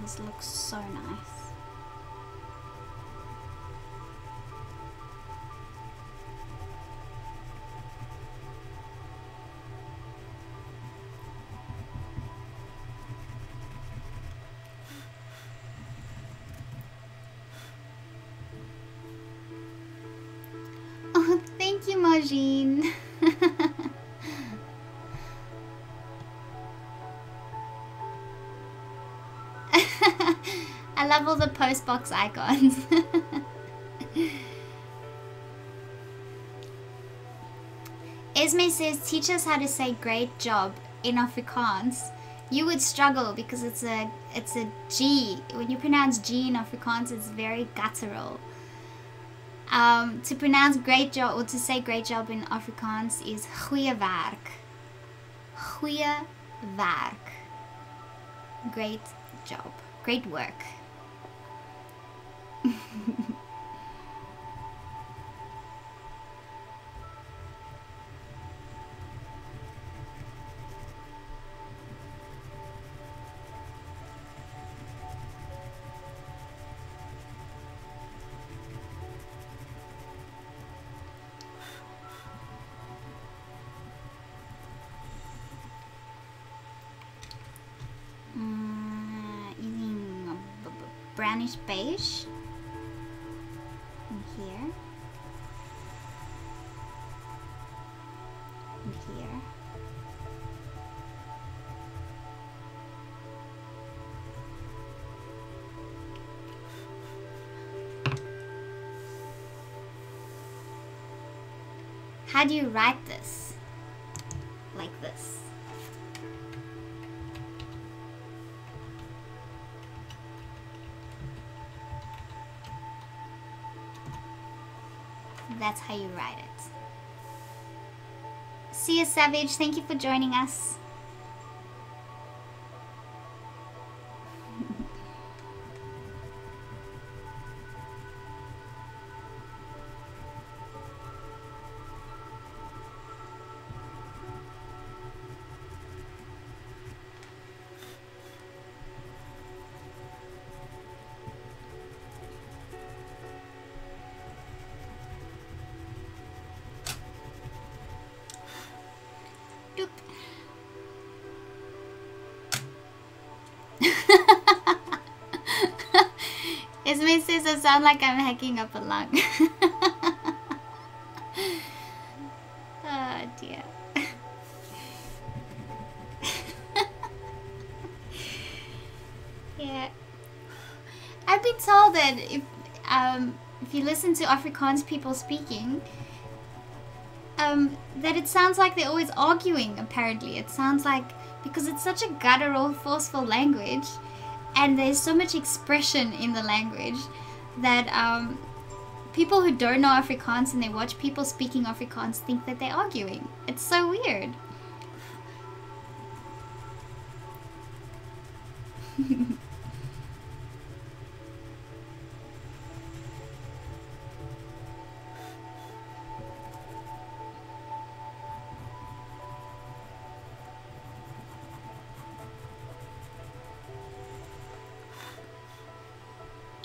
This looks so nice. Oh, thank you, Majin. I love all the postbox icons. Esme says, teach us how to say great job in Afrikaans. You would struggle because it's a G. When you pronounce G in Afrikaans, it's very guttural. To pronounce great job or to say great job in Afrikaans is goeie werk. Goeie werk. Great job. Great work. Using brownish beige in here and here. How do you write this? Like this. That's how you write it. See you, Savage. Thank you for joining us. Esme says I sound like I'm hacking up a lung. Oh dear. Yeah. I've been told that if you listen to Afrikaans people speaking, that it sounds like they're always arguing, apparently. It sounds like, because it's such a guttural, forceful language, and there's so much expression in the language, that people who don't know Afrikaans and they watch people speaking Afrikaans think that they're arguing. It's so weird.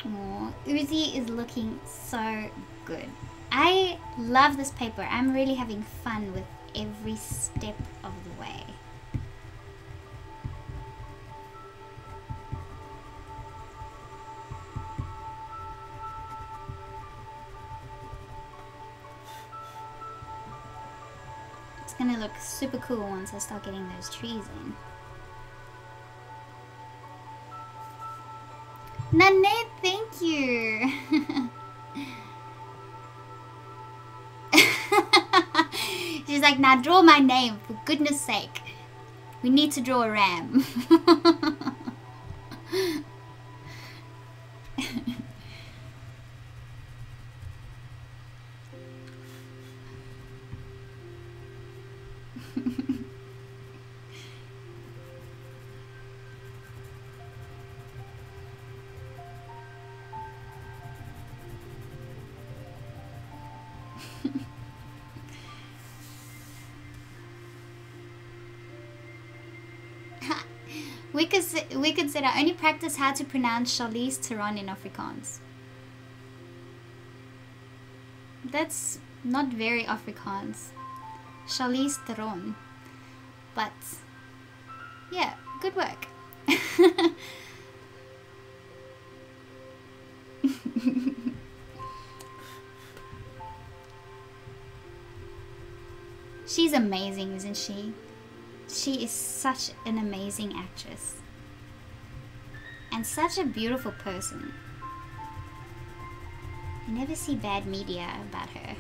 Aww, Uzi is looking so good. I love this paper. I'm really having fun with every step of the way. It's gonna look super cool once I start getting those trees in. Nanette, thank you. She's like, now draw my name, for goodness sake. We need to draw a ram. Wicked said, I only practice how to pronounce Charlize Theron in Afrikaans. That's not very Afrikaans. Charlize Theron. But, yeah, good work. She's amazing, isn't she? She is such an amazing actress. And such a beautiful person. I never see bad media about her.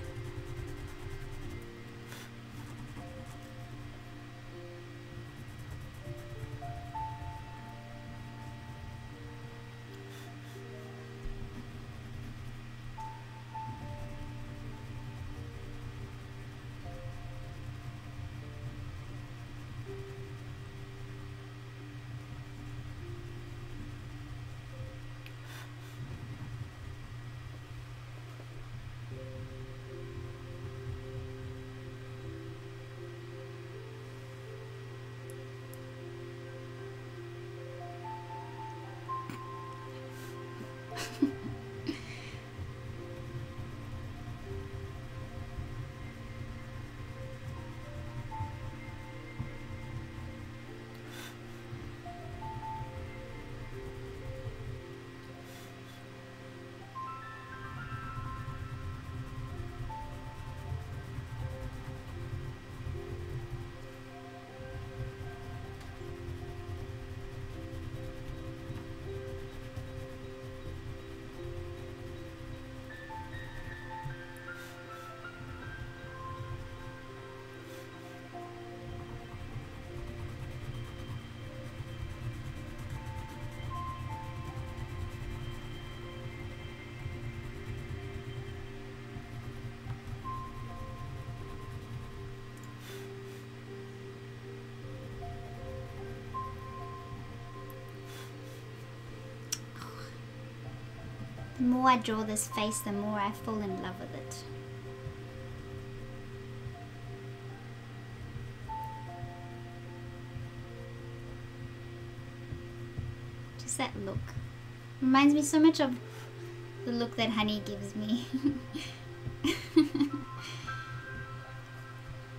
The more I draw this face, the more I fall in love with it. Just that look. Reminds me so much of the look that Honey gives me.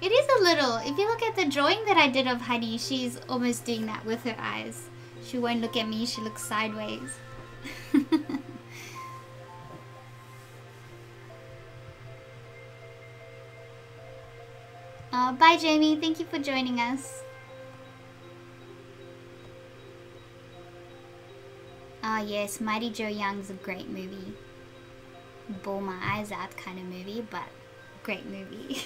It is a little. If you look at the drawing that I did of Honey, she's almost doing that with her eyes. She won't look at me, she looks sideways. Bye, Jamie. Thank you for joining us. Yes, Mighty Joe Young's a great movie. Bawl my eyes out kind of movie, but great movie.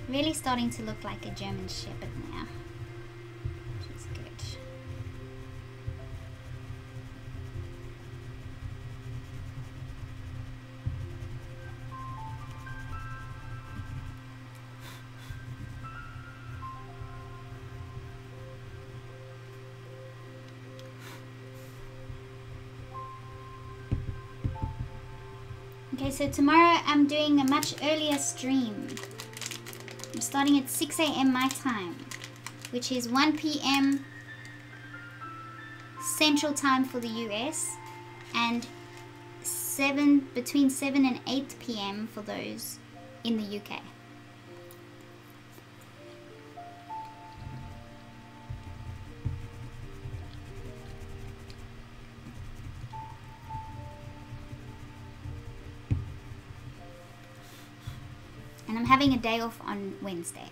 Really starting to look like a German Shepherd now, which is good. Okay, so tomorrow I'm doing a much earlier stream. I'm starting at 6 a.m. my time, which is 1 p.m. Central Time for the US, and between 7 and 8 p.m. for those in the UK. And I'm having a day off on Wednesday.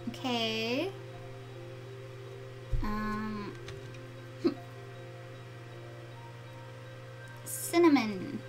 Okay. Cinnamon.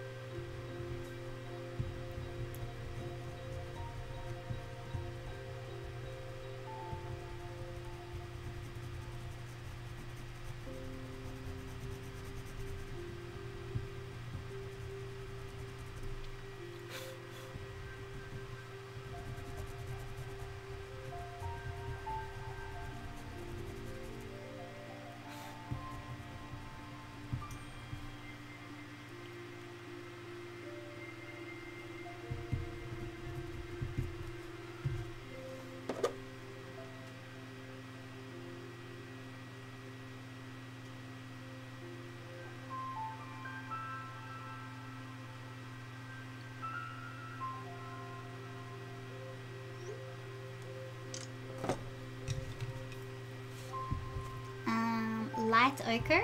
Light ochre.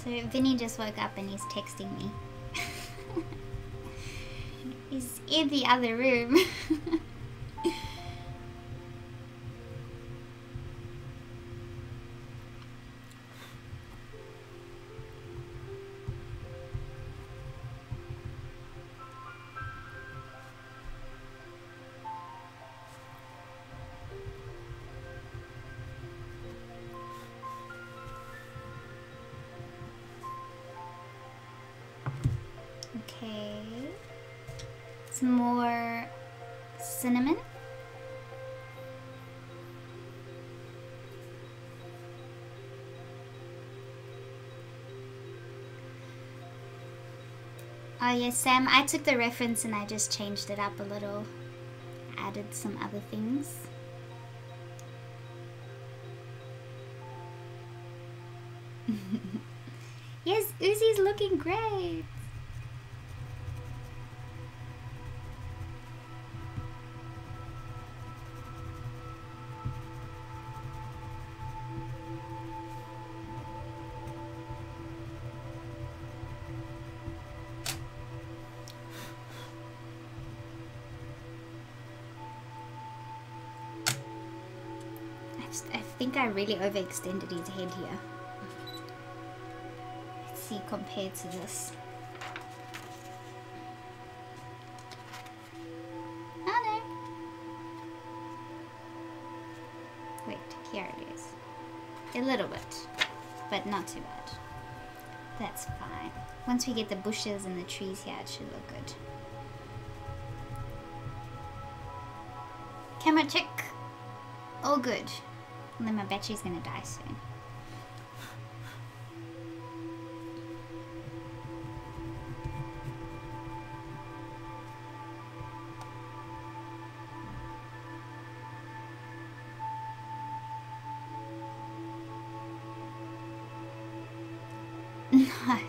So Vinny just woke up and he's texting me. He's in the other room. Okay. Some more cinnamon. Oh yes, Sam, I took the reference and I just changed it up a little. Added some other things. Yes, Uzi's looking great. I think I really overextended his head here. Let's see compared to this. Oh no. Wait, here it is. A little bit, but not too bad. That's fine. Once we get the bushes and the trees here, it should look good. Camera check. All good. And then my battery's gonna die soon. No.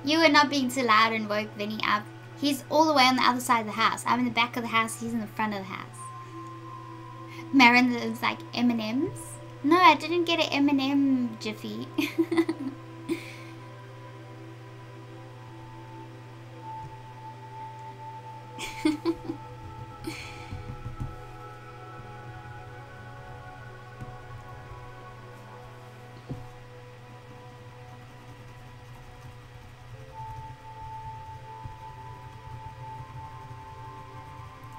You were not being too loud and woke Vinny up. He's all the way on the other side of the house. I'm in the back of the house, he's in the front of the house. Marin was like M&M's. No, I didn't get an M&M Jiffy.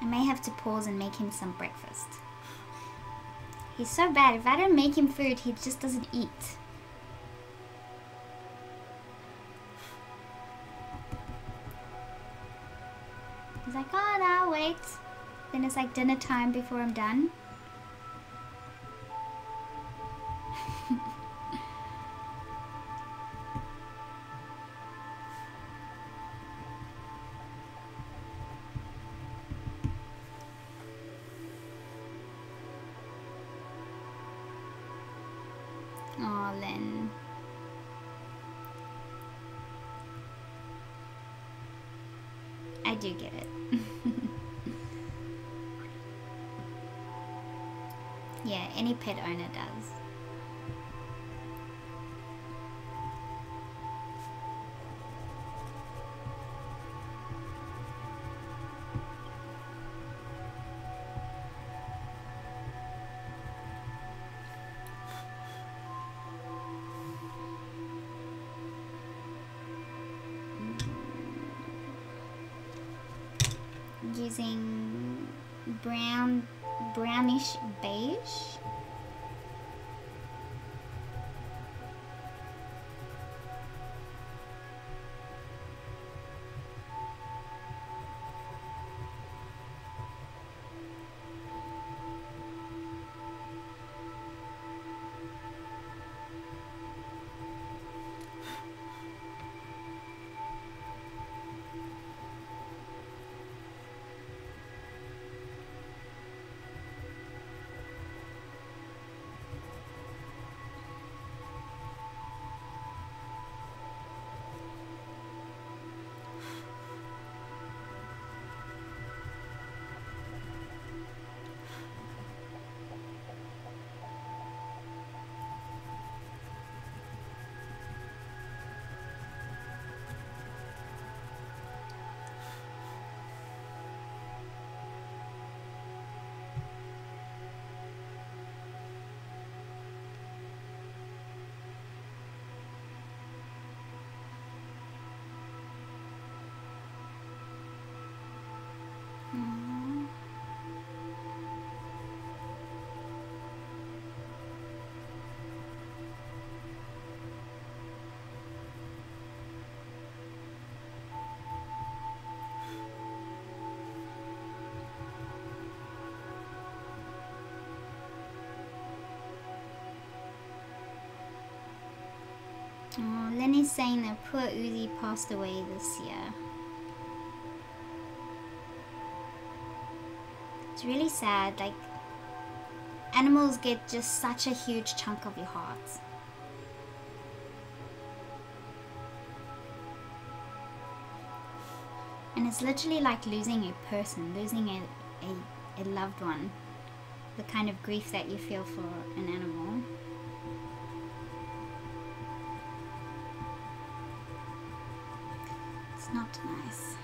I may have to pause and make him some breakfast. He's so bad. If I don't make him food, he just doesn't eat. He's like, oh, no, I'll wait. Then it's like dinner time before I'm done. Oh, Lynn. I do get it. Yeah, any pet owner does. Using brownish beige. Oh, Lynn is saying that poor Uzi passed away this year. It's really sad, like, animals get just such a huge chunk of your heart. And it's literally like losing a person, losing a loved one. The kind of grief that you feel for an animal. It's not nice.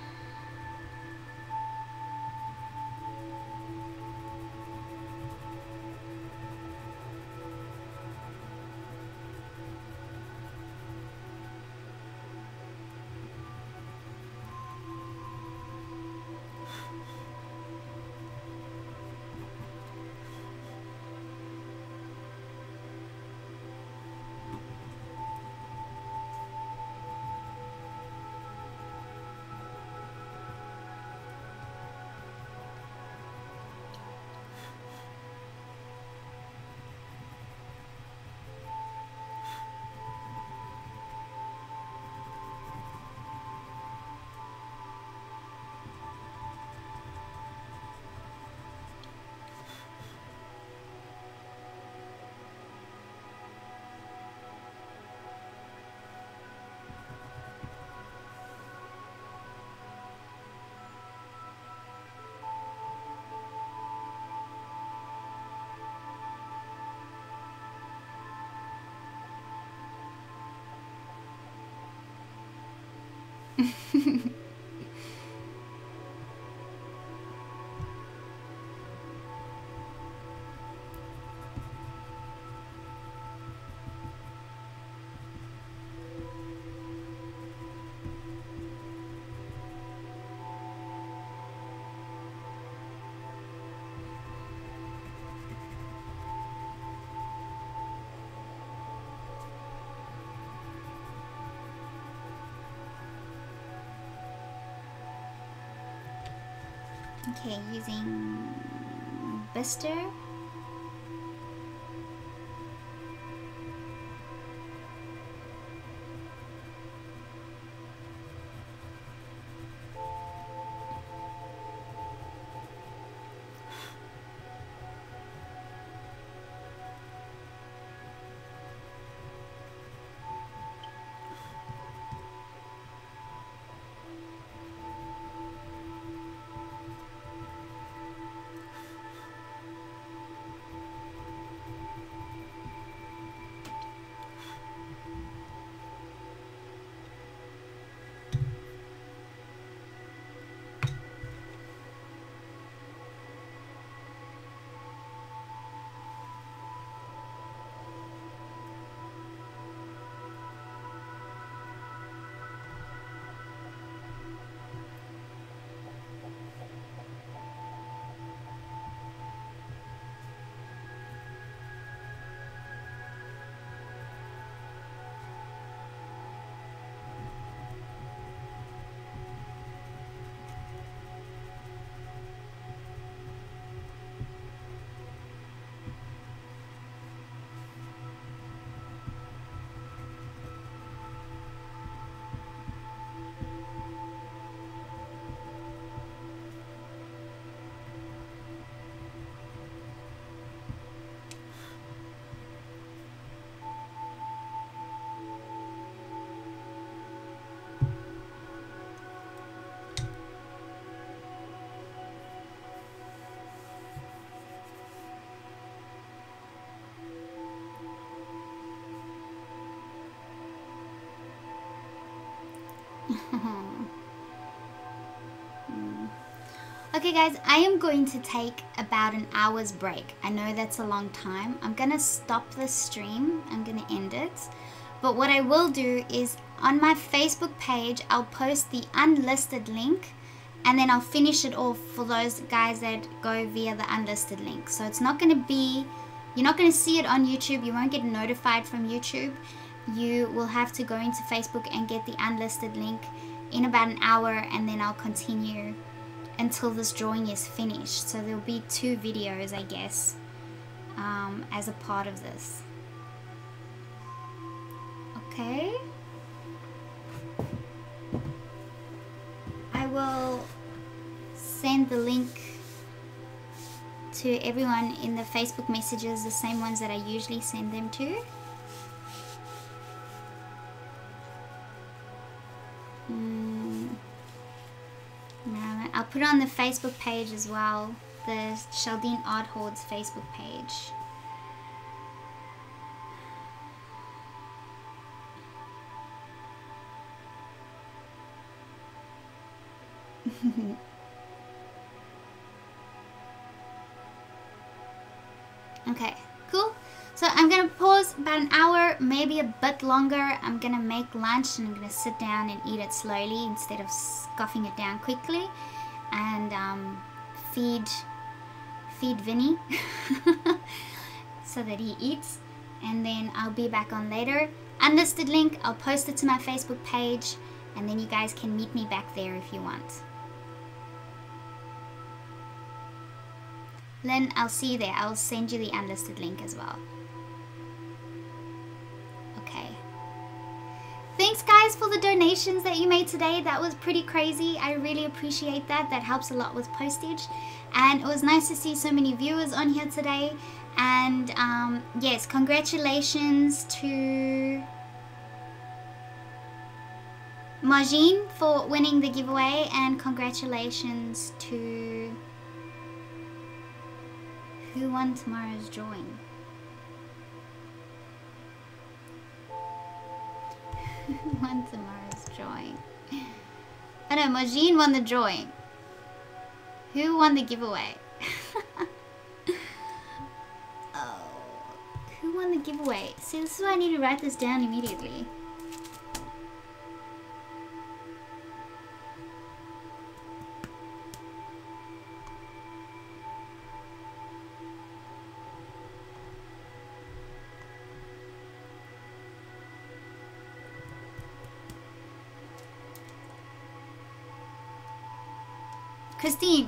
Okay, using Bister. Okay guys, I am going to take about an hour's break. I know that's a long time. I'm gonna stop the stream. I'm gonna end it. But what I will do is on my Facebook page, I'll post the unlisted link and then I'll finish it off for those guys that go via the unlisted link. So it's not going to be, you're not going to see it on YouTube. You won't get notified from YouTube. You will have to go into Facebook and get the unlisted link in about an hour, and then I'll continue until this drawing is finished. So there'll be 2 videos, I guess, as a part of this. Okay. I will send the link to everyone in the Facebook messages, the same ones that I usually send them to. No, I'll put it on the Facebook page as well, the Sheldene Art Hoards Facebook page. Okay, cool. So I'm gonna pause about an hour, maybe a bit longer. I'm gonna make lunch and I'm gonna sit down and eat it slowly instead of scoffing it down quickly, and feed Vinny so that he eats, and then I'll be back on later. Unlisted link, I'll post it to my Facebook page, and then you guys can meet me back there if you want. Lynn, I'll see you there. I'll send you the unlisted link as well. Okay. Thanks guys for the donations that you made today. That was pretty crazy. I really appreciate that. That helps a lot with postage. And it was nice to see so many viewers on here today. And yes, congratulations to Majin for winning the giveaway, and congratulations to... who won tomorrow's drawing? Who won tomorrow's drawing? Oh no, Majin won the drawing. Who won the giveaway? Oh, who won the giveaway? See, this is why I need to write this down immediately.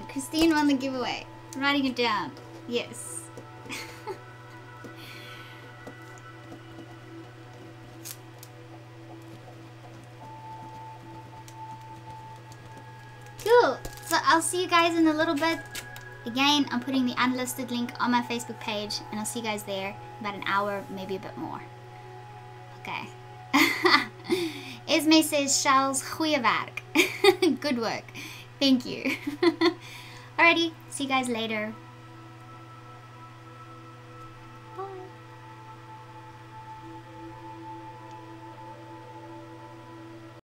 Christine won the giveaway. I'm writing it down. Yes. Cool. So I'll see you guys in a little bit. Again, I'm putting the unlisted link on my Facebook page, and I'll see you guys there about an hour, maybe a bit more. Okay. Esme says, Charles, goeie werk. Good work. Thank you. Alrighty, see you guys later.